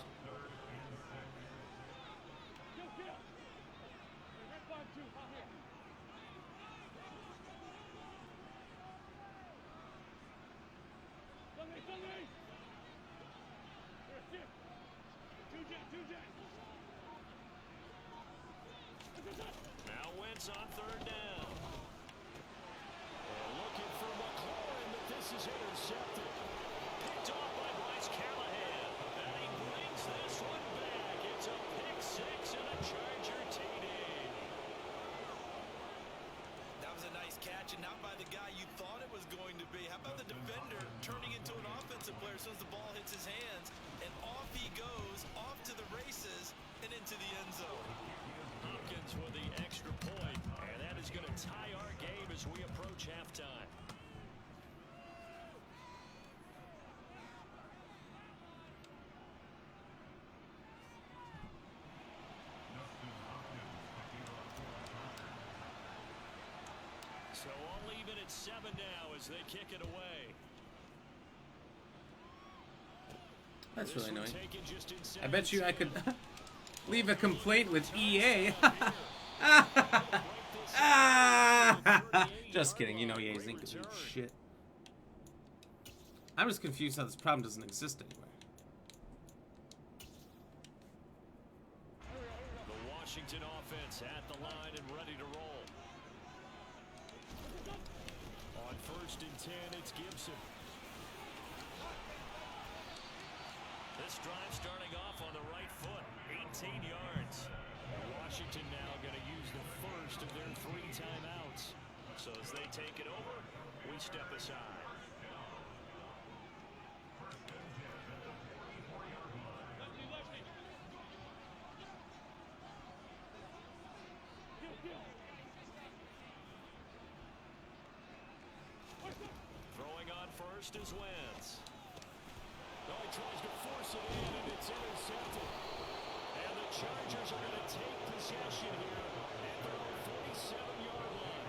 Now Wentz on third down. They're looking for McLaurin, but this is intercepted. Picked off by Bryce Callahan. And he brings this one back. It's a pick 6 and a Charger TD. That was a nice catch, and not by the guy you thought it was going to be. How about the defender turning into an offensive player as soon as the ball hits his hands, and off he goes, off to the races, and into the end zone. Hopkins with the extra point, and that is going to tie our game as we approach halftime. So all even at 7 now as they kick it away. That's really This one annoying. taken just inside I bet you I could the leave a complaint with EA. Just kidding. You know EA's ain't gonna do shit. I'm just confused how this problem doesn't exist anywhere. The Washington offense at the line and ready to roll. On first and 10, it's Gibson. This drive starting off on the right foot, 18 yards. Washington now going to use the first of their 3 timeouts. So as they take it over, we step aside. Throwing on first is Wentz. No, he tries to force it in, and it's intercepted. And the Chargers are going to take possession here at their 47-yard line.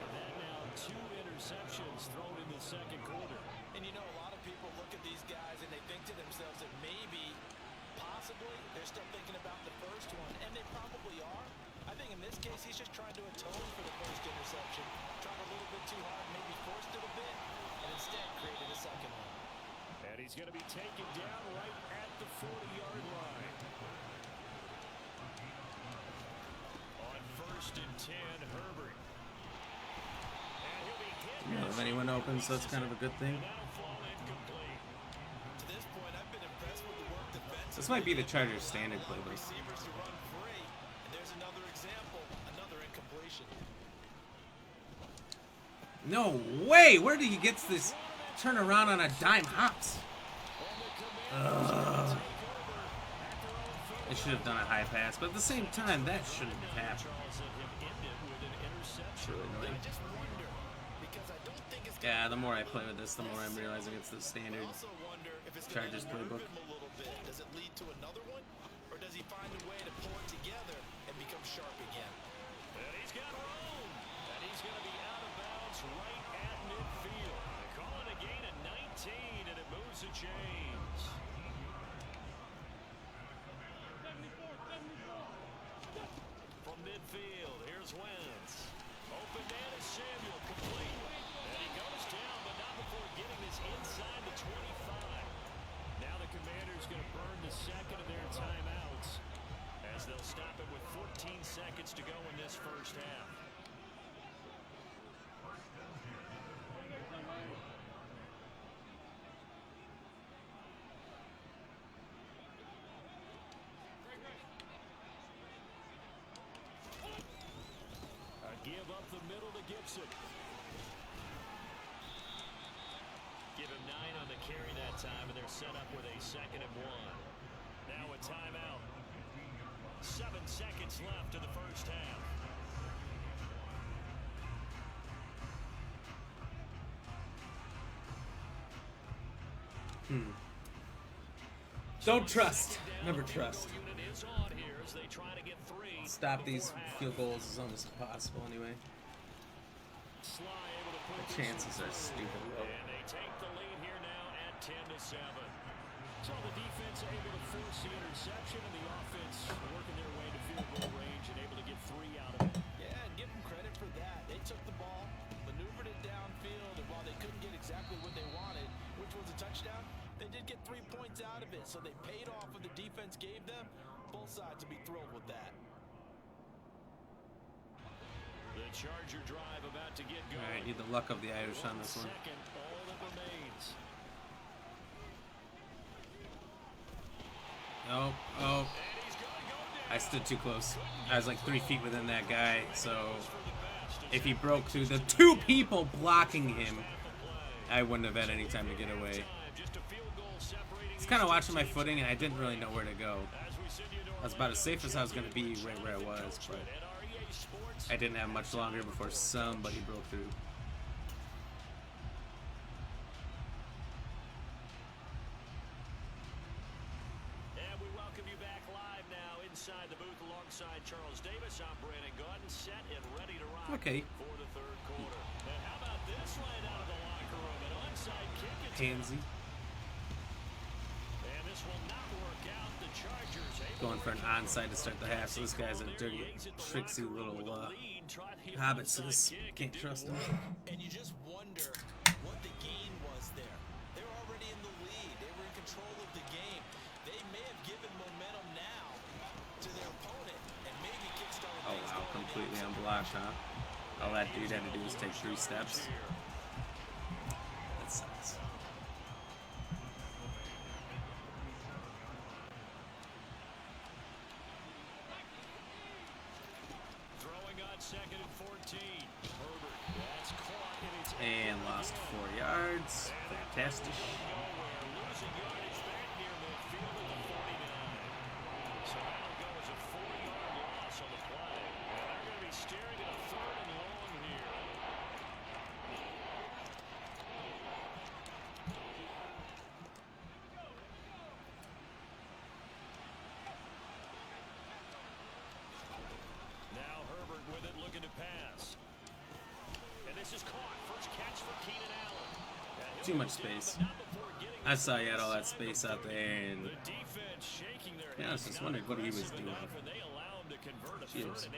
And that now 2 interceptions thrown in the second quarter. And you know, a lot of people look at these guys and they think to themselves that maybe, possibly, they're still thinking about the first one, and they probably are. I think in this case, he's just trying to atone for the first interception. Tried a little bit too hard, maybe forced it a bit, and instead created a second one. And he's going to be taken down right at the 40-yard line. On first and 10, Herbert. And he'll be hit. You know, if anyone opens, so that's kind of a good thing. And that'll fall incomplete. To this point, I've been impressed with the work defensively. This might be the Chargers' standard playbook. Receivers to run free, and there's another example, another incompletion. No way! Where did he get this turnaround on a dime hops? Ugh. They should have done a high pass, but at the same time, that shouldn't have happened. It's really annoying. Yeah, the more I play with this, the more I'm realizing it's the standard Chargers playbook. Does it lead to another one, or does he find a way to pull it together and become sharp again? And he's got room. And he's going to be out of bounds right at midfield. They call it a gain of 19, and it moves the chains. From midfield, here's Wentz. Open man is Samuel, complete. And he goes down, but not before getting this inside the 25. Now the Commanders going to burn the second of their timeouts as they'll stop it with 14 seconds to go in this first half. give up the middle to Gibson. Give him 9 on the carry that time, and they're set up with a 2nd and 1. Now a timeout. 7 seconds left in the first half. Don't trust. Never trust. Stop these field goals as long as possible anyway. The chances are stupid low. And they take the lead here now at 10-7. So the defense able to force the interception, and the offense working their way to field goal range and able to get 3 out of it. Yeah, and give them credit for that. They took the ball, maneuvered it downfield, and while they couldn't get exactly what they wanted, which was a touchdown, they did get 3 points out of it. So they paid off what the defense gave them. Both sides will be thrilled with that. The Charger drive about to get going. All right, need the luck of the Irish on this one. Second, all that remains. Oh, oh. I stood too close. I was like 3 feet within that guy, so if he broke through the 2 people blocking him, I wouldn't have had any time to get away. I was kind of watching my footing, and I didn't really know where to go. I was about as safe as I was going to be right where I was, but I didn't have much longer before somebody broke through. And we welcome you back live now inside the booth alongside Charles Davis. I'm Brandon Gordon, set and ready to rock for the 3rd quarter. And how about this right out of the locker room? An onside kick. Pansy. And this will not work out. The Chargers Going for an onside to start the half, so this guy's a dirty, tricksy little hobbit, so this can't trust him. And you just wonder what the gain was there. They were already in the lead. They were in control of the game. They may have given momentum now to their opponent and maybe kickstarted. Oh wow, completely unblocked, huh? All that dude had to do was take 3 steps. That sucks. Throwing on 2nd and 14. Herbert, that's caught in its And lost 4 yards. Fantastic. losing yardage back near midfield at the 49. So that'll go as a 4-yard loss on the play. And they're going to be staring at a 3rd and long here. Now Herbert with it, looking to pass. And this is caught. First catch for Keenan Allen. Too much space. I saw he had all that space out there, and yeah, I was just wondering what he was doing. Cheers.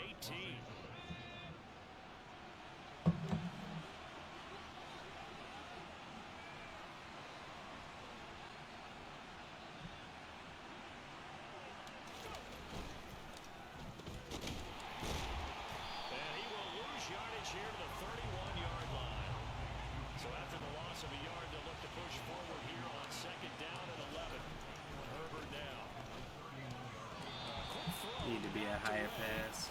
Need to be a higher pass.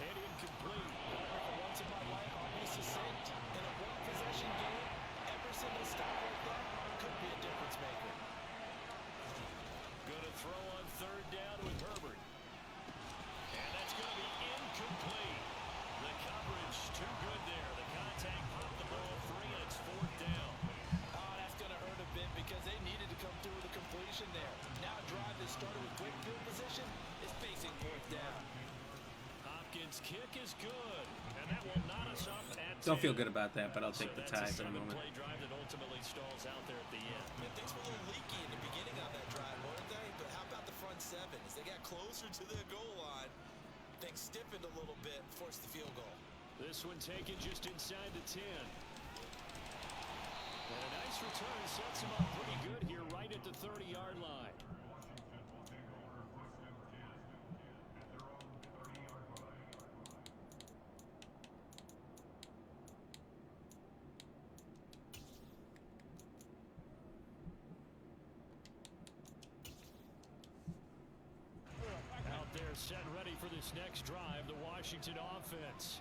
Gonna throw on 3rd down with Herbert. And that's gonna be incomplete. The coverage too good there. The contact popped the ball free, and it's 4th down. Oh, that's gonna hurt a bit because they needed to come through with a completion there. Now a drive that started with great field position is facing 4th down. Hopkins' kick is good, and that will knot us up at 10. Don't feel good about that, but I'll take the tie for the moment. Play drive that ultimately stalls out there at the end. I mean, things were a little leaky in the beginning of that drive, weren't they? But how about the front 7? As they got closer to their goal line, things stiffened a little bit and forced the field goal. This one taken just inside the 10. And a nice return sets him up pretty good here right at the 30-yard line. Out there set ready for this next drive, the Washington offense.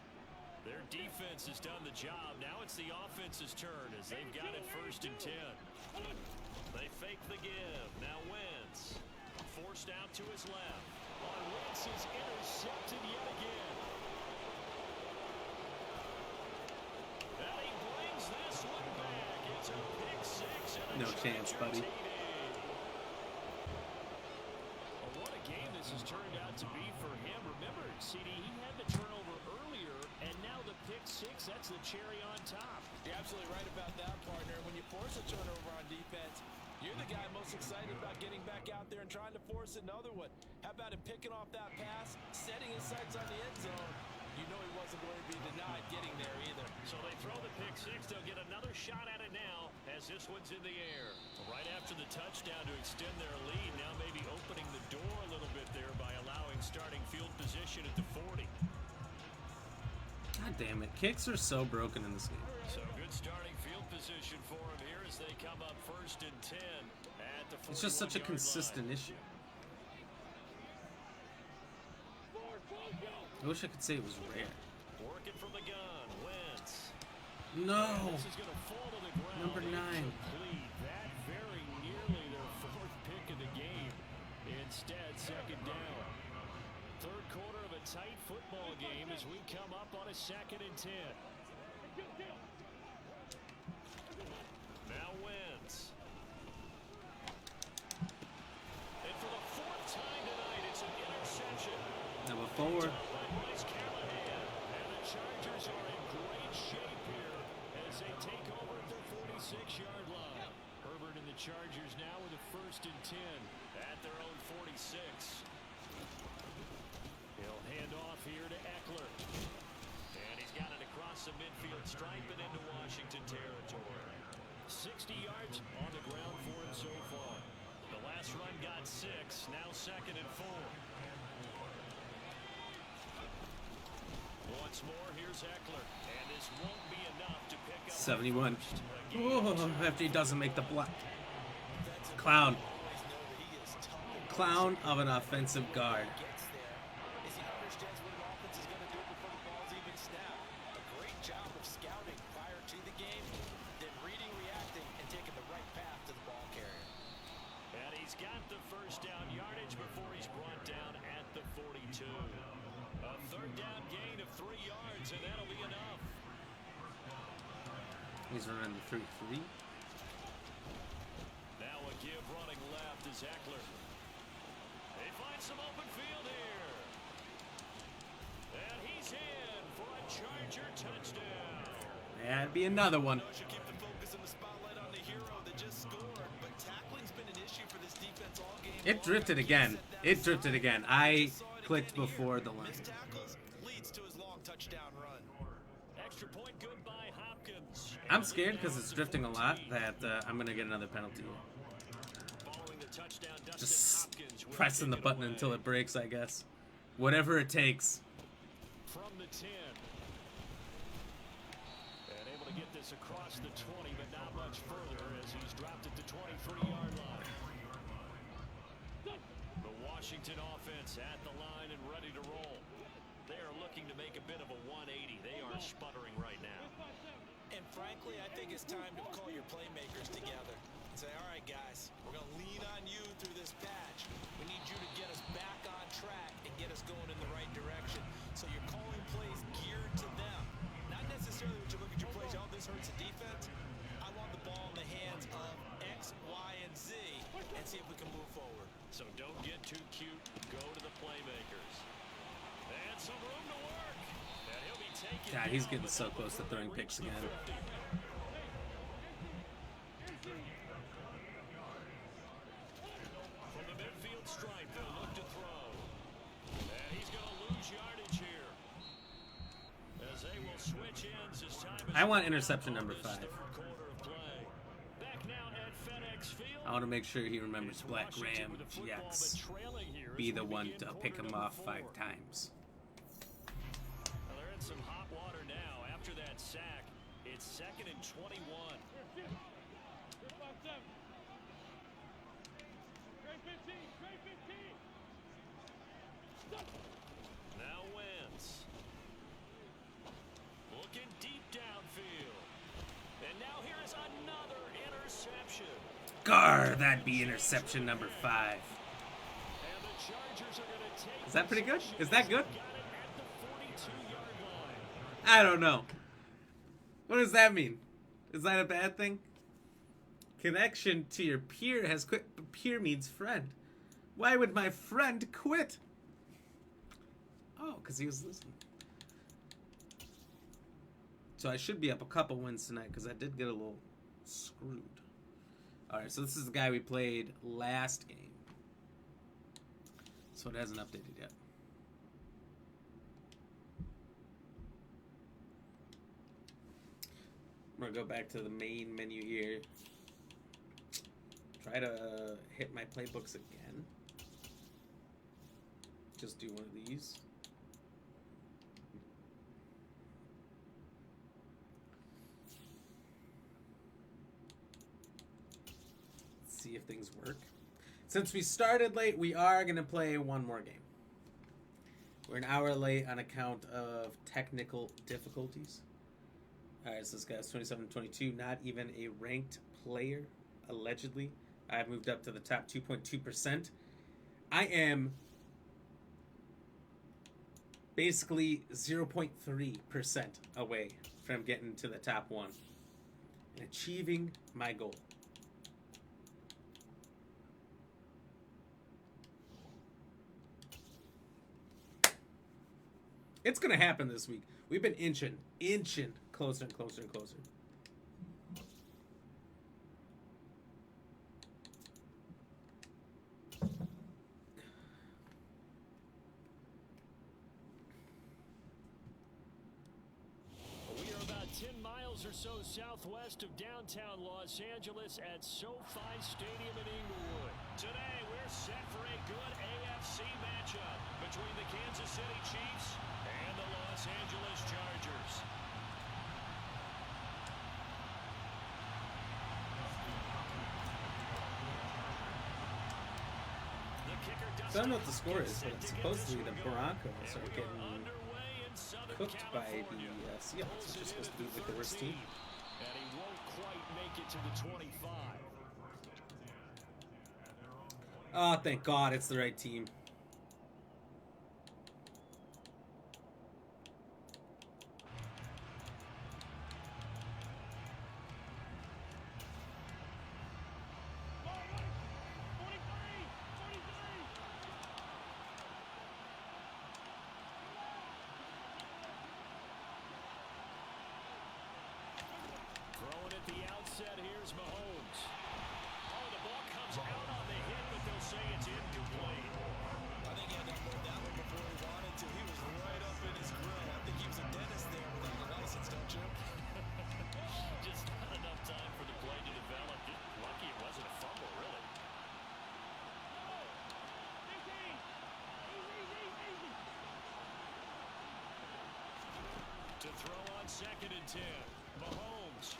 Their defense has done the job. Now it's the offense's turn as they've got it 1st and 10. They fake the give. Now Wentz. Forced out to his left. Wentz is intercepted yet again. And he brings this one back. It's a pick six. And No chance, buddy. What a game this has turned out to be for him. Remember, CD, he had the turnover earlier, and now the pick six, that's the cherry on top. You're absolutely right about that, partner. When you force a turnover on defense, you're the guy most excited about getting back out there and trying to force another one. How about him picking off that pass, setting his sights on the end zone? You know he wasn't going to be denied getting there either. So they throw the pick six. They'll get another shot at it now as this one's in the air. Right after the touchdown to extend their lead, now maybe opening the door a little bit there by allowing starting field position at the 40. God damn it. Kicks are so broken in this game. So good starting field position for them here as they come up 1st and 10 at the 41-yard line. It's just such a consistent issue. I wish I could say it was rare. Working from the gun, Wentz. No! This is going to fall to the ground. Number 9. Incomplete. That very nearly their 4th pick of the game. Instead, 2nd down. 3rd quarter of a tight football game as we come up on a 2nd and 10. Now Wentz. And for the 4th time tonight, it's an interception. Number 4. And the Chargers are in great shape here as they take over at their 46-yard line. Herbert and the Chargers now with a 1st and 10 at their own 46. He'll hand off here to Eckler. And he's got it across the midfield stripe and into Washington territory. 60 yards on the ground for him so far. The last run got 6, now 2nd and 4. Once more, here's Eckler, and this won't be enough to pick up 71. Oh, after he doesn't make the block. Clown. Clown of an offensive guard. He understands what an offense is going to do before the ball's even snapped. A great job of scouting prior to the game, then reading, reacting, and taking the right path to the ball carrier. And he's got the 1st down yardage before he's brought down at the 42. A 3rd down gain of 3 yards, and that'll be enough. He's running the 3-3. Now a give running left is Eckler. They find some open field here. And he's in for a Charger touchdown. That'd be another one. Should keep the focus and the spotlight on the hero that just scored, but tackling's been an issue for this defense all game. It drifted again. It drifted again. I clicked before the line. Missed tackles leads to his long touchdown run. Extra point good by Hopkins. I'm scared because it's drifting a lot that I'm going to get another penalty. Following the touchdown, Dustin Just Hopkins will pressing the take it button away. until it breaks, I guess. Whatever it takes. From the 10. And able to get this across the 20, but not much further as he's dropped at the 23-yard line. The Washington offense at the line and ready to roll. They are looking to make a bit of a 180. They are sputtering right now. And frankly, I think it's time to call your playmakers together and say, all right, guys, we're going to lean on you through this patch. We need you to get us back on track and get us going in the right direction. So you're calling plays geared to them. Not necessarily when you look at your plays, oh, this hurts the defense. I want the ball in the hands of X, Y, and Z and see if we can move forward. So don't get too cute. Go to the playmakers. And some room to work. And he'll be taken God, he's down, getting but so not close to before throwing they picks reach the again. 50. From the midfield stripe, they'll look to throw. And he's going to lose yardage here. As they will switch ends as time is I want interception number this 5. third quarter of play. Back now at FedEx Field. I want to make sure he remembers It's Black Washington Ram with the football, GX. but trailing here Be as the we one begin to pick quarter him number off 5 4. times. Well, they're in some hot water now. After that sack, it's 2nd and 21. Now Wentz. Gar, that'd be interception number 5. Is that pretty good? Is that good? I don't know. What does that mean? Is that a bad thing? Connection to your peer has quit. Peer means friend. Why would my friend quit? Oh, because he was listening. So I should be up a couple wins tonight because I did get a little screwed. Alright, so this is the guy we played last game. So it hasn't updated yet. I'm going to go back to the main menu here. Try to hit my playbooks again. Just do one of these. See if things work. Since we started late, we are going to play one more game. We're an hour late on account of technical difficulties. Alright, so this guy's 27-22, not even a ranked player, allegedly. I've moved up to the top 2.2%. I am basically 0.3% away from getting to the top 1 and achieving my goal. It's going to happen this week. We've been inching closer and closer and closer. We are about 10 miles or so southwest of downtown Los Angeles at SoFi Stadium in Inglewood. Today, we're set for a good AFC matchup between the Kansas City Chiefs and the Los Angeles Chargers. So I don't know what the score is, but supposedly the Broncos are getting cooked by the Seahawks, which is supposed to be like the worst team. And he won't quite make it to the 25. Oh, thank God it's the right team. Throwing at the outset, here's Mahomes. Oh, the ball comes out on the hit, but they'll say it's incomplete. I think he had to hold that one before he wanted to. He was right up in his grill. I think he was a dentist there without a license, don't you? Just not enough time for the play to develop. Just lucky it wasn't a fumble, really. To throw on 2nd and 10. Mahomes.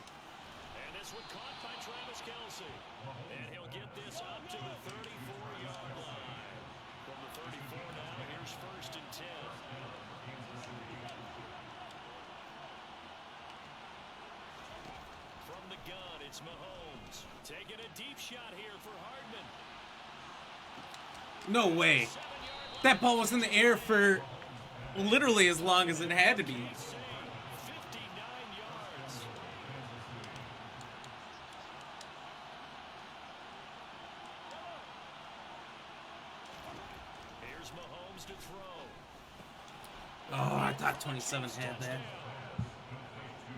And this one caught by Travis Kelce. And he'll get this up to the 34-yard line. From the 34 now, here's 1st and 10. From the gun, it's Mahomes. Taking a deep shot here for Hardman. No way. That ball was in the air for literally as long as it had to be. 59 yards. Here's Mahomes to throw. Oh, I thought 27 had that.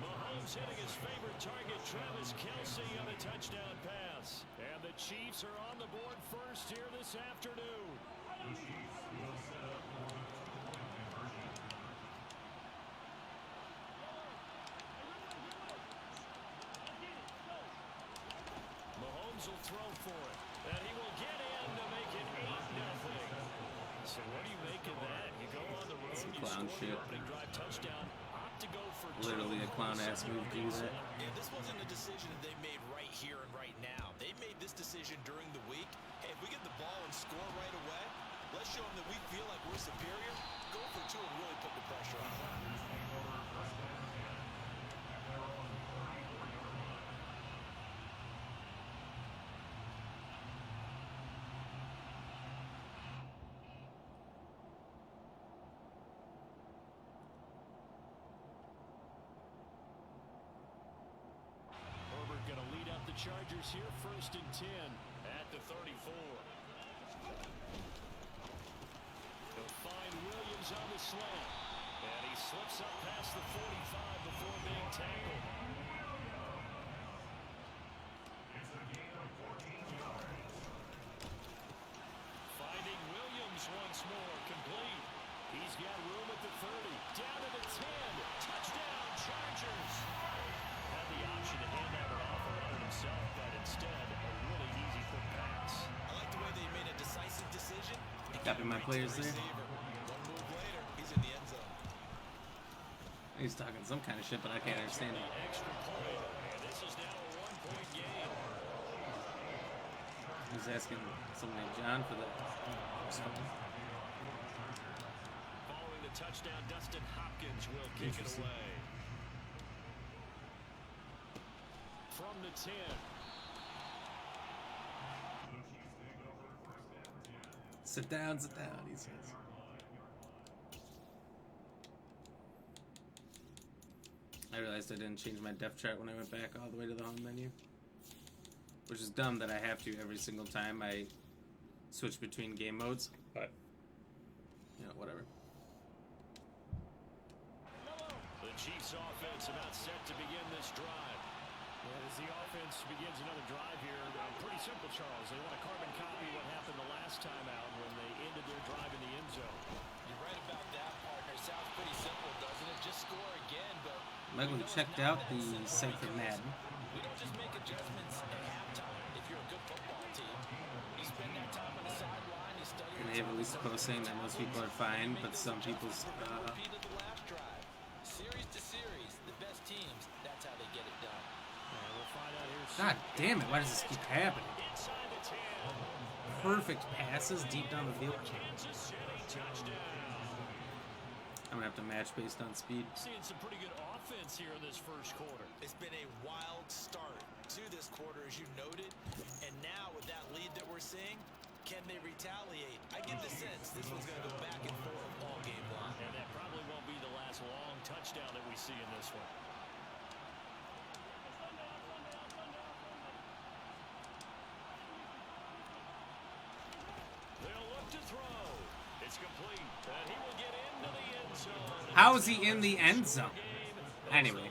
Mahomes hitting his favorite target, Travis Kelce, on a touchdown pass. And the Chiefs are on the board first here this afternoon. Mahomes will throw for it. And he will get in to make it 8-0. So what do you make of that? You go on the road, you Clown score shit. the opening drive touchdown, opt to go for Literally a clown-ass move to do that. Yeah, this wasn't a decision that they made right here and right now. They made this decision during the week. Hey, if we get the ball and score right away, let's show them that we feel like we're superior. Go for 2 and really put the pressure on them. Chargers here, 1st and 10 at the 34. They'll find Williams on the slant. And he slips up past the 45 before being tackled. Finding Williams once more, complete. He's got room at the 30, down to the 10. Touchdown, Chargers. Had the option to hand that one off and run it himself, but instead, a really easy quick pass. I like the way they made a decisive decision. Copy my players there. One move later, he's in the end zone. He's talking some kind of shit, but I can't understand it. Extra point, and this is now a 1-point game. He's asking someone named John for that. Following the touchdown, Dustin Hopkins will kick it away. From the 10. Sit down, he says. I realized I didn't change my depth chart when I went back all the way to the home menu. Which is dumb that I have to every single time I switch between game modes. But, you know, whatever. The Chiefs offense about set to begin this drive. As the offense begins another drive here, pretty simple, Charles. They want to carbon copy what happened the last time out when they ended their drive in the end zone. You're right about that, partner. Sounds pretty simple, doesn't it? Just score again, but... Michael checked out the site for Madden. We don't just make adjustments at halftime if you're a good football team. You spend that time on the sideline, you study... And they have released a post saying that most people are fine, but some people's... Repeated the last drive. Series to series, the best teams, that's how they get it done. We'll find out here soon. God damn it, why does this keep happening? Inside the 10. Perfect passes deep down the field. Kansas City touchdown. I'm gonna have to match based on speed. Seeing some pretty good offense here in this first quarter. It's been a wild start to this quarter, as you noted. And now with that lead that we're seeing, can they retaliate? I get the sense this one's going to go back and forth all game long. And that probably won't be the last long touchdown that we see in this one. They'll look to throw. It's complete. And he will get into the end zone. How is he in the end zone? Anyway,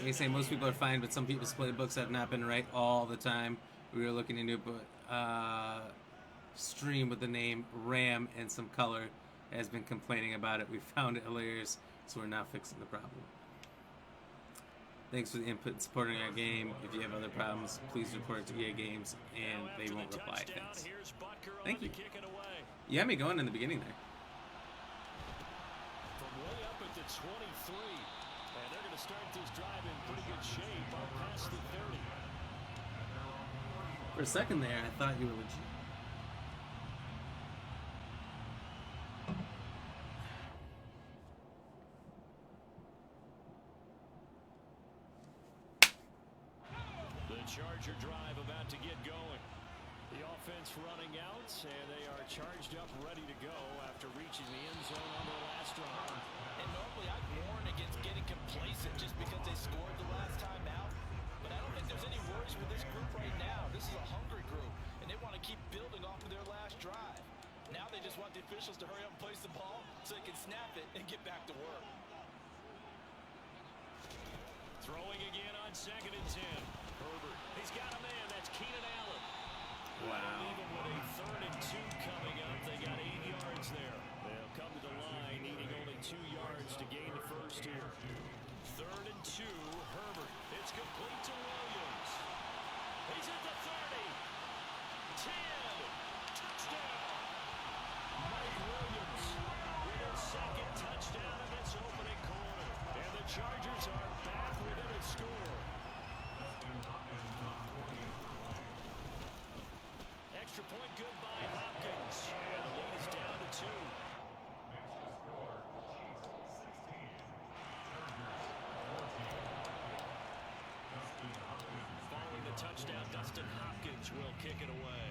they say most people are fine, but some people's playbooks have not been right all the time. We were looking into it, but stream with the name Ram and some color has been complaining about it. We found it hilarious, so we're now fixing the problem. Thanks for the input and supporting our game. If you have other problems, please report it to EA Games, and they won't reply. Thanks. Thank you. You had me going in the beginning there. From way up at the 23, and they're going to start this drive in pretty good shape up past the 30. For a second there, I thought you were legit. The Charger drive about to get going. The offense running out, and they are charged up, ready to go after reaching the end zone on their last drive. And normally I'd warn against getting complacent just because they scored the last time out. But I don't think there's any worries with this group right now. This is a hungry group, and they want to keep building off of their last drive. Now they just want the officials to hurry up and place the ball so they can snap it and get back to work. Throwing again on 2nd and 10. Herbert, he's got a man. That's Keenan Allen. Wow. Even with a 3rd and 2 coming up, they got 8 yards there. They'll come to the line, needing only 2 yards to gain the first here. 3rd and 2, Herbert. It's complete to Williams. He's at the 30. 10. Touchdown. Mike Williams with his 2nd touchdown in this opening quarter. And the Chargers are back within a score. Extra point good by Hopkins. And the lead is down to 2. Following the touchdown, Dustin Hopkins will kick it away.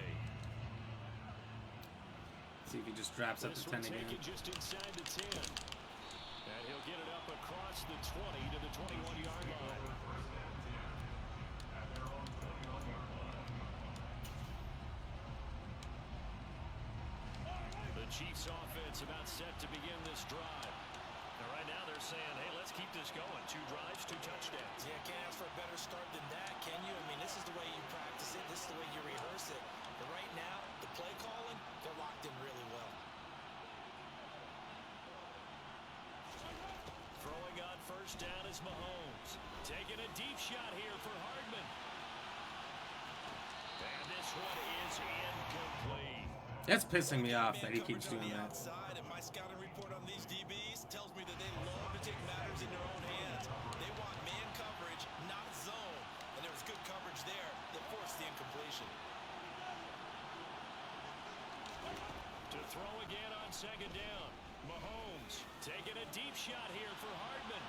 See if he just drops up to 10 again. Just inside the 10. And he'll get it up across the 20 to the 21-yard line. Chiefs offense about set to begin this drive. Now, right now they're saying, hey, let's keep this going. 2 drives, 2 touchdowns. Yeah, can't ask for a better start than that, can you? I mean, this is the way you practice it. This is the way you rehearse it. But right now, the play calling, they're locked in really well. Throwing on first down is Mahomes. Taking a deep shot here for Hardman. And this one is incomplete. That's pissing me off that he keeps doing that. Outside, and my scouting report on these DBs tells me that they love to take matters in their own hands. They want man coverage, not zone. And there was good coverage there that forced the incompletion. To throw again on second down. Mahomes taking a deep shot here for Hardman.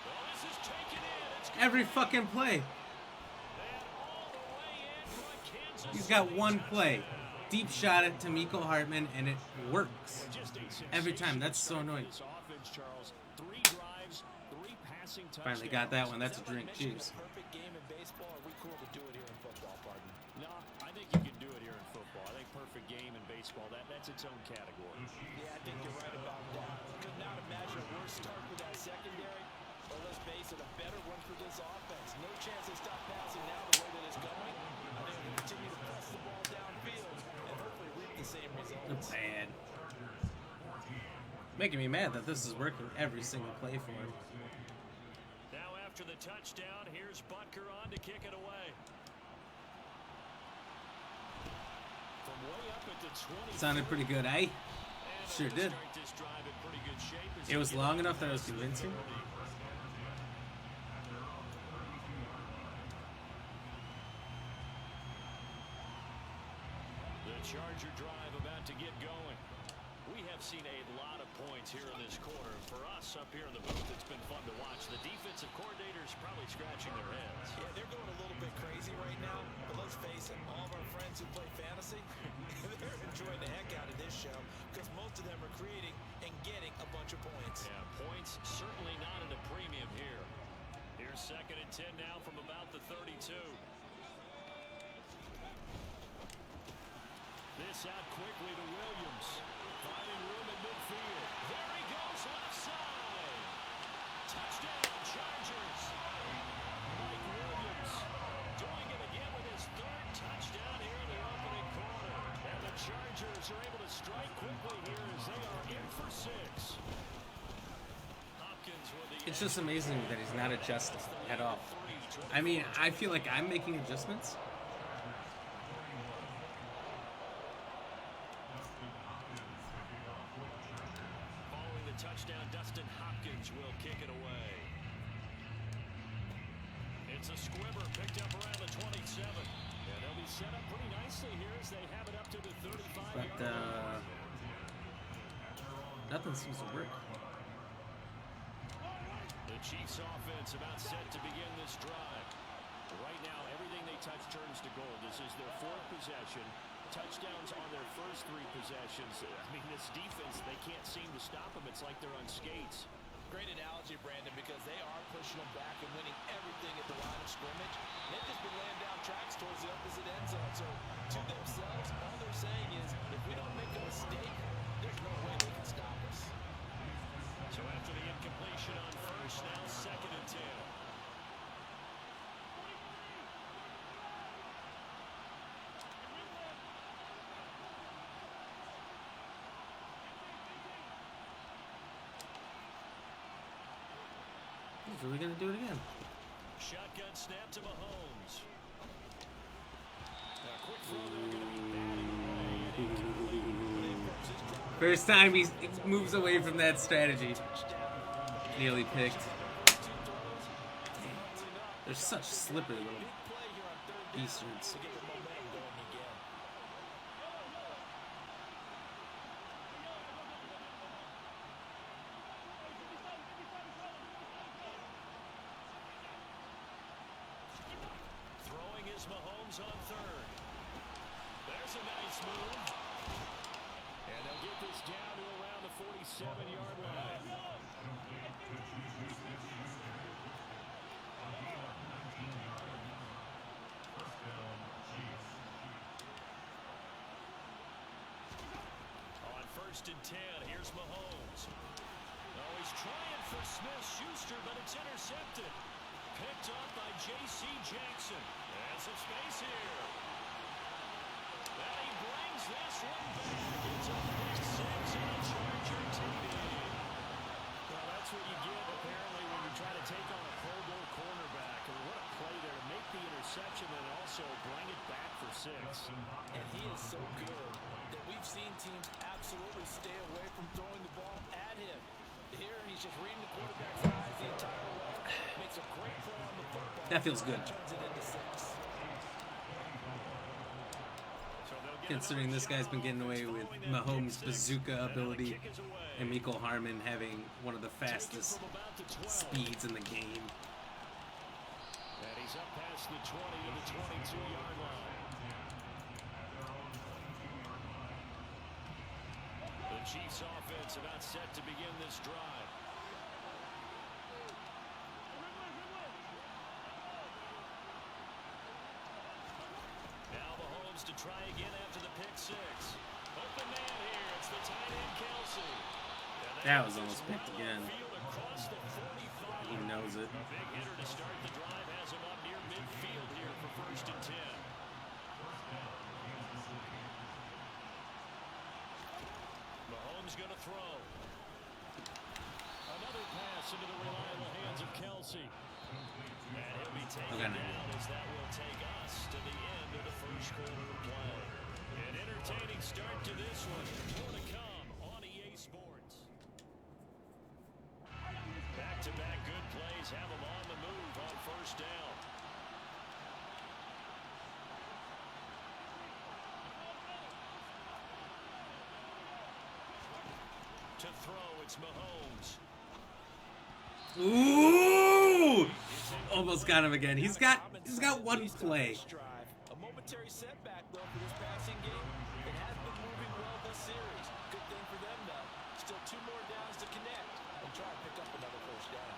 Well, this is taken in. It's Every fucking play. and all the way in for a Kansas He's got City one play. touchdown. Deep shot it to Miko Hartman, and it works. Just a Every time. sensational That's so start for annoying. this offense, Charles. 3 drives, 3 passing Finally got that one. That's a Is that drink. what I mentioned, Cheers. a perfect game in baseball? Are we cool to do it here in football, pardon? No, I think you can do it here in football. I think perfect game in baseball, that's its own category. Yeah, I think you're right about that. Could not imagine a worse start for that secondary. But let's face it, a better one for this offense. No chance they stop passing now the way that it's going. I think they'll continue to press the ball downfield and hopefully reap the same results. Bad. Making me mad that this is working every single play for him. Now after the touchdown, here's Butker on to kick it away. From way up at the 20. Sounded pretty good, eh? Sure did. Start this drive in pretty good shape as It they was get long up enough that to it was convincing. The Charger drive about to get going. We have seen a lot of points here in this quarter. For us up here in the booth, it's been fun to watch. The defensive coordinators probably scratching their heads. Yeah, they're going a little bit crazy right now. But let's face it, all of our friends who play fantasy, they're enjoying the heck out of this show because most of them are creating and getting a bunch of points. Yeah, points certainly not at a premium here. Here's 2nd and 10 now from about the 32. This out quickly to Williams. Finding room in midfield. There he goes, left side. Touchdown, Chargers. Mike Williams doing it again with his 3rd touchdown here in the opening quarter. And the Chargers are able to strike quickly here as they are in for 6. Hopkins with the It's just amazing that he's not adjusting at all. I mean, I feel like I'm making adjustments. Following the touchdown, Dustin Hopkins will kick it away. It's a squibber picked up around the 27. And they'll be set up pretty nicely here as they have it up to the 35-yard But line. nothing seems to work. The Chiefs offense about set to begin this drive. Right now, everything they touch turns to gold. This is their 4th possession. Touchdowns on their first 3 possessions. I mean, this defense, they can't seem to stop them. It's like they're on skates. Great analogy, Brandon, because they are pushing them back and winning everything at the line of scrimmage. They've just been laying down tracks towards the opposite end zone. So to themselves, all they're saying is, if we don't make a mistake, there's no way they can stop us. So after the incompletion on first, now 2nd and 10. Are we gonna do it again? Shotgun snap to Mahomes. A quick throw there, going to be batted away. First time he moves away from that strategy. Nearly picked. They're such slippery little beastards. Throwing is Mahomes on 3rd. There's a nice move. And they'll get this down to around the 47-yard line. first and 10. Here's Mahomes. Oh, he's trying for Smith-Schuster, but it's intercepted. Picked up by J.C. Jackson. And some space here. And he brings this one back. It's a pick six and a Charger TD. Well, that's what you get, apparently, when you try to take on a Pro Bowl cornerback. And what a play there to make the interception and also bring it back for six. And he is so good that we've seen teams absolutely stay away from throwing the ball at him. Here, he's just reading the quarterback's eyes the entire way. Makes a great play on the football. That feels good. Turns it into six. Considering this guy's been getting away with Mahomes' bazooka ability and Mecole Hardman having one of the fastest speeds in the game. And he's up past the 20 to the 22-yard line. The Chiefs offense about set to begin this drive. Now Mahomes to try again after the pick six. Open man here. It's the tight end Kelsey. That was almost picked again. He knows it. A big hitter to start the drive has him up near midfield here for first and 10. Mahomes going to throw. Another pass into the reliable hands of Kelsey. And he'll be taken down as that will take us to the end of the first quarter of play. An entertaining start to this one. More to come on EA Sports. Back-to-back good plays have them on the move on first down. To throw, it's Mahomes. Ooh! Almost got him again. He's got one play. A momentary setback though for this passing game. It has been moving well this series. Good thing for them though. Still 2 more downs to connect and try and pick up another first down.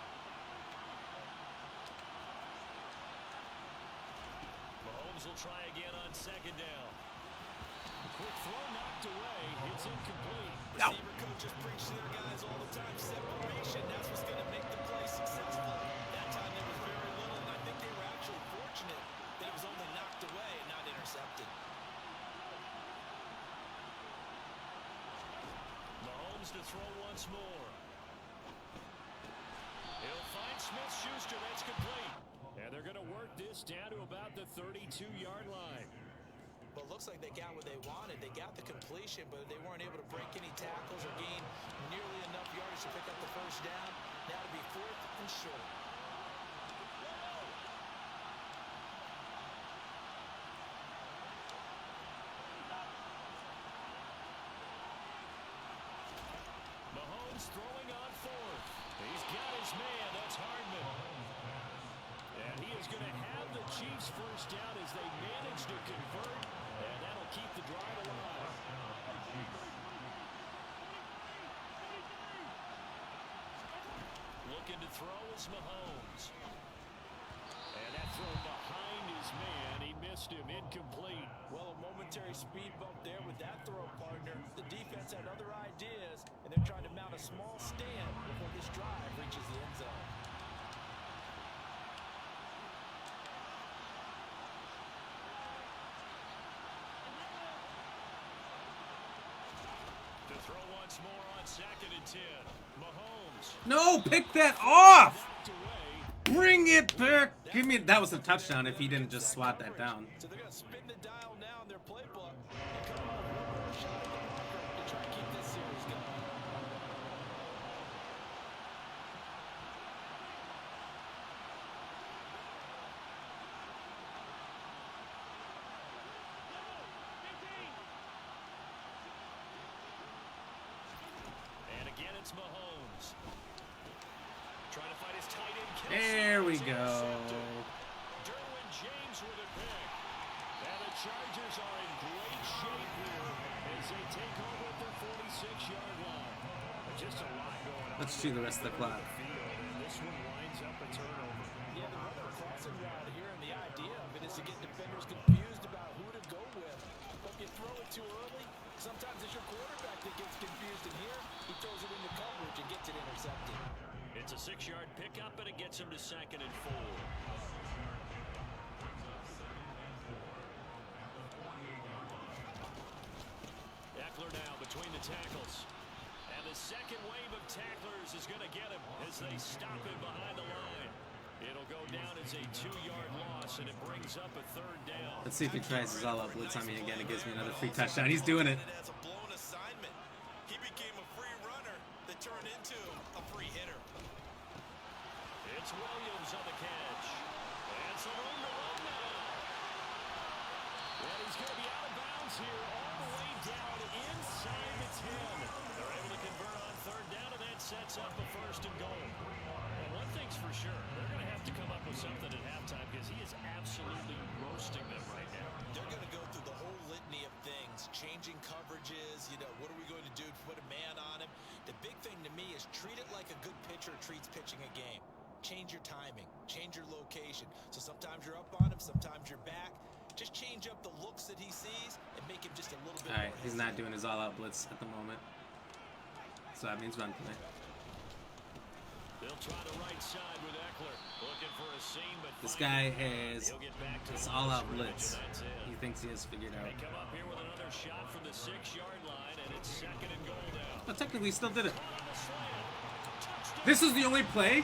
Mahomes will try again on second down. Quick throw knocked away. It's incomplete. Receiver coaches preach to their guys all the time. Separation, that's what's going to make the play successful. That time there was very little, and I think they were actually fortunate that it was only knocked away and not intercepted. Mahomes to throw once more. He'll find Smith-Schuster. That's complete. And they're going to work this down to about the 32-yard line. Well, it looks like they got what they wanted. They got the completion, but they weren't able to break any tackles or gain nearly enough yardage to pick up the first down. Now to be 4th and short. Mahomes throwing on 4th. He's got his man. That's Hardman. And he is going to have the Chiefs first down as they manage to convert. And that'll keep the drive alive. Looking to throw is Mahomes. And that throw behind his man. He missed him. Incomplete. Well, a momentary speed bump there with that throw, partner. The defense had other ideas, and they're trying to mount a small stand before this drive reaches the end zone. To throw once more on second and 10. Mahomes. No, pick that off! Bring it back! Give me. That was a touchdown if he didn't just swat that down. So they're going to spin the dial now in their playbook and come up with one more shot at the marker to try and keep this series going. And again, it's Mahomes. Trying to find his tight end. There we go. Derwin James with a pick. And the Chargers are in great shape here as they take over at the 46-yard line. Just a lot going on. Let's see the rest of the clock. This one winds up a turnover. Yeah, the runner crossing route here, and the idea of it is to get defenders confused about who to go with. But if you throw it too early, sometimes it's your quarterback that gets gets confused in here, he throws it into coverage and gets it intercepted. It's a 6-yard pickup, and it gets him to 2nd and 4. Eckler now between the tackles. And the second wave of tacklers is going to get him as they stop him behind the line. It'll go down as a 2-yard loss, and it brings up a 3rd down. Let's see if he tries his all-out blitz on me again. It gives me another free touchdown. He's doing it. As a blown assignment, he became a free runner that turned into a free hitter. It's Williams on the catch. And some room to run now. And he's going to be out of bounds here all the way down inside the 10. They're able to convert on 3rd down, and that sets up a 1st and goal. And one thing's for sure, they're going to have to come up with something at halftime because he is absolutely roasting them right now. They're going to go through the whole litany of things, changing coverages, what are we going to do to put a man on him? The big thing to me is treat it like a good pitcher treats pitching a game. Change your timing, change your location. So sometimes you're up on him, sometimes you're back. Just change up the looks that he sees and make him just a little bit All right, more he's not doing hesitant. his all-out blitz at the moment. So that means run play. They'll try the right side with Eckler. Looking for a seam, but This guy has he'll get back to this line all-out of scrimmage, blitz. and that's it. He thinks he has figured out. They come up here with another shot from the 6-yard line, and it's 2nd and goal now. But technically, he still did it. Caught on the slant. Touchdown. This is the only play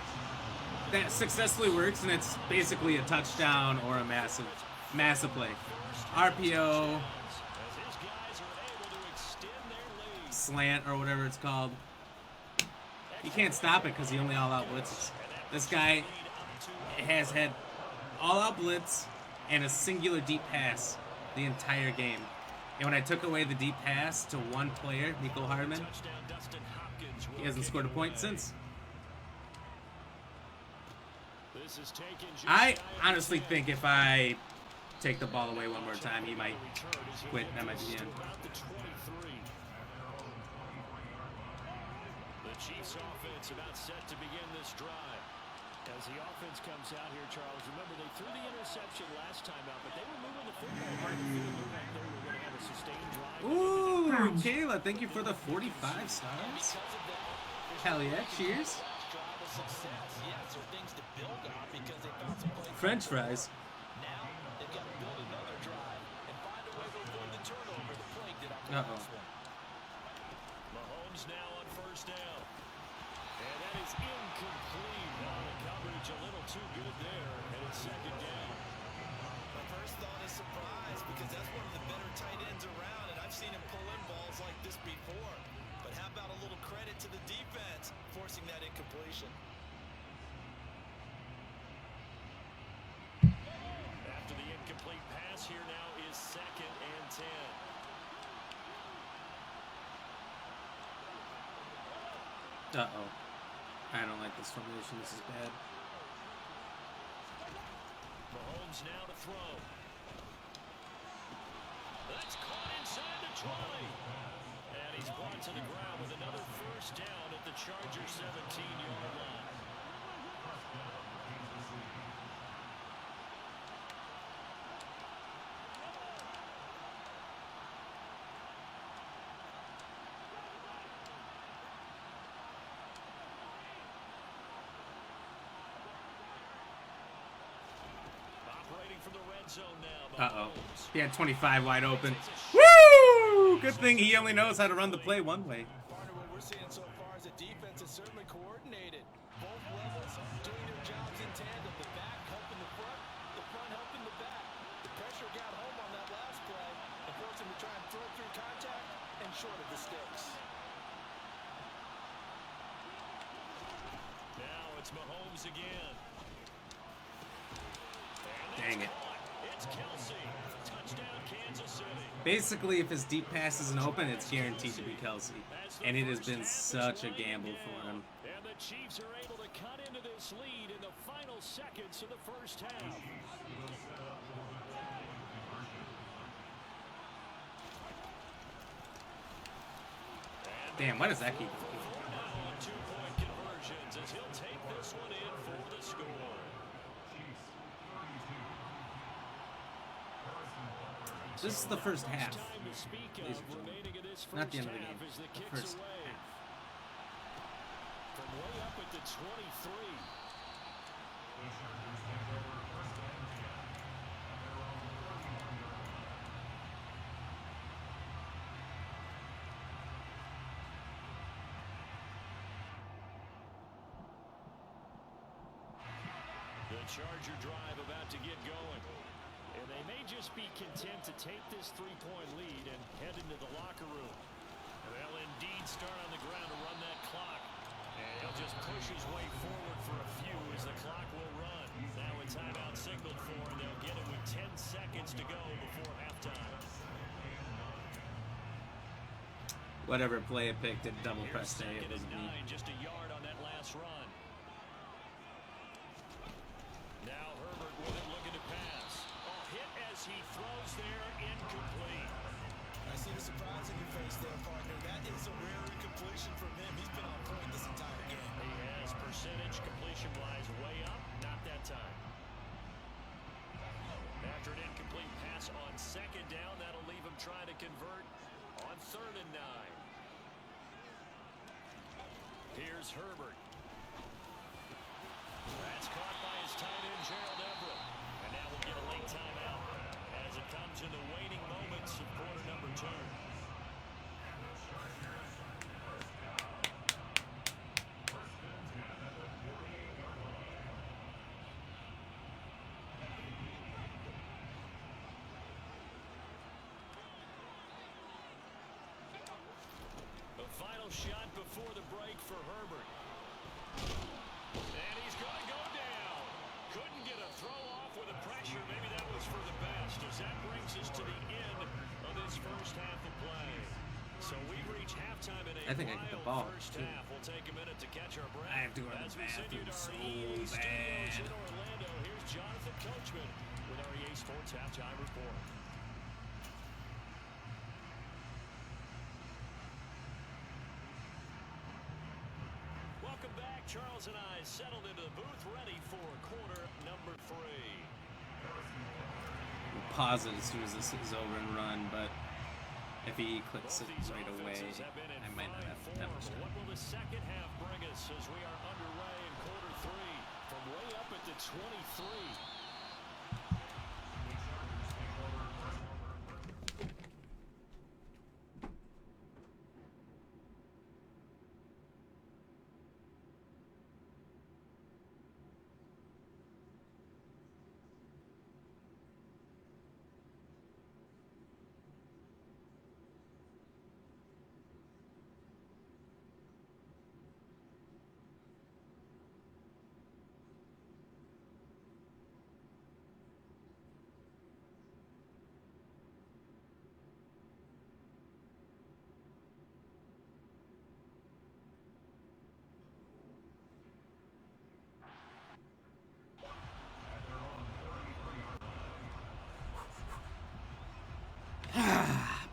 that successfully works, and it's basically a touchdown or a massive play. RPO, As his guys are able to extend their lead. slant, or whatever it's called. You can't stop it because he only all-out blitzes. This guy has had all-out blitz and a singular deep pass the entire game. And when I took away the deep pass to one player, Nico Hardman, Touchdown, Dustin Hopkins. he hasn't scored a point since. This is taken just I shy of honestly 10. think if I take the ball away one more time, he might quit. That might be the end. About the 23. The Chiefs offense about set to begin this drive. As the offense comes out here, Charles, remember they threw the interception last time out, but they were moving the football. Hard to feel like they were going to have a sustained drive. Ooh, Kayla, thank you for the 45 stars. Hell yeah, cheers. French fries. Now they've got to build another drive and find a way to avoid the turnover. The play did on the Uh-oh. last one. Mahomes now on 1st down. And that is incomplete. On the coverage, a little too good there. And it's 2nd down. My first thought is surprise because that's one of the better tight ends around, and I've seen him pull in balls like this before. But how about a little credit to the defense forcing that incompletion? After the incomplete pass, here now is 2nd and 10. Uh-oh. I don't like this formation. This is bad. Mahomes now to throw. That's caught inside the 20. And he's brought to the ground with another 1st down at the Charger 17-yard line. Operating from the red zone now. Uh-oh. Mahomes. He had 25 wide open. Woo! Good thing he only knows how to run the play one way. Partner, what we're seeing so far is the defense is certainly coordinated. Both levels doing their jobs in tandem. The back helping the front helping the back. The pressure got home on that last play and forced him to try and throw through contact and short of the sticks. Now it's Mahomes again. Dang it. It's Kelsey. Touchdown, Kansas City. Basically, if his deep pass isn't open, it's guaranteed to be Kelsey. And it has been such a gamble for him. And the Chiefs are able to cut into this lead in the final seconds of the 1st half. Damn, why does that keep going? Now on 2-point conversions as he'll take this one in for the score. This is the first half. Time to speak Ladies of and gentlemen. remaining in this Not the first end of the half game. as the The kicks first away. half. From way up at the 23. The Charger drive about to get going. And they may just be content to take this three-point lead and head into the locker room. They'll indeed start on the ground to run that clock. And he'll just push his way forward for a few as the clock will run. Now a timeout signaled for, and they'll get it with 10 seconds to go before halftime. Whatever play it picked at double Here's press day, it second and wasn't me. 9, just a yard on that last run. Now Herbert with it, looking to pass. Oh, hit as he throws there, incomplete. I see the surprise in your face there, partner. That is a rare incompletion from him. He's been on point this entire game. He has percentage completion-wise way up, not that time. After an incomplete pass on second down, that'll leave him trying to convert on 3rd and 9. Here's Herbert. That's caught by his tight end, Gerald Everett. And now we'll get a late timeout as it comes in the waning moments of quarter number 2. The final shot before the break for Herbert. And he's going to go down. Couldn't get a throw off with the pressure. Maybe that was for the best, as that brings us to the end of this first half of play. So we've reached halftime in a I think I hit the wild ball, first too. half. We'll take a minute to catch our breath. I have to go to the As we send you to bathroom our EA so Studios bad. in Orlando, here's Jonathan Coachman with our EA Sports Halftime Report. Welcome back. Charles and I settled into the booth, ready for quarter number 3. We'll pause it as soon as this is over and run, but if he clicks it Both these right away, offenses have been in I might not fine have form. temperature. What will the second half bring us as we are underway in quarter 3 from way up at the 23?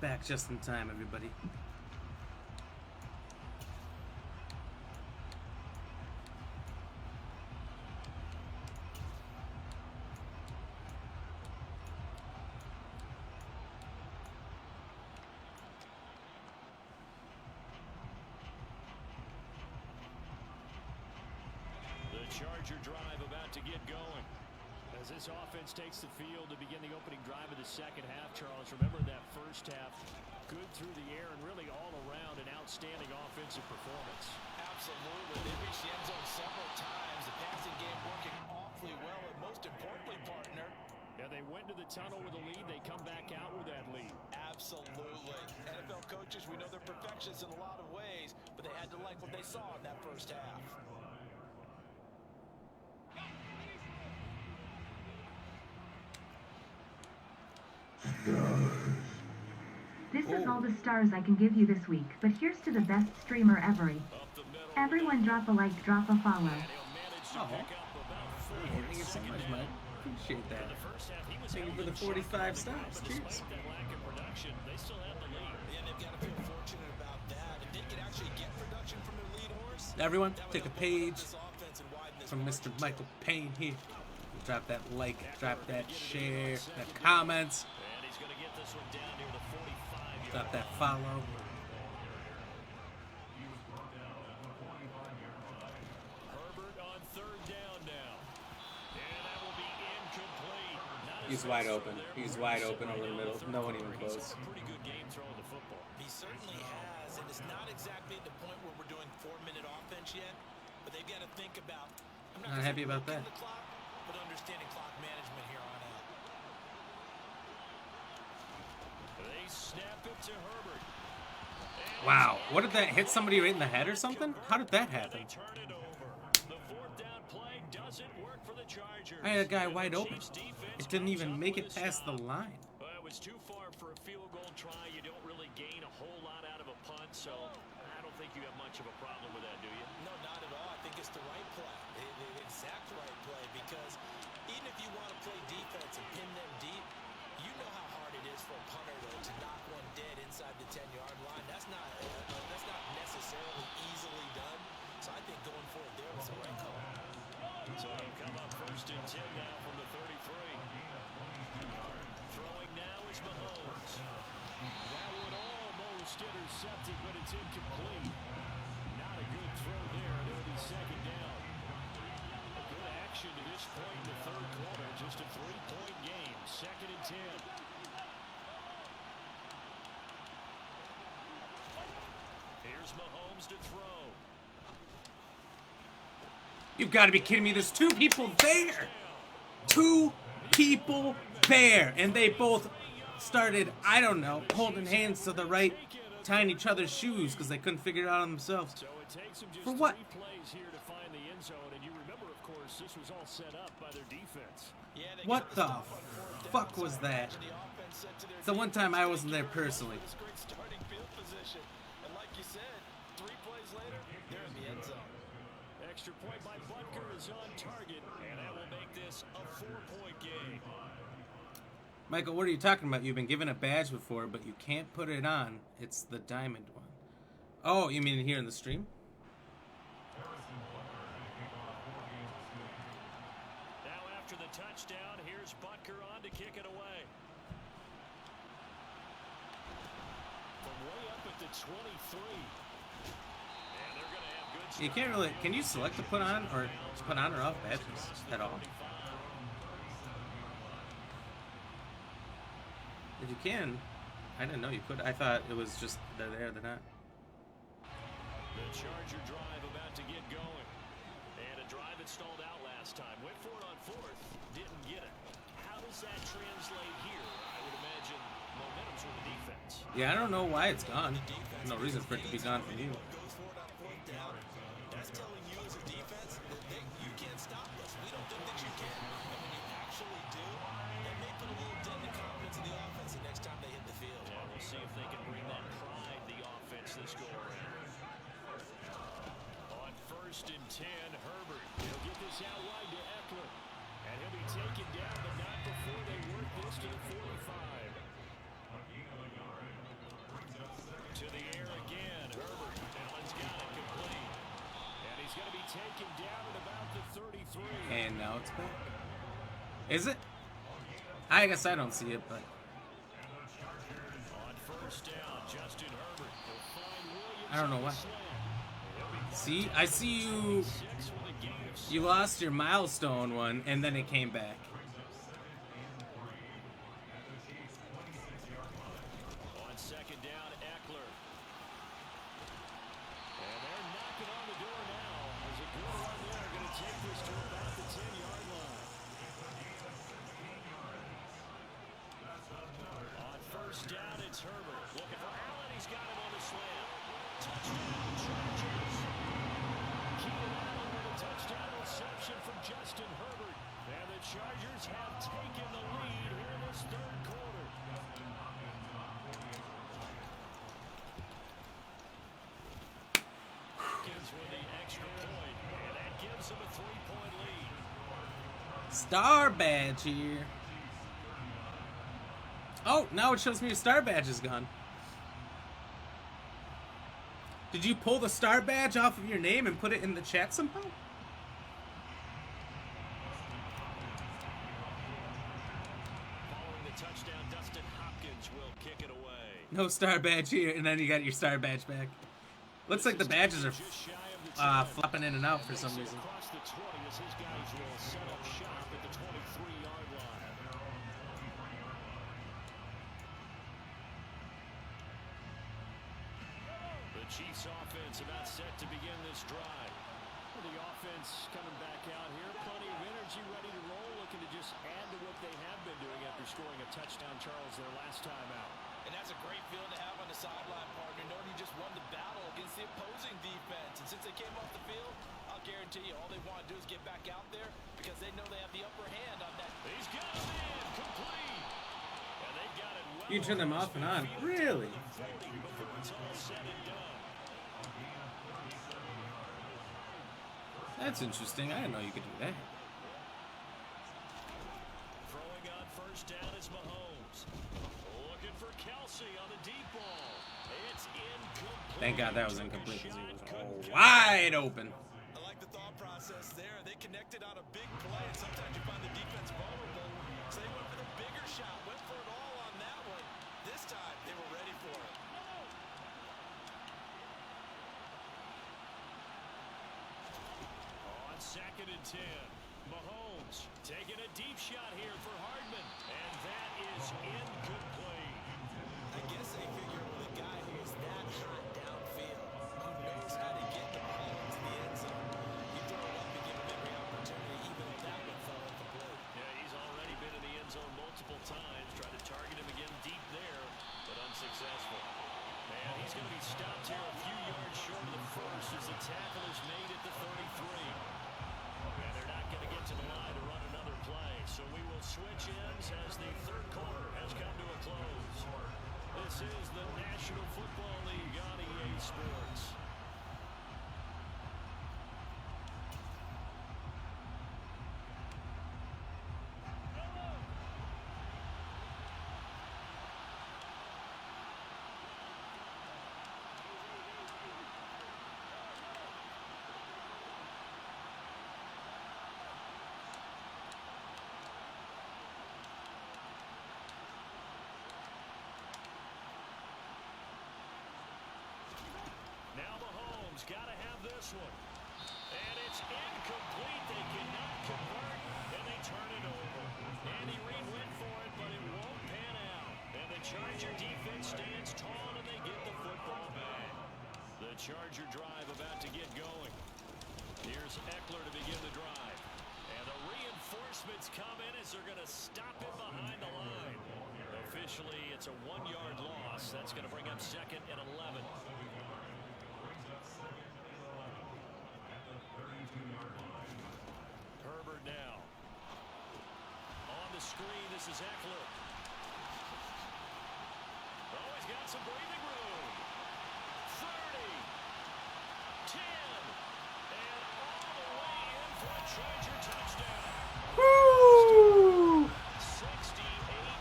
Back just in time, everybody. The Charger drive about to get going. As this offense takes the field to begin the opening drive of the second half, Charles, remember that first half, good through the air and really all around an outstanding offensive performance. Absolutely. They reached the end zone several times. The passing game working awfully well, and most importantly, partner, Yeah, they went to the tunnel with a lead. They come back out with that lead. absolutely. NFL coaches, we know they're perfectionists in a lot of ways, but they had to like what they saw in that first half. This is all the stars I can give you this week, but here's to the best streamer ever. Up the middle. Everyone drop a like, drop a follow. And he'll manage to Oh. pick up about 4 Thank you so second much, down. Mike. Appreciate that. In the first half, he was Thank you held for the in check 45 on the ground, stars. but Cheers. despite that lack of production, they still had the lead. Yeah, they've got to feel fortunate about that. If they could actually get production from their lead horse, Everyone, that would take a help open up page this offense and widen this from margin, Mr. too. Michael Payne here. Drop that like, drop that share, that comments. And he's going to get the this one down near the 45-yard Got that line. follow. Herbert on third down now. And that will be incomplete. Not as He's fast wide throw open. there, He's but wide we're open sitting over the right now in middle. third No one even quarter. He's close. had a pretty good game throwing the football. He certainly has, and it's not exactly at the point where we're doing 4-minute offense yet, but they've got to think about. I'm Not happy about that. The clock, but understanding clock management here on out. They snap it to Herbert. And Wow. What did that hit somebody right in the head or something? How did that and happen? they turn it over. The fourth down play doesn't work for the Chargers. I had a guy And the wide open. Chiefs defense It didn't comes even up make with it a past the stop. line. Well, it was too far for a field goal try. You don't really gain a whole lot out of a punt, so I don't think you have much of a problem with that, do you? No, not at all. I think it's the right play, the exact right play, because even if you want to play defense and pin them deep, you know how hard it is for a punter to knock one dead inside the 10-yard line. That's not necessarily easily done. So I think going for it there was the right call. So it'll come up first and 10 now from the 33. Throwing now is Mahomes. That one almost intercepted, but it's incomplete. Not a good throw there. It'll be second down. A good action to this point in the third quarter. Just a 3-point game. Second and 10. Here's Mahomes to throw. You've got to be kidding me. There's two people there. Two people there. And they both started, I don't know, holding hands to the right, tying each other's shoes because they couldn't figure it out on themselves. So it takes them just For what? 3 plays here to find the end zone. And you remember, of course, this was all set up by their defense. Yeah, they What got the stop on fourth down, fuck so was I that? imagine the offense said to their It's the one time I wasn't there personally. This great starting field position. And like you said, 3 plays later, they're in the end zone. Extra point by Butker is on target, and that will make this a 4-point game. Michael, what are you talking about? You've been given a badge before, but you can't put it on. It's the diamond one. Oh, you mean here in the stream? Now after the touchdown, here's Butker on to kick it away. From way up at the 23. And they're going to have good You can't really. Can you select to put on or off badges at all? If you can, I didn't know you could. I thought it was just they're there, they're not. The Charger drive about to get going. And a drive that stalled out last time. Went for it on fourth. Didn't get it. How does that translate here? I would imagine momentum's with the defense. Yeah, I don't know why it's gone. No reason for it to be gone from you. Goes for it on fourth down. That's telling you as a defense that you can't stop us. We don't think that you can. And when you actually do, that may put a little dent in the confidence of the offense the next time they hit the field. Yeah, we'll see if they can bring that pride, the offense, this go around. On first and 10, Herbert. He'll get this out wide to Eckler. And he'll be taken down, but not before they work this to the 45. To the air again. Herbert. Allen's got it complete. And he's going to be taken down at about the 33. And now it's back. Is it? I guess I don't see it, but On first down, Justin Herbert will find Williams. I don't know on the why. slant. He'll be See, I see you. 6 with a gain of You lost your milestone one, and then it came back. On second down, Eckler. And they're knocking on the door now. There's a good run there. Going to take this to about the 10-yard line. On first down, it's Herbert. Looking for Allen. He's got him on the slant. Touchdown, Chargers. Keenan Allen with a touchdown reception from Justin Herbert. And the Chargers have taken the lead here in this third quarter. Hopkins with the extra point, and that gives them a 3-point lead. Star badge here. Oh, now it shows me your star badge is gone. Did you pull the star badge off of your name and put it in the chat somehow? Following the touchdown, Dustin Hopkins will No star badge here, and then you got your star badge back. Looks like the badges are flopping in and out for some reason. Across the 20 as his guys will set up shop at the 23-yard line. The Chiefs offense about set to begin this drive. Well, the offense coming back out here, plenty of energy, ready to roll, looking to just add to what they have been doing after scoring a touchdown, Charles, their last time out. And that's a great feeling to have on the sideline, partner, knowing you just won the battle against the opposing defense. And since they came off the field, I'll guarantee you all they want to do is get back out there because they know they have the upper hand on that. He's got it in, complete. And they've got it well. You turn them off and on. Really? Before it's all said and done. That's interesting. I didn't know you could do that. Throwing on first down is Mahomes. Looking for Kelsey on the deep ball. It's incomplete. Thank God that was incomplete because he was all wide open. I like the thought process there. They connected on a big play, and sometimes you find the defense vulnerable. So they went for the bigger shot, went for it all on that one. This time, they were ready for it. On 2nd and 10, Mahomes taking a deep shot here for Hardman, and that is incomplete. I guess they figure with a guy who is that hot downfield, who knows how to get the ball into the end zone, you throw it up and give him every opportunity, even if that one fell incomplete. Yeah, he's already been in the end zone multiple times, tried to target him again deep there, but unsuccessful. And he's going to be stopped here a few yards short of the first as the tackle is made at the 33. And they're not going to get to the line to run another play, so we will switch ends as the third quarter has come to a close. This is the National Football League on EA Sports. Now Mahomes got to have this one. And it's incomplete. They cannot convert, and they turn it over. Andy Reid went for it, but it won't pan out. And the Charger defense stands tall, and they get the football back. The Charger drive about to get going. Here's Eckler to begin the drive. And the reinforcements come in as they're going to stop him behind the line. Officially, it's a 1-yard loss. That's going to bring up 2nd and 11. Herbert now. On the screen, this is Eckler. Oh, he's got some breathing room. 30. 10. And all the way in for a Charger touchdown. Woo! 68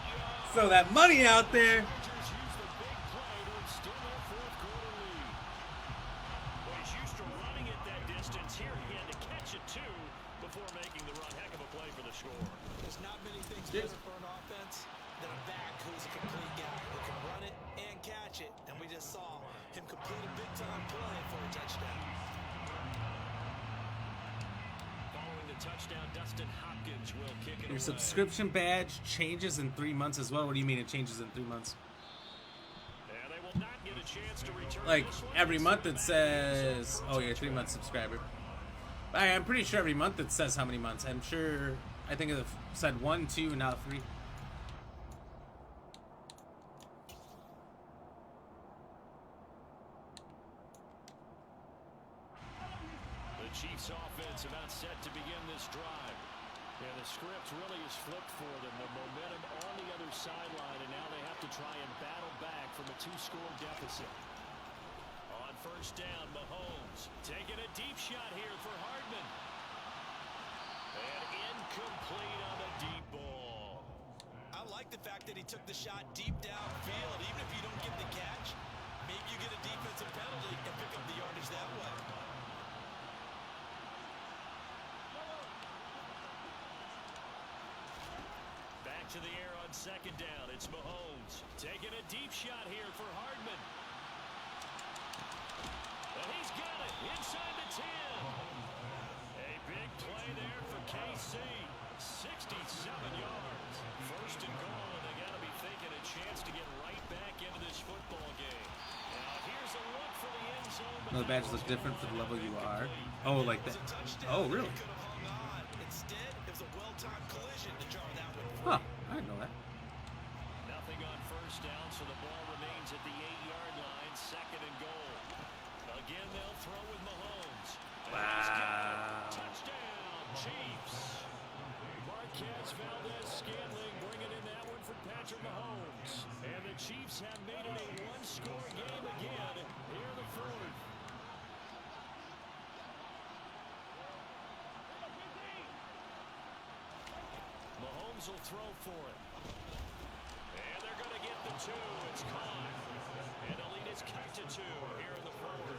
yards. So that money out there. Chargers use the big play to extend their fourth-quarter lead. Well, he's used to running it that distance. Here he had to catch it, too, before making the run. Heck of a play for the score. There's not many things better for an offense than a back who's a complete guy who can run it and catch it. And we just saw him complete a big-time play for a touchdown. Following the touchdown, Dustin Hopkins will kick it Your away. subscription badge changes in 3 months as well. What do you mean it changes in 3 months? And they will not get a chance to return Like this one. every month it says, oh, you're a 3-month subscriber. I'm pretty sure every month it says how many months. I'm sure, I think it said 1, 2, now 3. The Chiefs offense about set to begin this drive. And the script really is flipped for them. The momentum on the other sideline, and now they have to try and battle back from a 2-score deficit. On first down, Mahomes taking a deep shot here for Hardman. And incomplete on the deep ball. I like the fact that he took the shot deep downfield. Even if you don't get the catch, maybe you get a defensive penalty and pick up the yardage that way. Back to the air on on second down. It's Mahomes taking a deep shot here for Hardman. And he's got it inside the 10. A big play there for KC. 67 yards. First and goal, and they got to be thinking a chance to get right back into this football game. Now here's a look for the end zone. No, the badges look different for the level you are. Oh, like that. Oh, really? Instead, it was a well-timed collision to jar that one. Huh. I didn't know that. Nothing on first down, so the ball remains at the 8-yard line. Second and goal. Again, they'll throw with Mahomes. Wow. Touchdown, Chiefs. Marquez Valdez-Scantling bringing in that one for Patrick Mahomes. And the Chiefs have made it a one-score game again here in the fourth. Mahomes will throw for it. And they're going to get the 2. It's caught. And the lead is cut to 2 here in the fourth.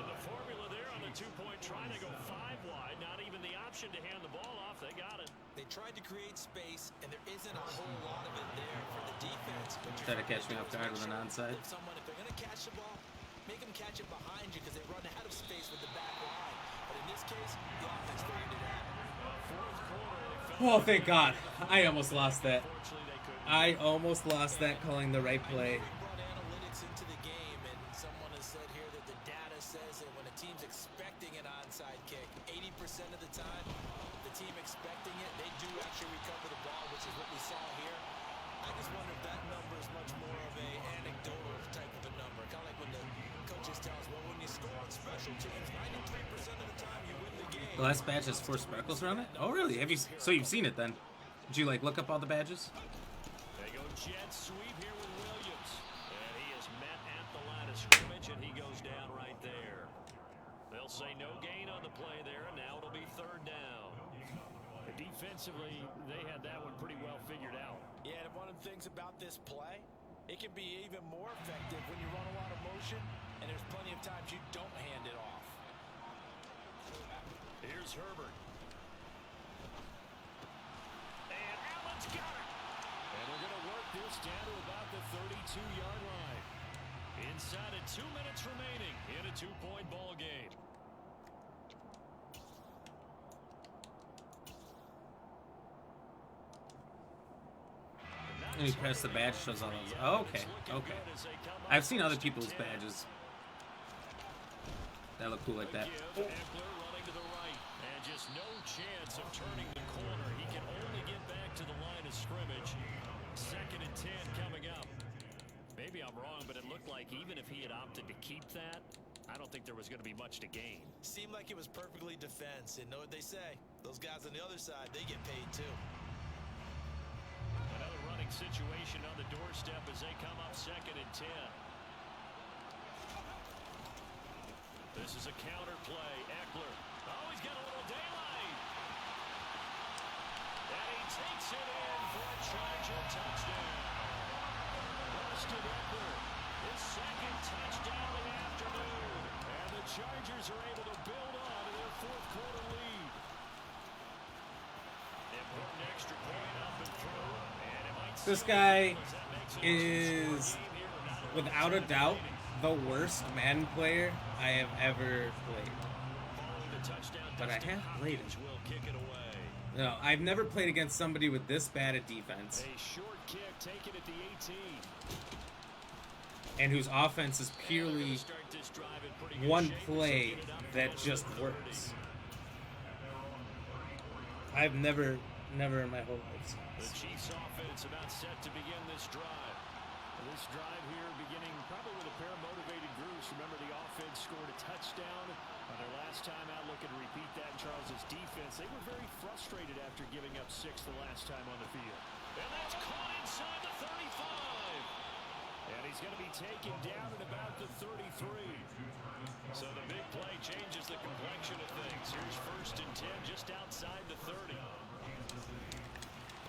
And the formula there on the two-point try to go 5 wide. Not even the option to hand the ball off. They got it. They tried to create space, and there isn't a whole lot of it there for the defense. Try to catch me off guard with an onside. If they're going to catch the ball, make them catch it behind you because they run out of space with the back line. But in this case, the offense figured it out. Fourth quarter, Oh, thank God. I almost lost that. I almost lost that calling the right play. We brought analytics into the game, and someone has said here that the data says that when a team's expecting an onside kick, 80% of the time, the team expecting it, they do actually recover the ball, which is what we saw here. I just wonder if that number is much more of a anecdotal type of a number. Kind of like when the coaches tell us, well, when you score on special teams, 93% of the time you win the game. The last badge has 4 sparkles around it? Oh, really? Have you? So you've seen it then? Did you, like, look up all the badges? They go jet sweep here with Williams. And he is met at the line of scrimmage, and he goes down right there. They'll say no gain on the play there, and now it'll be third down. Defensively, they had that one pretty well figured out. Yeah, and one of the things about this play, it can be even more effective when you run a lot of motion, and there's plenty of times you don't hand it off. Here's Herbert. And Allen's got it. And they're going to work this down to about the 32-yard line. Inside of 2 minutes remaining in a 2-point ball game. And you press the badge, shows all those. Oh, okay, okay. I've seen other people's badges that look cool like that. Eckler running to the right, and just no chance of turning the corner. He can only get back to the line of scrimmage. Second and 10 coming up. Maybe I'm wrong, but it looked like even if he had opted to keep that, I don't think there was going to be much to gain. Seemed like it was perfectly defense, and know what they say. Those guys on the other side, they get paid too. Another running situation on the doorstep as they come up second and 10. This is a counter play. Eckler. Oh, he's got a little daylight. And he takes it in for a Charger touchdown. Austin Eckler, his second touchdown of the afternoon. And the Chargers are able to build on to their fourth quarter lead. Important extra point up and through. And it might This guy is, without a doubt, the worst Madden player I have ever played. But I have played him. No, I've never played against somebody with this bad a defense. A short kick taken at the 18. And whose offense is purely one play that just works. I've never in my whole life seen The this. Chiefs offense about set to begin this drive. This drive here beginning probably with a pair of motivated groups. Remember, the offense scored a touchdown on their last time out. Looking to repeat that in Charles' defense. They were very frustrated after giving up 6 the last time on the field. And that's caught inside the 35. And he's going to be taken down at about the 33. So the big play changes the complexion of things. Here's first and 10 just outside the 30.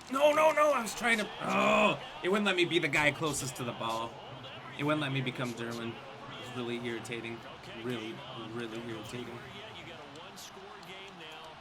No, I was trying to... Oh, it wouldn't let me be the guy closest to the ball. It wouldn't let me become Derwin. It was really irritating. Really irritating. You got a one-score game now.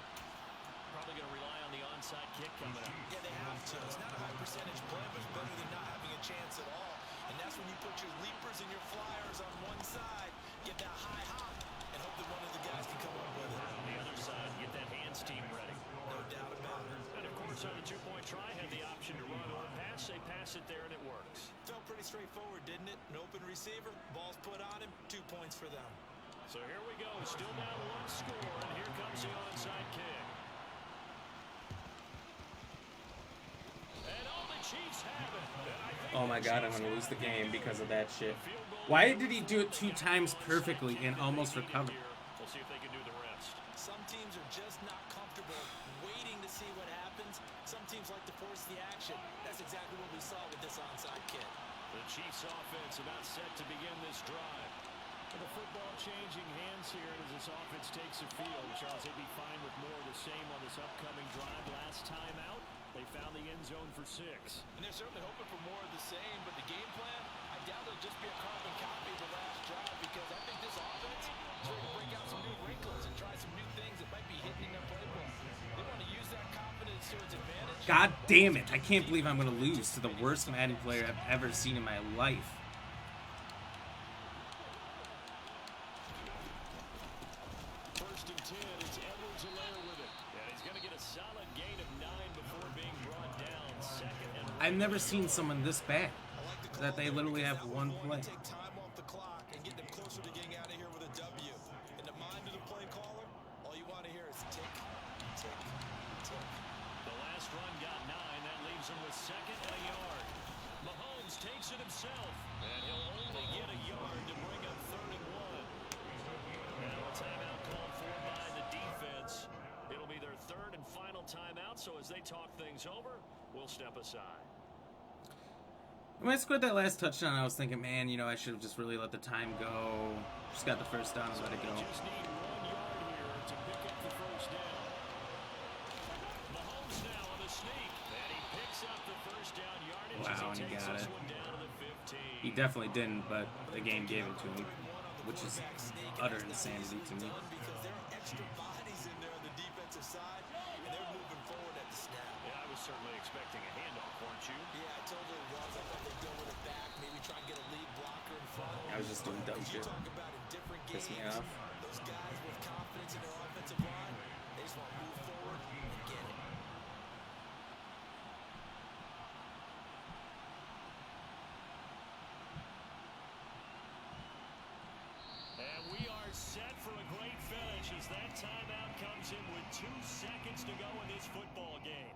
Probably going to rely on the onside onside kick coming up. Yeah, they have to. It's not a high percentage play, but it's better than not having a chance at all. And that's when you put your leapers and your flyers on one side, get that high hop, and hope that one of the guys can come up with it. On the other side, get that hands team ready. No doubt about it. And of course, on the two-point try, had the option to run or pass. They pass it there, and it works. Felt pretty straightforward, didn't it? An open receiver, ball's put on him, 2 points for them. So here we go, still down one score, and here comes the onside kick. And all the Chiefs have it. Oh my God, I'm gonna lose the game because of that shit. Why did he do it 2 times perfectly and almost recover? We'll see if they can do the rest. Some teams are just not comfortable waiting to see what happens. Some teams like to force the action. That's exactly what we saw with this onside kick. The Chiefs offense about set to begin this drive. And the football changing hands here as this offense takes the field. Charles, they'd be fine with more of the same on this upcoming drive. Last time out, they found the end zone for 6. And they're certainly hoping for more of the same, but the game plan, I doubt it'll just be a carbon copy of the last drive because I think this offense is ready to break out some new wrinkles and try some new things that might be hidden in their playbook. They want to use that confidence to its advantage. God damn it, I can't believe I'm gonna lose to the worst Madden player I've ever seen in my life. First and 10, it's Edwards-Helaire with it. And he's going to get a solid gain of 9 before being brought down. Second and I've never seen someone this bad. That they literally have one play. Take time off the clock and get them closer to getting out of here with a W. In the mind of the play caller, all you want to hear is tick, tick, tick. the last run got 9. That leaves him with 2nd and a yard. Mahomes takes it himself. And he'll only get a yard to bring up 3rd and 1. Now a timeout called for by the defense. It'll be their 3rd and final timeout. So as they talk things over, we'll step aside. When I scored that last touchdown, I was thinking, man, you know, I should have just really let the time go. Just got the first down and let it go. Just need 1 yard here to pick up the first down. Mahomes now on the sneak, and he picks up the first down yardage. Wow, as and he takes got this it. one down to the 15. He definitely didn't, but the game gave it to him, which is utter insanity to me. Because there are extra bodies in there on the defensive side, and they're moving forward at the snap. Yeah, I was certainly expecting a handoff, weren't you? Yeah, I totally was. I thought they'd go with it back, maybe try and get a lead blocker in front. I was just doing dumb You shit. talk about in different Piss me games, off. those guys with confidence in their offensive line, they just want to move forward and get it. And we are set for a great finish as that timeout comes in with 2 seconds to go in this football game.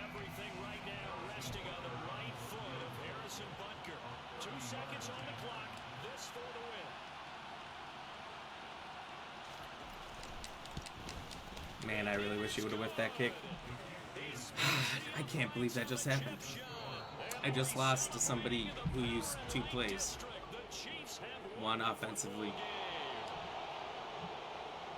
Everything right now resting on the right foot of Harrison Butker. 2 seconds on the clock. This for the win. Man, I really wish he would have whipped that kick. I can't believe that just happened. I just lost to somebody who used 2 plays. The Chiefs have One offensively.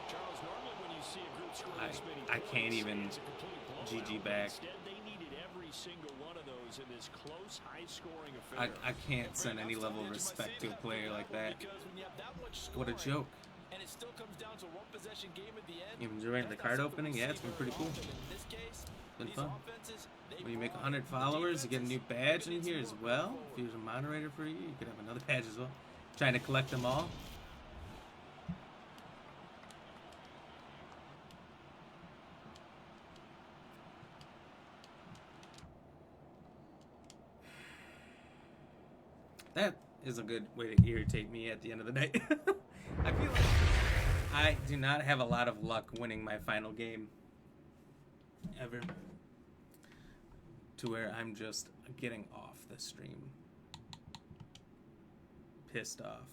Charles, normally when you see a group score this many I can't points, even it's a complete blowout. GG back. Instead, they needed every single one of those in this close, high-scoring affair. I can't send any level of respect to a player like that. Because when you have that much What a scoring, joke. and it still comes down to a one-possession game at the end. You enjoying the that's card not something opening? we Yeah, see it's been very pretty cool. often. In this case, Been these fun. offenses, they When you make brought 100 the followers, you get a new defenses, badge in it's here as moving well. forward. If you're a moderator for you could have another badge as well. Trying to collect them all. That is a good way to irritate me at the end of the night. I feel like I do not have a lot of luck winning my final game. Ever. To where I'm just getting off the stream. Pissed off.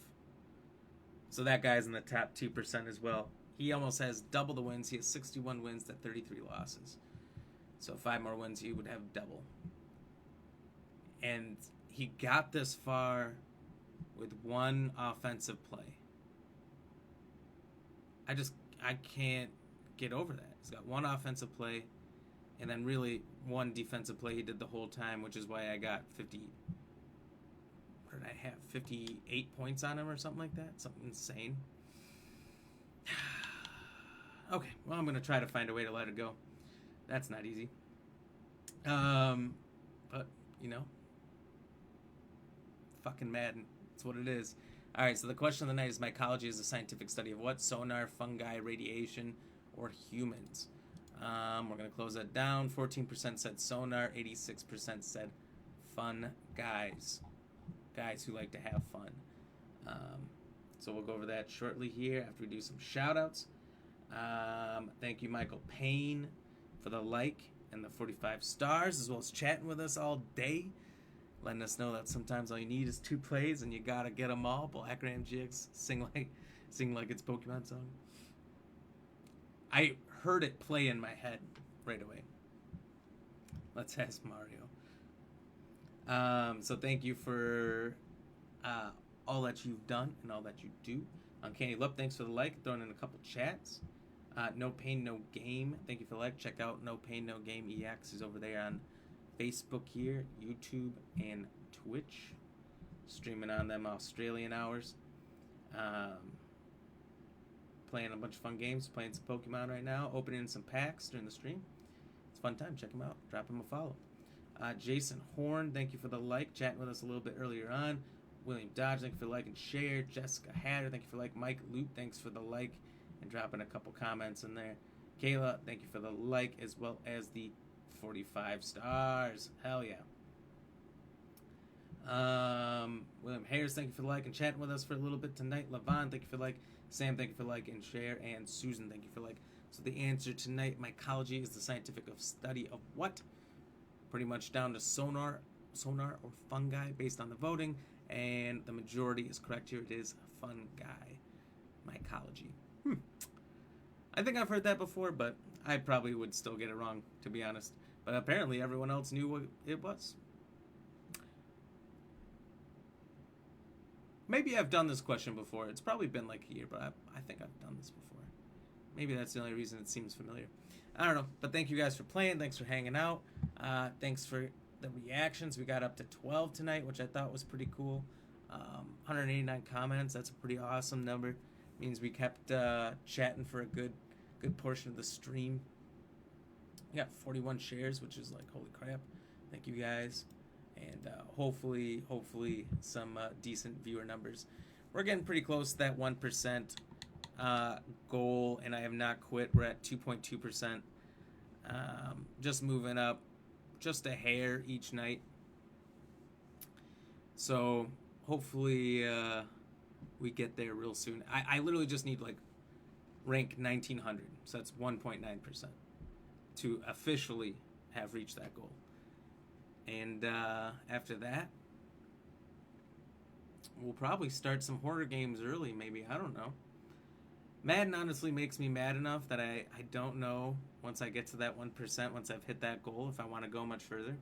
So that guy's in the top 2% as well. He almost has double the wins. He has 61 wins to 33 losses. So 5 more wins, he would have double. And he got this far with one offensive play. I can't get over that. He's got one offensive play and then really one defensive play he did the whole time, which is why I got 58 points on him or something like that. Something insane. Okay, well, I'm going to try to find a way to let it go. That's not easy. But, you know, fucking Madden. That's what it is. All right, so the question of the night is mycology is the scientific study of what? Sonar, fungi, radiation, or humans? We're going to close that down. 14% said sonar. 86% said fun guys. Guys who like to have fun. So we'll go over that shortly here after we do some shout-outs. Thank you, Michael Payne, for the like and the 45 stars, as well as chatting with us all day, letting us know that sometimes all you need is 2 plays and you gotta get them all. Black Ram Jigs, sing like it's Pokemon song. I heard it play in my head right away. Let's ask Mario. So thank you for all that you've done and all that you do. Uncanny Look, thanks for the like, throwing in a couple chats. No Pain, No Game, thank you for the like. Check out No Pain, No Game EX. Is over there on Facebook here, YouTube, and Twitch. Streaming on them Australian hours. Playing a bunch of fun games, playing some Pokemon right now, opening some packs during the stream. It's a fun time. Check him out. Drop him a follow. Jason Horn, thank you for the like. Chatting with us a little bit earlier on. William Dodge, thank you for the like and share. Jessica Hatter, thank you for the like. Mike Loop, thanks for the like and dropping a couple comments in there. Kayla, thank you for the like as well as the 45 stars. Hell yeah. William Harris, thank you for the like and chatting with us for a little bit tonight. Levon, thank you for the like. Sam, thank you for the like and share. And Susan, thank you for the like. So the answer tonight, mycology is the scientific study of what? Pretty much down to sonar or fungi based on the voting. And the majority is correct here. It is fun guy. Mycology. I think I've heard that before, but I probably would still get it wrong, to be honest. But apparently everyone else knew what it was. Maybe I've done this question before. It's probably been like a year, but I think I've done this before. Maybe that's the only reason it seems familiar. I don't know. But thank you guys for playing. Thanks for hanging out. Thanks for the reactions. We got up to 12 tonight, which I thought was pretty cool. 189 comments. That's a pretty awesome number. Means we kept chatting for a good portion of the stream. We got 41 shares, which is like, holy crap. Thank you guys. And hopefully some decent viewer numbers. We're getting pretty close to that 1% goal, and I have not quit. We're at 2.2%. Just moving up just a hair each night. So hopefully we get there real soon. I literally just need like rank 1900, so that's 1.9% to officially have reached that goal. And after that, we'll probably start some horror games early, maybe. I don't know. Madden honestly makes me mad enough that I don't know once I get to that 1%, once I've hit that goal, if I want to go much further.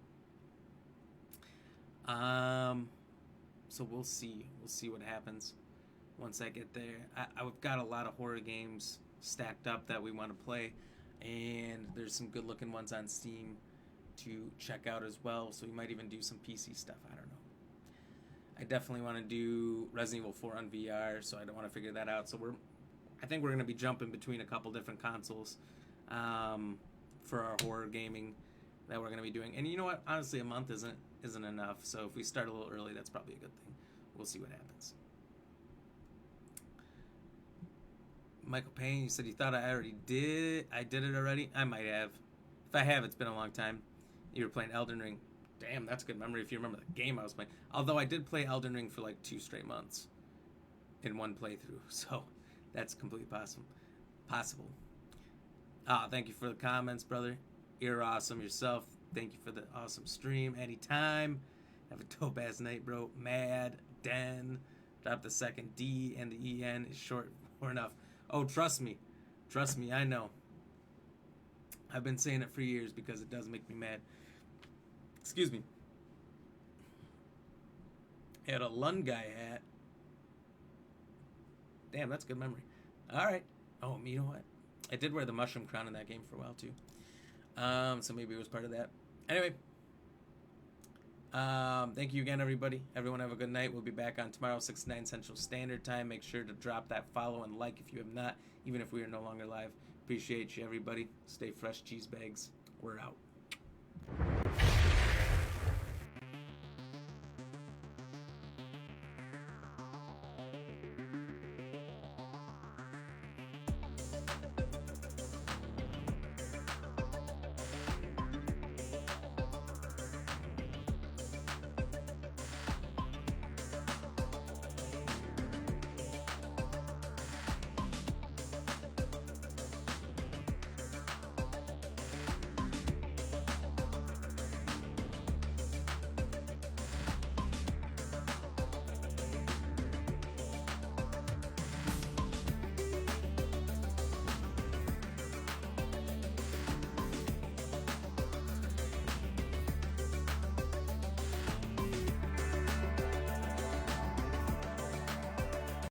So we'll see. We'll see what happens once I get there. I've got a lot of horror games stacked up that we want to play, and there's some good-looking ones on Steam to check out as well, so we might even do some PC stuff. I don't know. I definitely want to do Resident Evil 4 on VR, so I don't want to figure that out. So I think we're going to be jumping between a couple different consoles for our horror gaming that we're going to be doing. And you know what? Honestly, a month isn't enough, so if we start a little early, that's probably a good thing. We'll see what happens. Michael Payne, you said you thought I already did. I did it already? I might have. If I have, it's been a long time. You were playing Elden Ring. Damn, that's a good memory if you remember the game I was playing. Although I did play Elden Ring for like 2 straight months in one playthrough. So that's completely possible. Thank you for the comments, brother. You're awesome yourself. Thank you for the awesome stream. Anytime. Have a dope-ass night, bro. Mad Den. Drop the second D and the EN is short for enough. Oh, trust me. Trust me, I know. I've been saying it for years because it does make me mad. Excuse me. He had a Lungai hat. Damn, that's good memory. All right. Oh, you know what? I did wear the mushroom crown in that game for a while, too. So maybe it was part of that. Anyway. Thank you again, everybody. Everyone have a good night. We'll be back on tomorrow, 6 to 9 Central Standard Time. Make sure to drop that follow and like if you have not, even if we are no longer live. Appreciate you, everybody. Stay fresh, cheese bags. We're out.